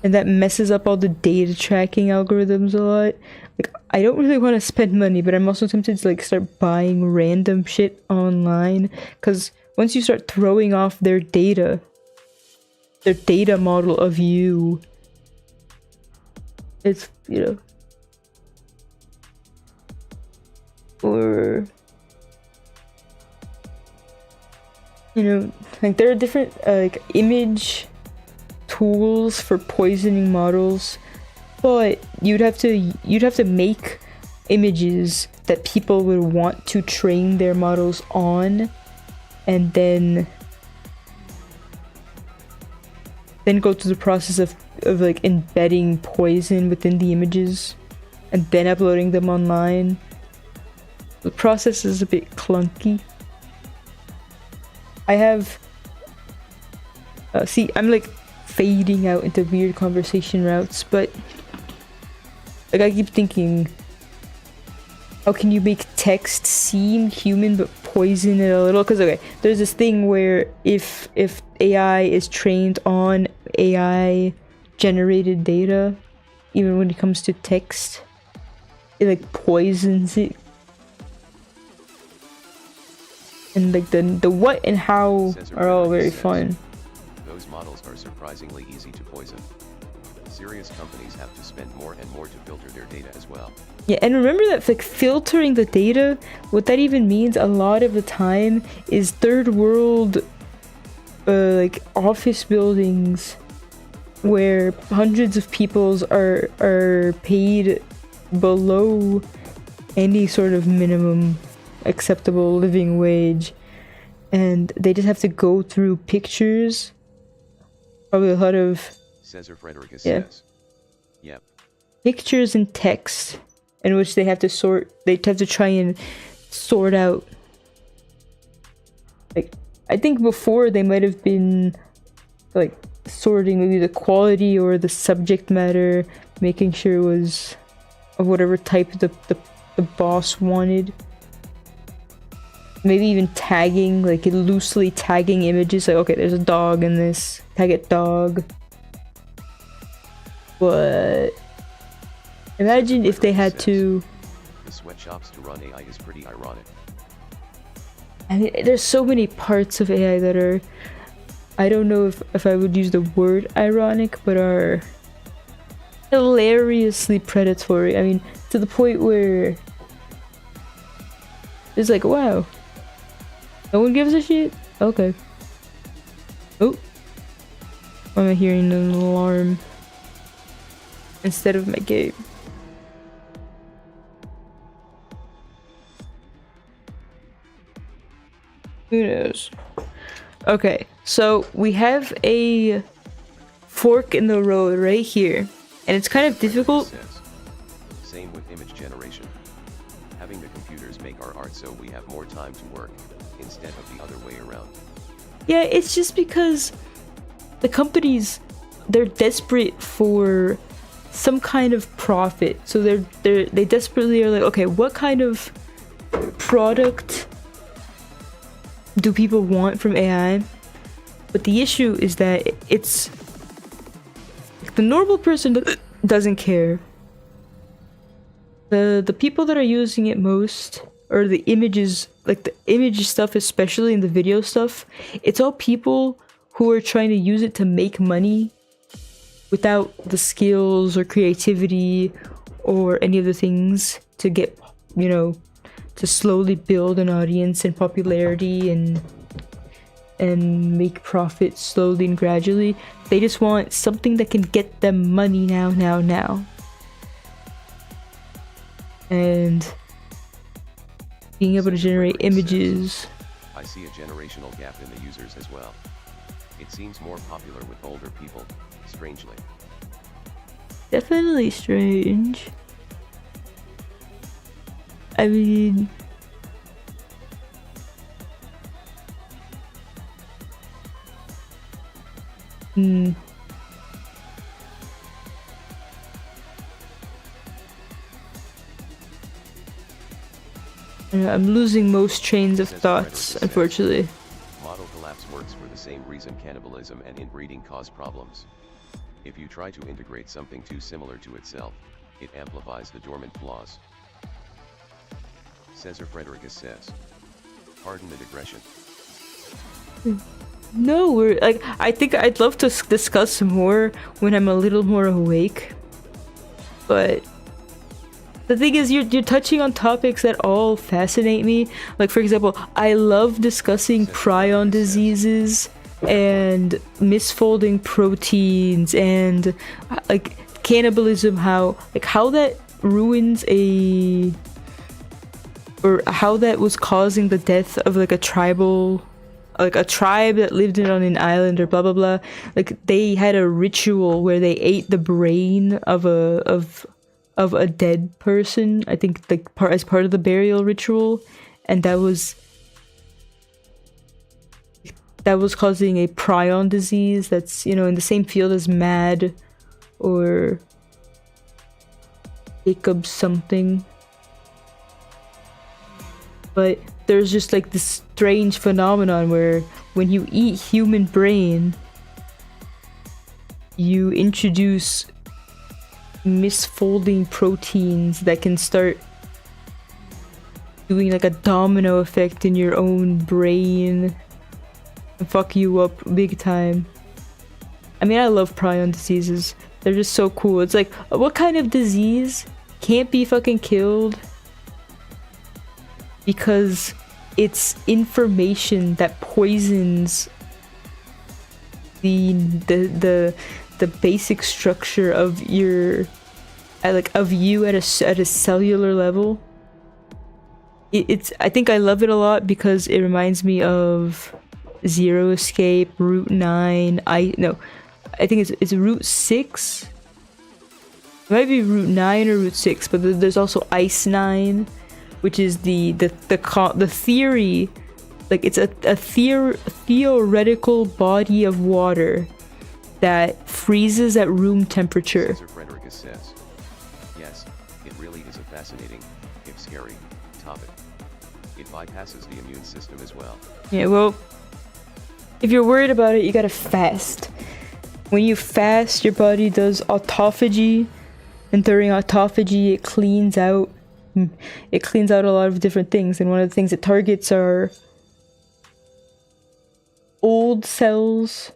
And that messes up all the data tracking algorithms a lot. Like, I don't really want to spend money, but I'm also tempted to like start buying random shit online, because once you start throwing off their data model of you, it's, you know, or, you know, like there are different like image tools for poisoning models, but you'd have to make images that people would want to train their models on, and then go through the process of like embedding poison within the images and then uploading them online. The process is a bit clunky. I have see, I'm like fading out into weird conversation routes, but like I keep thinking, how can you make text seem human but poison it a little? Because okay, there's this thing where if AI is trained on AI generated data, even when it comes to text, it like poisons it. And like the what and how are all very fun. Those models are surprisingly easy to poison. Serious companies have to spend more and more to filter their data as well. Yeah, and remember that like filtering the data, what that even means a lot of the time is third world like office buildings where hundreds of people are paid below any sort of minimum acceptable living wage, and they just have to go through pictures, probably a lot of Cesar Frederica says. Yep. Pictures and text in which they have to try and sort out. Like, I think before they might have been like sorting maybe the quality or the subject matter, making sure it was of whatever type the boss wanted. Maybe even tagging, like loosely tagging images, like okay, there's a dog in this, tag it dog. But imagine if they had to. The sweatshops to run AI is pretty ironic. I mean, there's so many parts of AI that are, I don't know if I would use the word ironic, but are hilariously predatory. I mean, to the point where it's like, wow, no one gives a shit? Okay. Oh. Why am I hearing an alarm instead of my game? Who knows? Okay, so we have a fork in the road right here, and it's kind of difficult. Same with image generation. Having the computers make our art so we have more time to work, instead of the other way around. Yeah, it's just because the companies, they're desperate for some kind of profit. So they desperately are like, okay, what kind of product do people want from AI? But the issue is that it's the normal person doesn't care. The people that are using it most, or the images, like the image stuff, especially in the video stuff, it's all people who are trying to use it to make money without the skills or creativity or any of the things to get, you know, to slowly build an audience and popularity and make profit slowly and gradually. They just want something that can get them money now. And being able to generate images. I see a generational gap in the users as well. It seems more popular with older people, strangely. Definitely strange. I mean, I'm losing most trains of thoughts, unfortunately. Model collapse works for the same reason cannibalism and inbreeding cause problems. If you try to integrate something too similar to itself, it amplifies the dormant flaws. Cesar Frederickis says. Pardon the digression. No, we're like, I think I'd love to discuss more when I'm a little more awake. But the thing is, you're touching on topics that all fascinate me. Like, for example, I love discussing prion diseases and misfolding proteins and like cannibalism, how that ruins or how that was causing the death of like a tribe that lived on an island, or blah blah blah. Like, they had a ritual where they ate the brain of a dead person, I think, like as part of the burial ritual, and that was causing a prion disease that's, you know, in the same field as MAD or Jacob something. But there's just like this strange phenomenon where when you eat human brain, you introduce misfolding proteins that can start doing like a domino effect in your own brain and fuck you up big time. I mean, I love prion diseases. They're just so cool. It's like, what kind of disease can't be fucking killed because it's information that poisons the basic structure of you at a cellular level. I think I love it a lot because it reminds me of Zero Escape, Route 9. I think it's Route 6. It might be Route 9 or Route 6, but there's also Ice 9, which is the theory, like it's a theoretical body of water that freezes at room temperature. Cesar Frederickis says, yes, it really is a fascinating, if scary, topic. It bypasses the immune system as well. Yeah, well, if you're worried about it, you gotta fast. When you fast, your body does autophagy, and during autophagy, it cleans out a lot of different things, and one of the things it targets are old cells,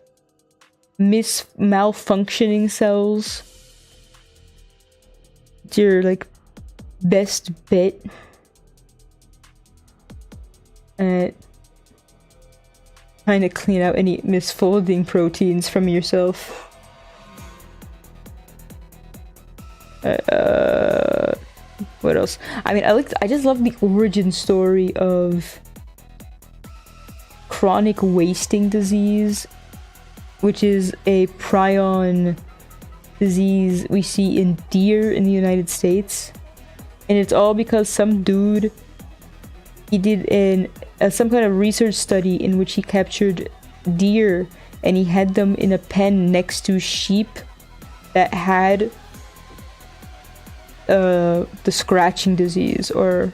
malfunctioning cells. It's your like best bet at trying to clean out any misfolding proteins from yourself. What else? I mean, I just love the origin story of chronic wasting disease, which is a prion disease we see in deer in the United States. And it's all because some dude, he did some kind of research study in which he captured deer and he had them in a pen next to sheep that had the scratching disease, or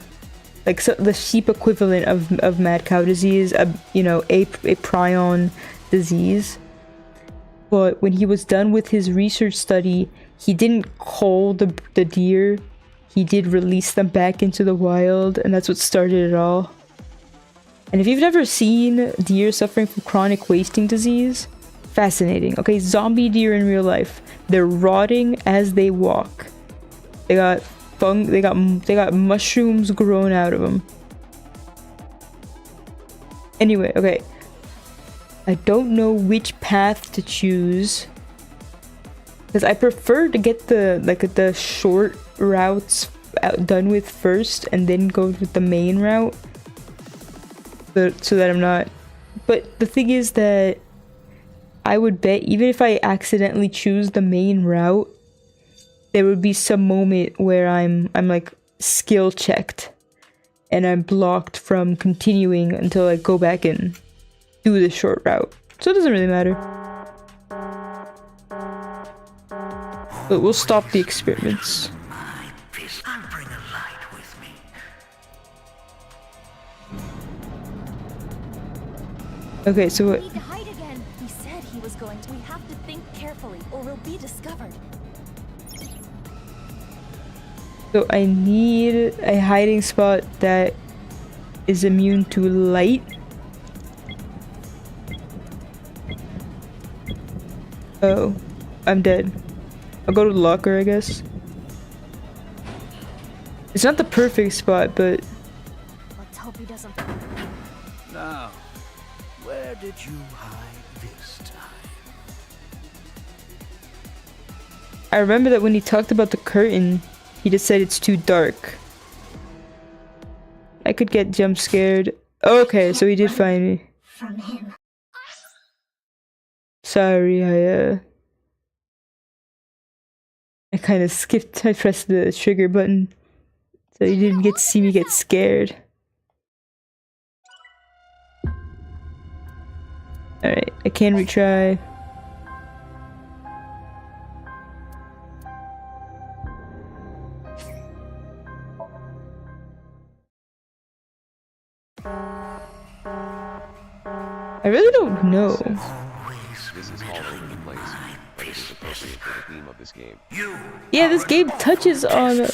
like the sheep equivalent of mad cow disease, a prion disease. But when he was done with his research study, he didn't cull the deer. He did release them back into the wild, and that's what started it all. And if you've never seen deer suffering from chronic wasting disease, fascinating. Okay, zombie deer in real life. They're rotting as they walk. They got mushrooms grown out of them. Anyway, okay. I don't know which path to choose, because I prefer to get the short routes done with first and then go with the main route, so that I'm not. But the thing is that I would bet even if I accidentally choose the main route, there would be some moment where I'm like skill checked and I'm blocked from continuing until I go back and do the short route. So it doesn't really matter. But we'll stop the experiments. Okay, so what? We need to hide again. He said he was going to. We have to think carefully, or we'll be discovered. So I need a hiding spot that is immune to light. Oh, I'm dead. I'll go to the locker, I guess. It's not the perfect spot, but Let's hope he doesn't. Now, where did you hide this time? I remember that when he talked about the curtain, he just said it's too dark. I could get jump scared. Okay, so he did find me. From him. Sorry, I kind of skipped. I pressed the trigger button, so you didn't get to see me get scared. Alright, I can retry. I really don't know. This is all over the place, but it is appropriate for the theme of this game. Yeah, this game touches on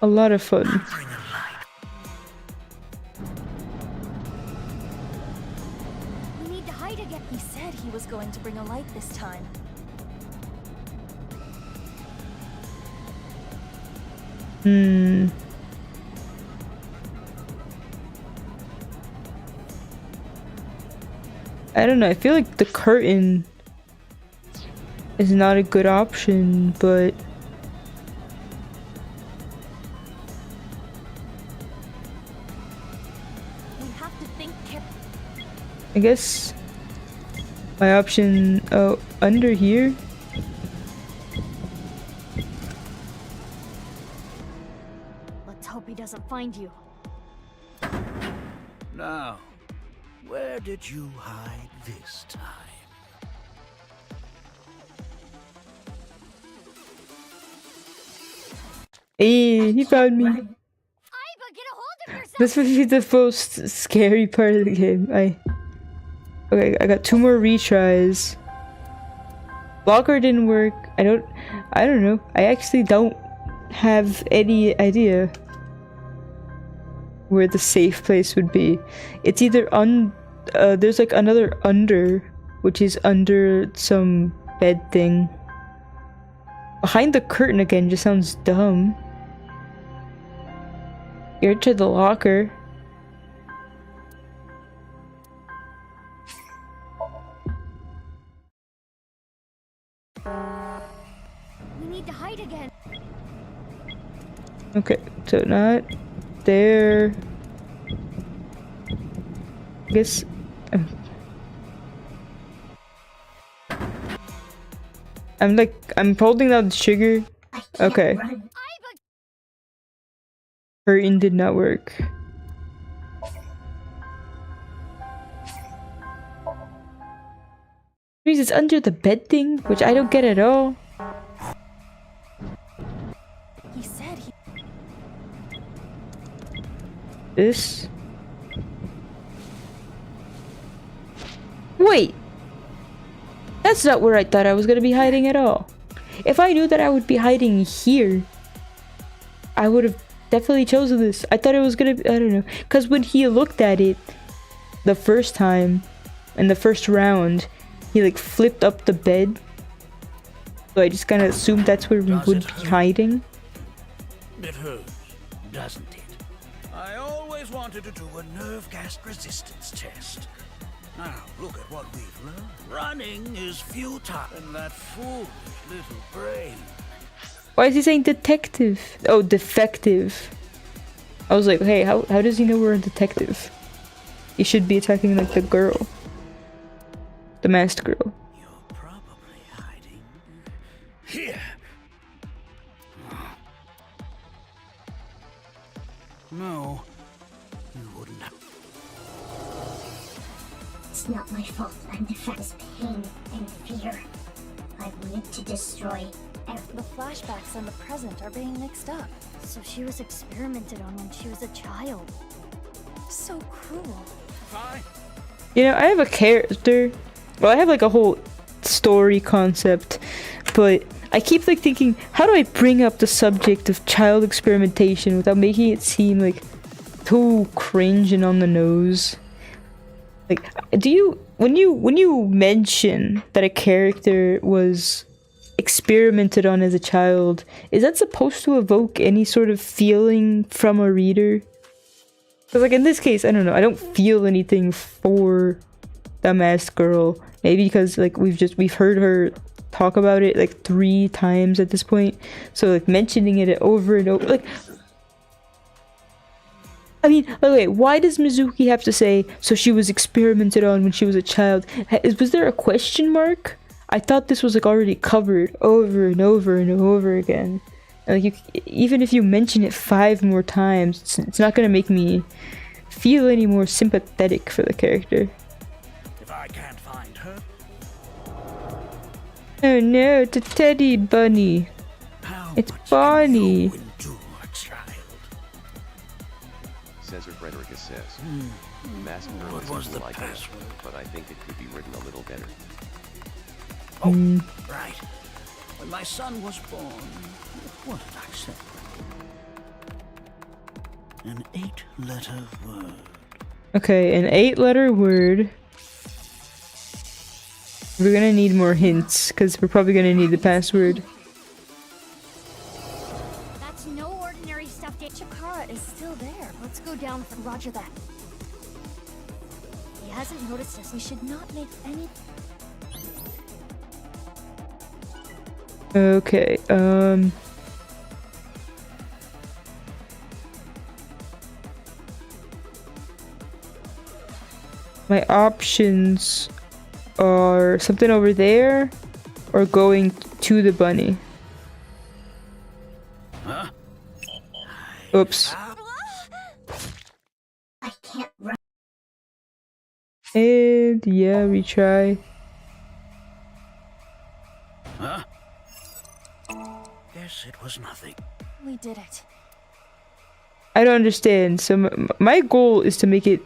a lot of fun. We need to hide again. He said he was going to bring a light this time. I don't know, I feel like the curtain is not a good option, but We have to think carefully. I guess my option, oh, under here? Let's hope he doesn't find you. Now, where did you hide this time? Hey, he found me. Aiba, get a hold of yourself! This would be the most scary part of the game. Okay, I got 2 more retries. Blocker didn't work. I don't know. I actually don't have any idea where the safe place would be. It's either there's like another under, which is under some bed thing. Behind the curtain again just sounds dumb. Here to the locker. We need to hide again. Okay, so not there. I guess I'm holding down the trigger. Okay. Curtain did not work. Means it's under the bed thing, which I don't get at all. He said he... This. Wait! That's not where I thought I was gonna be hiding at all. If I knew that I would be hiding here, I would have definitely chosen this. I thought it was gonna be, I don't know. Because when he looked at it the first time, in the first round, he like flipped up the bed. So I just kind of assumed that's where we would be hiding. It hurts, doesn't it? I always wanted to do a nerve gas resistance test. Now, look at what we've learned. Running is futile in that foolish little brain. Why is he saying detective? Oh, defective. I was like, hey, how does he know we're a detective? He should be attacking like the girl. The masked girl. You're probably hiding here. No, you wouldn't have. It's not my fault. I'm defense pain and fear. I wanted to destroy everything. The flashbacks and the present are being mixed up. So she was experimented on when she was a child. So cruel. Fine. You know, I have a character. Well, I have like a whole story concept, but I keep like thinking, how do I bring up the subject of child experimentation without making it seem like too cringe and on the nose? Like, do you when you mention that a character was experimented on as a child, is that supposed to evoke any sort of feeling from a reader? Because like in this case, I don't know, I don't feel anything for the masked girl. Maybe because like we've heard her talk about it like 3 times at this point, so like mentioning it over and over, like, I mean, by the way, why does Mizuki have to say, so she was experimented on when she was a child? Was there a question mark? I thought this was like already covered over and over and over again. And, like, even if you mention it 5 more times, it's not gonna make me feel any more sympathetic for the character. If I can't find her... Oh no, it's a teddy bunny. It's Bonnie. Cesar Frederica says, Masked Girl isn't like that, but I think it could be written a little better. Oh, right. When my son was born, what did I say? An 8-letter word. Okay, an 8-letter word. We're gonna need more hints, because we're probably gonna need the password. That's no ordinary stuff. Chikara is still there. Let's go down for Roger that. He hasn't noticed us. We should not make any... Okay, my options are something over there or going to the bunny. Huh? Oops. I can't run. And yeah, retry. Huh? Guess it was nothing. We did it. I don't understand. So my goal is to make it...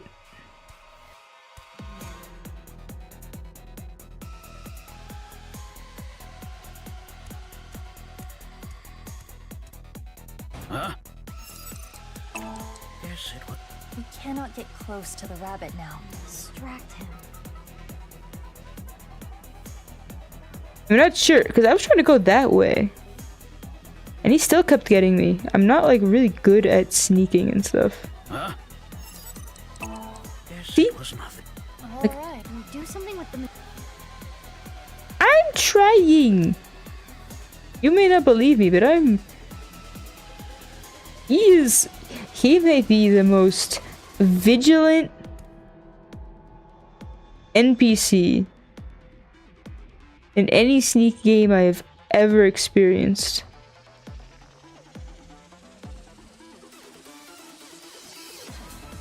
Huh? Guess it was... We cannot get close to the rabbit now. Distract him. I'm not sure, because I was trying to go that way. And he still kept getting me. I'm not like really good at sneaking and stuff. Huh? Guess See? it was nothing. Alright, we do something with the... I'm trying! You may not believe me, but I'm... He may be the most vigilant NPC in any sneak game I have ever experienced.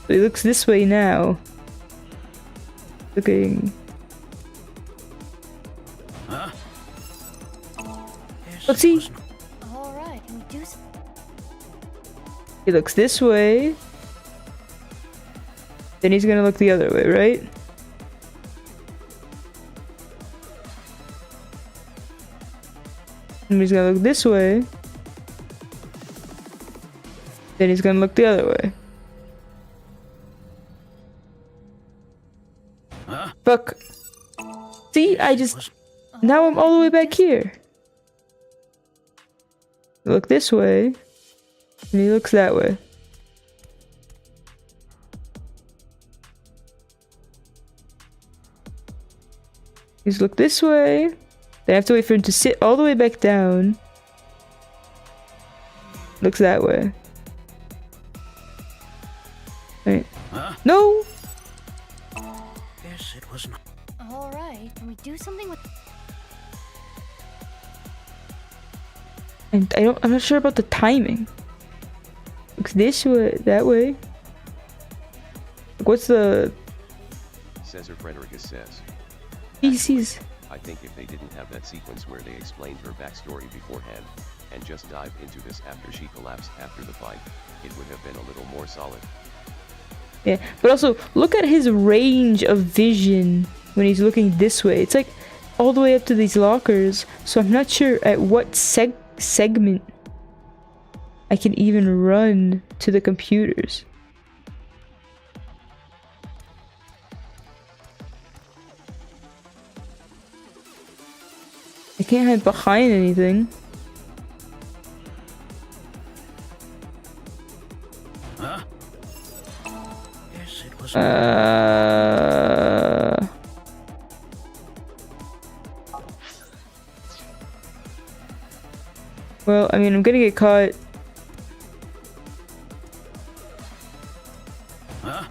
So he looks this way now. Looking... Huh? Let's see. Alright, we do something... He looks this way. Then he's gonna look the other way, right? And he's gonna look this way. Then he's gonna look the other way. Huh? Fuck. See, I just... Now I'm all the way back here. Look this way. And he looks that way. He's look this way. Then I have to wait for him to sit all the way back down. Looks that way. Wait. Huh? No! Guess it was not. Alright, can we do something with... And I'm not sure about the timing. Looks this way, that way. Like, what's the... Cesar Frederica says, PCs? I think if they didn't have that sequence where they explained her backstory beforehand, and just dived into this after she collapsed after the fight, it would have been a little more solid. Yeah, but also look at his range of vision when he's looking this way. It's like all the way up to these lockers, so I'm not sure at what segment I can even run to the computers. I can't hide behind anything. Huh? Yes, it was. Well, I mean, I'm gonna get caught. Huh?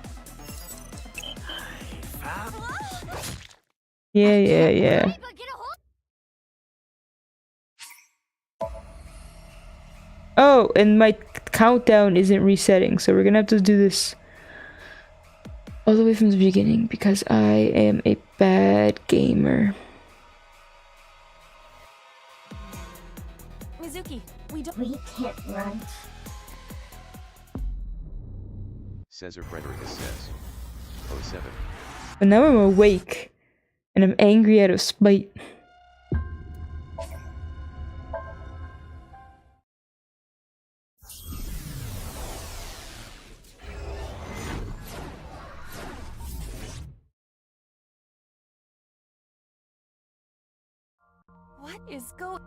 Yeah. Oh, and my countdown isn't resetting, so we're gonna have to do this all the way from the beginning because I am a bad gamer. Mizuki, we can't run. Cesar Frederick says. 07. But now I'm awake, and I'm angry out of spite. What is going?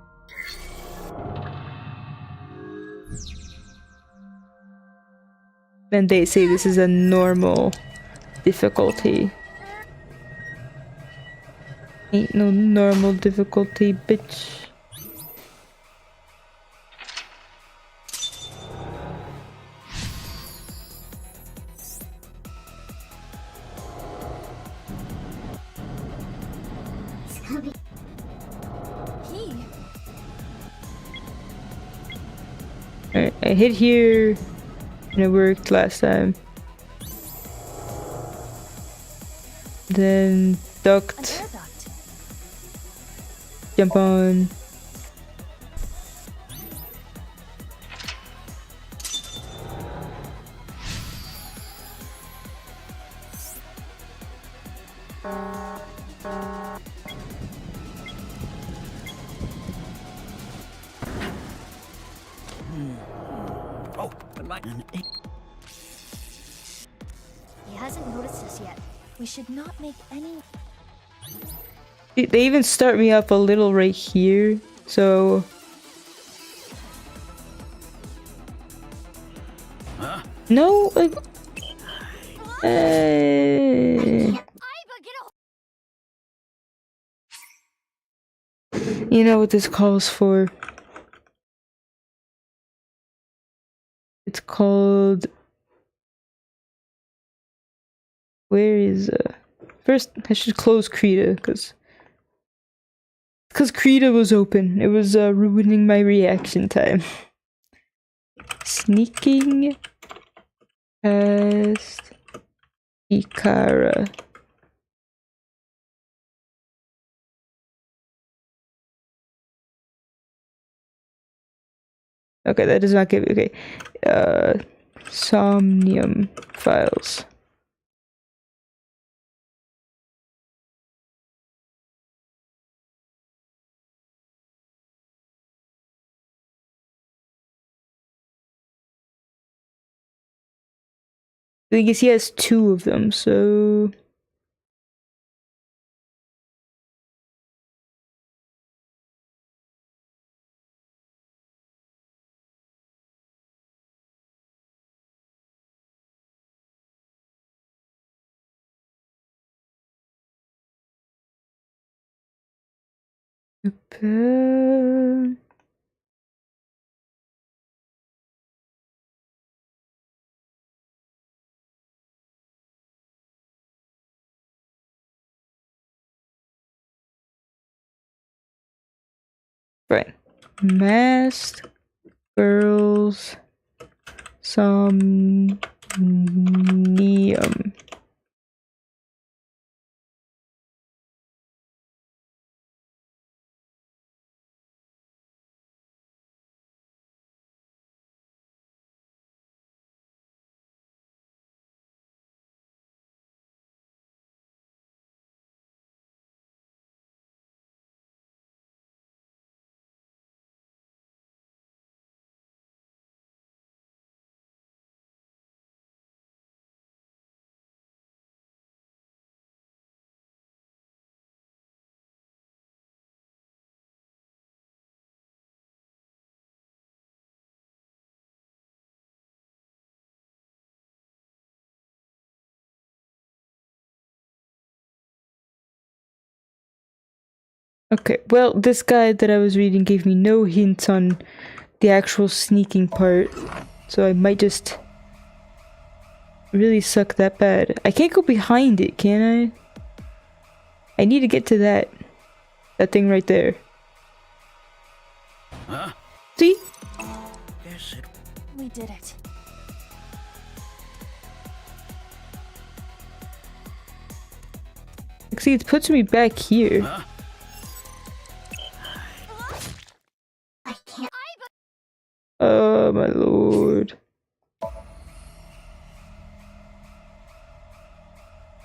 Then they say this is a normal difficulty. Ain't no normal difficulty, bitch. Alright, I hit here, and it worked last time. Then ducked. Jump on. Oh, but my. He hasn't noticed us yet. We should not make any. They even start me up a little right here, so. Huh? No, like. You know what this calls for? It's called. Where is First, I should close Krita because Krita was open. It was ruining my reaction time. Sneaking past Ikara. Okay, that does not give. Okay, Somnium files. I guess he has 2 of them, so. Right. Masked girls. Somnium. Okay, well, this guide that I was reading gave me no hints on the actual sneaking part, so I might just really suck that bad. I can't go behind it, can I? I need to get to that thing right there. Huh? See? Yes, it... We did it. See, it puts me back here. Huh? I can't. Oh my lord.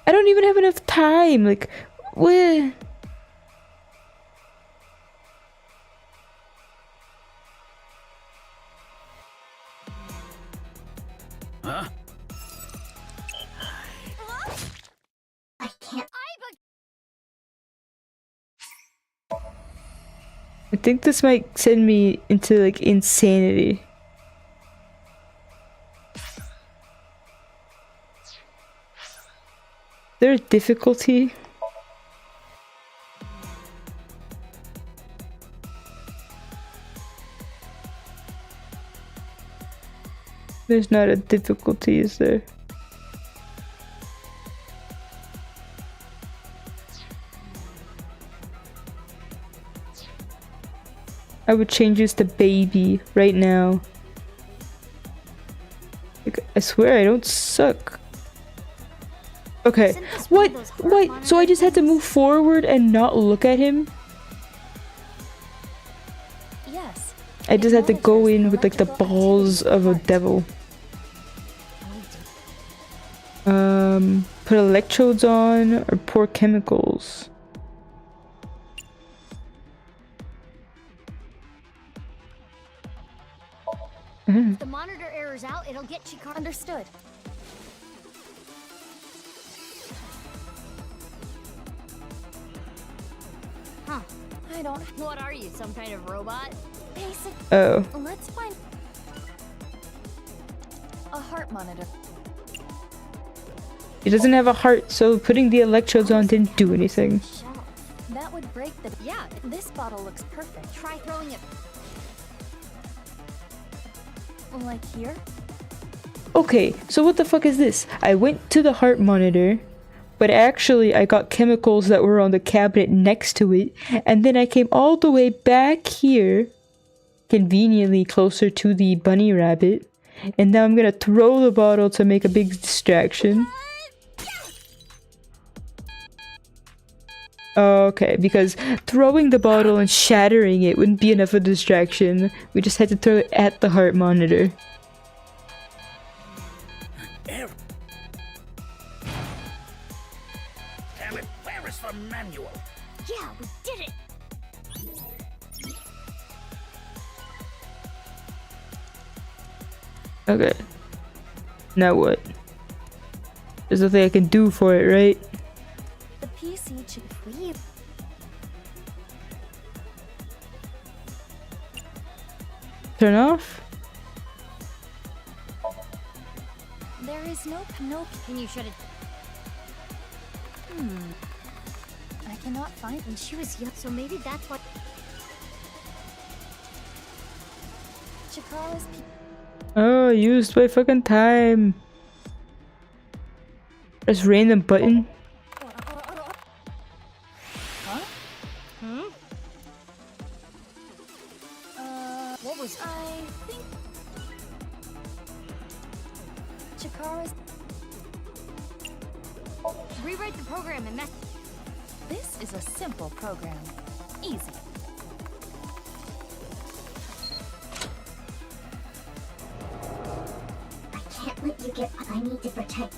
I don't even have enough time. Like, what? Huh? I can't. I think this might send me into like insanity. Is there a difficulty? There's not a difficulty, is there? I would change this to baby right now. Like, I swear I don't suck. Okay, what? What? So I just had to move forward and not look at him? Yes. I just had to go in with like the balls of a devil. Put electrodes on or pour chemicals. If the monitor errors out, it'll get Chikara. Understood. Huh. I don't... What are you, some kind of robot? Basic... Oh. Let's find... a heart monitor. It doesn't have a heart, so putting the electrodes on didn't do anything. That would break the... Yeah, this bottle looks perfect. Try throwing it. Like here? Okay, so what the fuck is this? I went to the heart monitor, but actually I got chemicals that were on the cabinet next to it, and then I came all the way back here, conveniently closer to the bunny rabbit, and now I'm gonna throw the bottle to make a big distraction. Okay, because throwing the bottle and shattering it wouldn't be enough of a distraction. We just had to throw it at the heart monitor. Damn it, where is the manual? Yeah, we did it. Okay. Now what? There's nothing I can do for it, right? The PC should leave. Turn off? There is no... Can you shut it? I cannot find... And she was young, so maybe that's what... Chikara's... Oh, used my fucking time. Press random button. Huh? What was... I think... Chikara's... Rewrite the program and mess... This is a simple program. Easy. I can't let you get... I need to protect...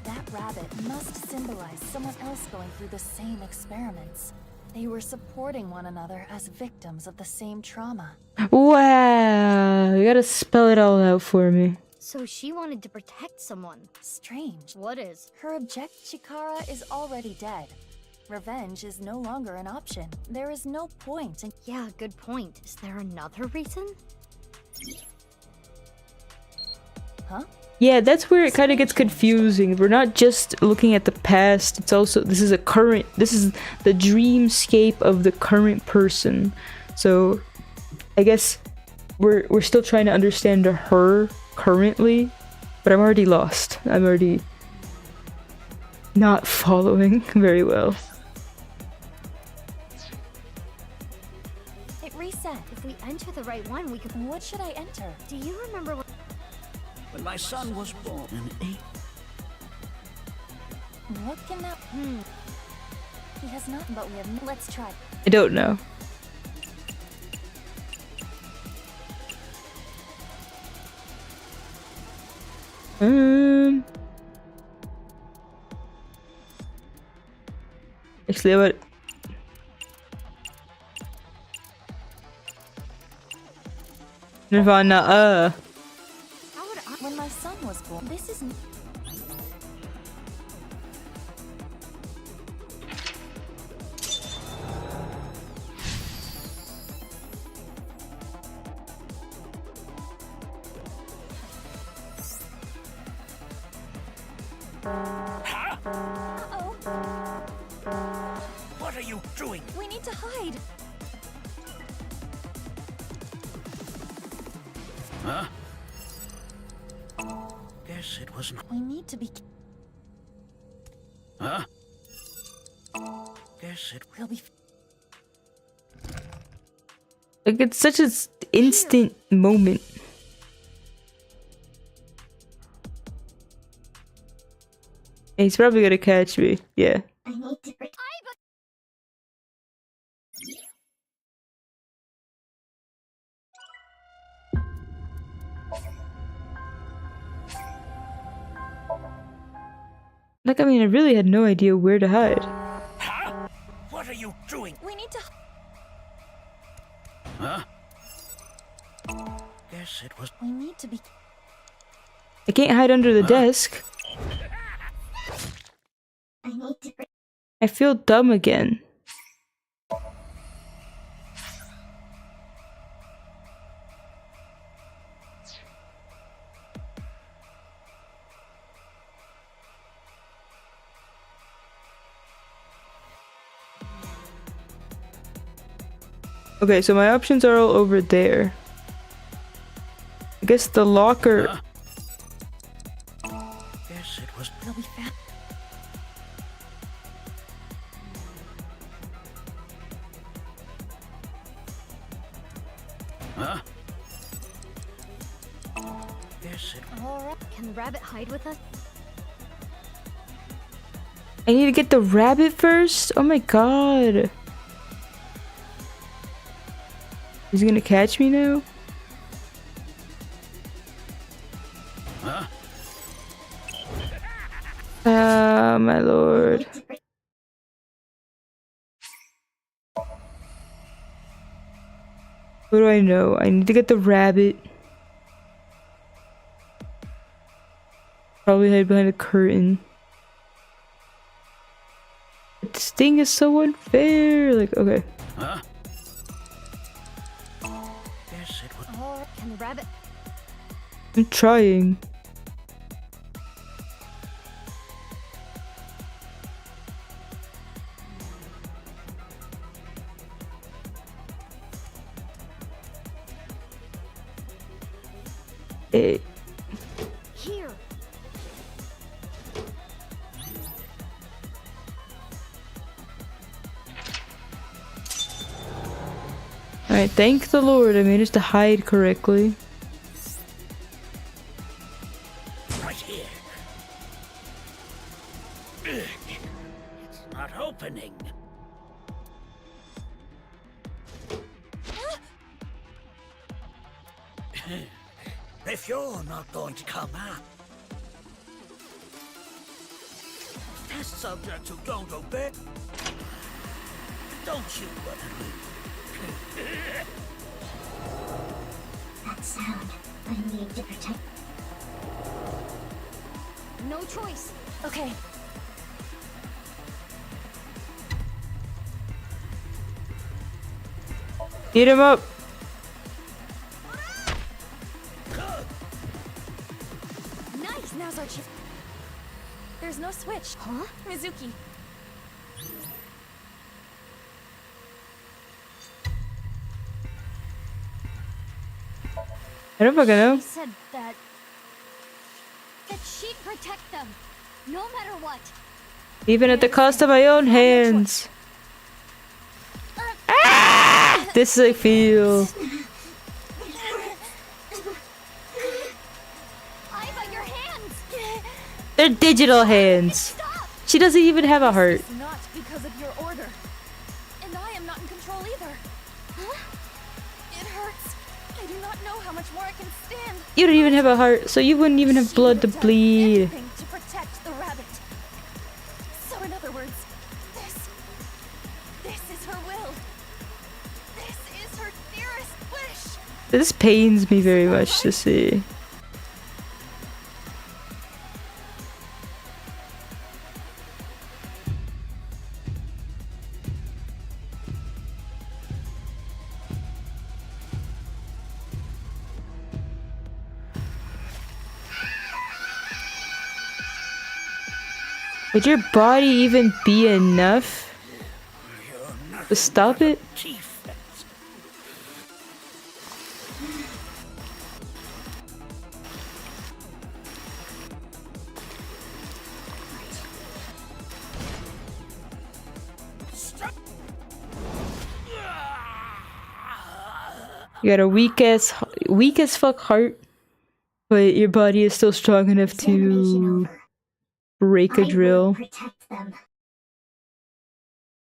That rabbit must symbolize someone else going through the same experiments. They were supporting one another as victims of the same trauma. Wow, you gotta spell it all out for me. So she wanted to protect someone. Strange. What is? Her object, Chikara, is already dead. Revenge is no longer an option. There is no point in... Yeah, good point. Is there another reason? Huh? Yeah, that's where it kind of gets confusing. We're not just looking at the past, it's also, this is the dreamscape of the current person. So I guess we're still trying to understand her currently, but I'm already lost. I'm already not following very well. It reset. If we enter the right one, we can. What should I enter? Do you remember what? When my son was born, What can that? He has not, but we have. Let's try. I don't know. Actually, what? Nirvana, How would I? When my son was born, this is. what are you doing? We need to hide. Huh? Guess it was not. We need to be. Huh? Guess it We'll be. like it's such an instant moment. He's probably gonna catch me. Yeah. I need to. Like, I mean, I really had no idea where to hide. Huh? What are you doing? We need to. Huh? Guess it was. We need to be. I can't hide under the desk. I need to. I feel dumb again. Okay, so my options are all over there. I guess the locker. Huh? Guess it was. We'll be fast. Huh? Guess it. Alright. Can the rabbit hide with us? I need to get the rabbit first? Oh my god. He's gonna catch me now? Huh? Ah, my lord. What do I know? I need to get the rabbit. Probably hide behind a curtain. But this thing is so unfair. Like, okay. Huh? Guess it was. Alright. Can the rabbit? I'm trying. Hey. Here. Alright, thank the Lord I managed to hide correctly. Right here. It's not opening. If you're not going to come out. Test subjects who don't obey. Don't you want to leave? That sound. I need to protect. No choice. Okay. Eat him up. Nice. Now's our chance. There's no switch. Huh? Mizuki. I don't fucking know. She said that she'd protect them, no matter what. Even at the cost of my own hands. Ah! This I feel. Aiba, your hands! They're digital hands. She doesn't even have a heart. It's not because of your order. And I am not in control either. Huh? It hurts. I do not know how much more I can stand. You don't even have a heart, so you wouldn't even have blood to bleed. Anything to protect the rabbit. So in other words, this is her will. This is her dearest wish. This pains me very much to see. Would your body even be enough to stop it? You got a weak as fuck heart, but your body is still strong enough to break a drill. I will protect them.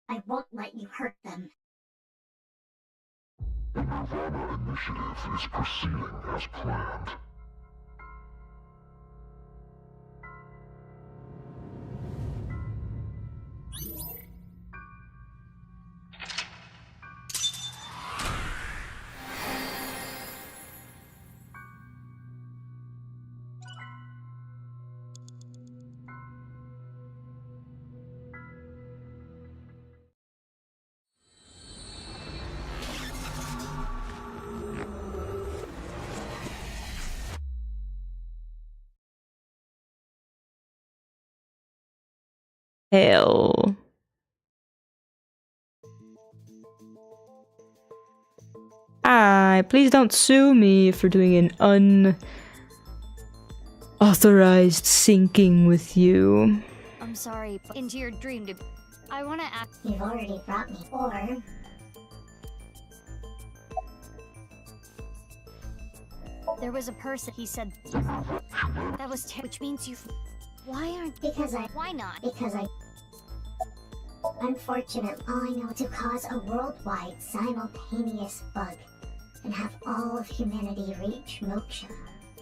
I won't let you hurt them. The Nirvana initiative is proceeding as planned. Hell. Please don't sue me for doing an unauthorized syncing with you. I'm sorry, but into your dream to... I wanna act... You've already brought me, or... There was a person, he said... That was which means you... Why aren't... Because I... Why not? Because I... Unfortunately, all I know to cause a worldwide simultaneous bug and have all of humanity reach moksha.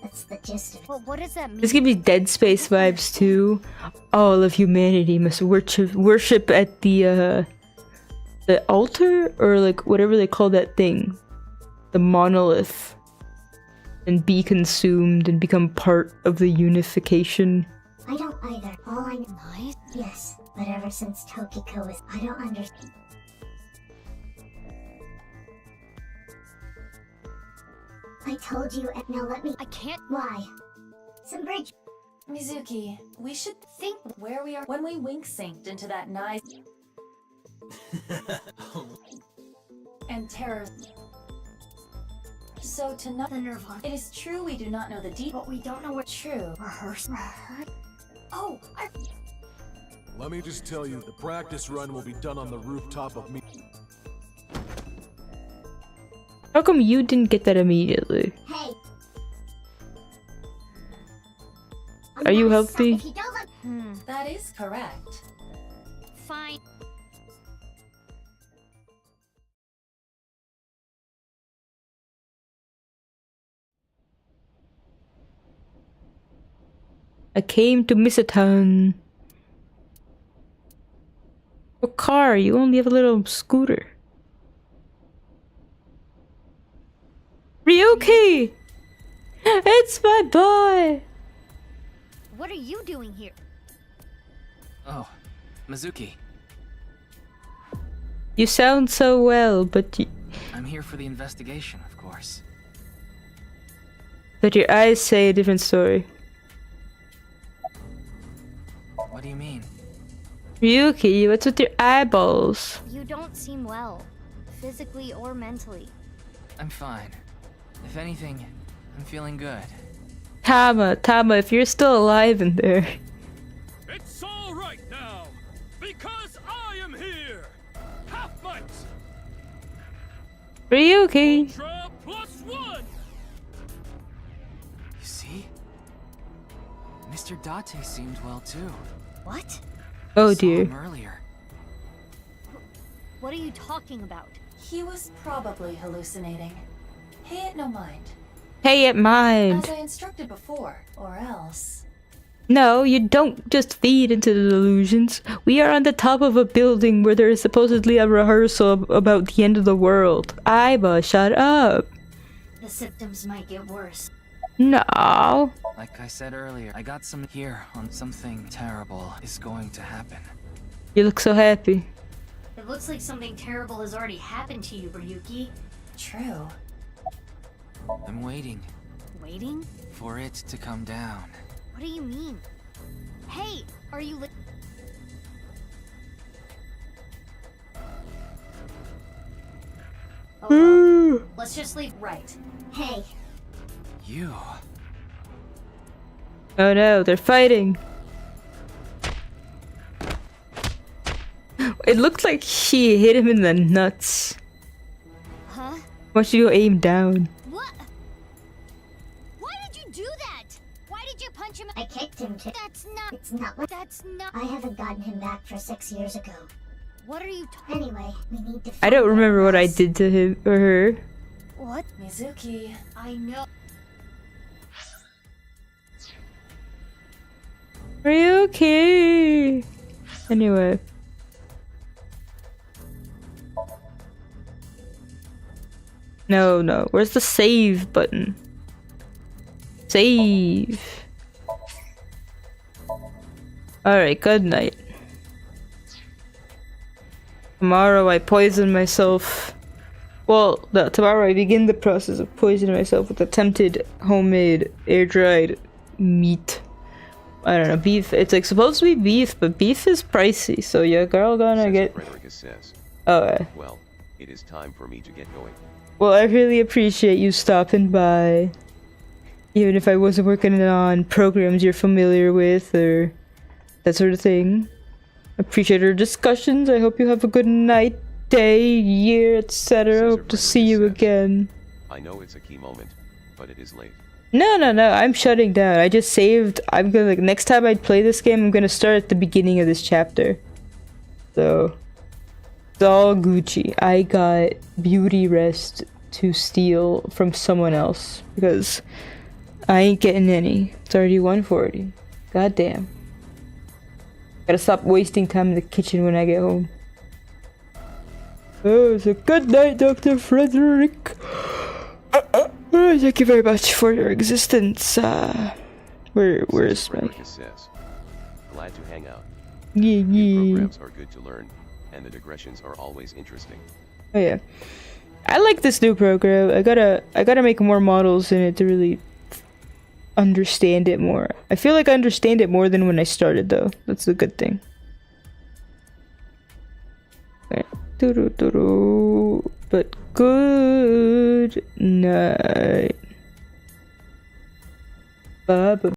That's the gist of it. Well, what does that mean? This gives me Dead Space vibes too. All of humanity must worship at the altar, or like whatever they call that thing, the monolith, and be consumed and become part of the unification. I don't either. All I know. Nice. Yes, but ever since Tokiko was, I don't understand. I told you, and now let me. I can't. Why? Some bridge. Mizuki, we should think where we are when we wink synced into that nice and terror. So to not the Nirvana. It is true we do not know the deep, but we don't know what's true. Rehearse. Oh, Let me just tell you, the practice run will be done on the rooftop of me. How come you didn't get that immediately? Hey. Are you healthy? That is correct. Fine. I came to miss a ton. What car? You only have a little scooter. Ryuki! It's my boy! What are you doing here? Oh, Mizuki. You sound so well, but I'm here for the investigation, of course. but your eyes say a different story. Ryuki, what's with your eyeballs? You don't seem well, physically or mentally. I'm fine. If anything, I'm feeling good. Tama, if you're still alive in there. It's all right now, because I am here. Half might. Ryuki. Ultra +1. You see? Mr. Date seemed well too. What? Oh I saw dear. him earlier. What are you talking about? He was probably hallucinating. Pay it no mind. Pay it mind. As I instructed before, or else. No, you don't just feed into the delusions. We are on the top of a building where there is supposedly a rehearsal about the end of the world. Aiba, shut up. The symptoms might get worse. No. Like I said earlier, I got some here on something terrible is going to happen. You look so happy. It looks like something terrible has already happened to you, Ryuki. True. I'm waiting. Waiting? For it to come down. What do you mean? Hey, are you Oh, let's just leave right. Hey. You. Oh no, they're fighting. It looked like she hit him in the nuts. Huh? Why should you aim down? What? Why did you do that? Why did you punch him? I kicked him too. It's not. That's not. I haven't gotten him back for 6 years ago. What are you Anyway, we need to I don't remember what I did to him or her. What? Mizuki. I know. Are you okay? Anyway. No. Where's the save button? Save. Alright, good night. Tomorrow I poison myself. Well, no, tomorrow I begin the process of poisoning myself with attempted homemade air-dried meat. I don't know, beef. It's like supposed to be beef, but beef is pricey, so your girl gonna get... Says, oh, well, it is time for me to get going. Well, I really appreciate you stopping by. Even if I wasn't working on programs you're familiar with, or that sort of thing. Appreciate our discussions. I hope you have a good night, day, year, etc. Hope to see you again. I know it's a key moment, but it is late. No, I'm shutting down. I just saved. I'm gonna, like, next time I play this game, I'm gonna start at the beginning of this chapter. So, it's all Gucci. I got beauty rest to steal from someone else because I ain't getting any. It's already 1:40. Goddamn. Gotta stop wasting time in the kitchen when I get home. Oh, so good night, Dr. Frederick. Thank you very much for your existence. Where's my... Says, glad to hang out. Yeah. Programs are good to learn, and the digressions are always interesting. Oh yeah. I like this new program. I gotta make more models in it to really understand it more. I feel like I understand it more than when I started, though. That's a good thing. Okay. But good night. Bye.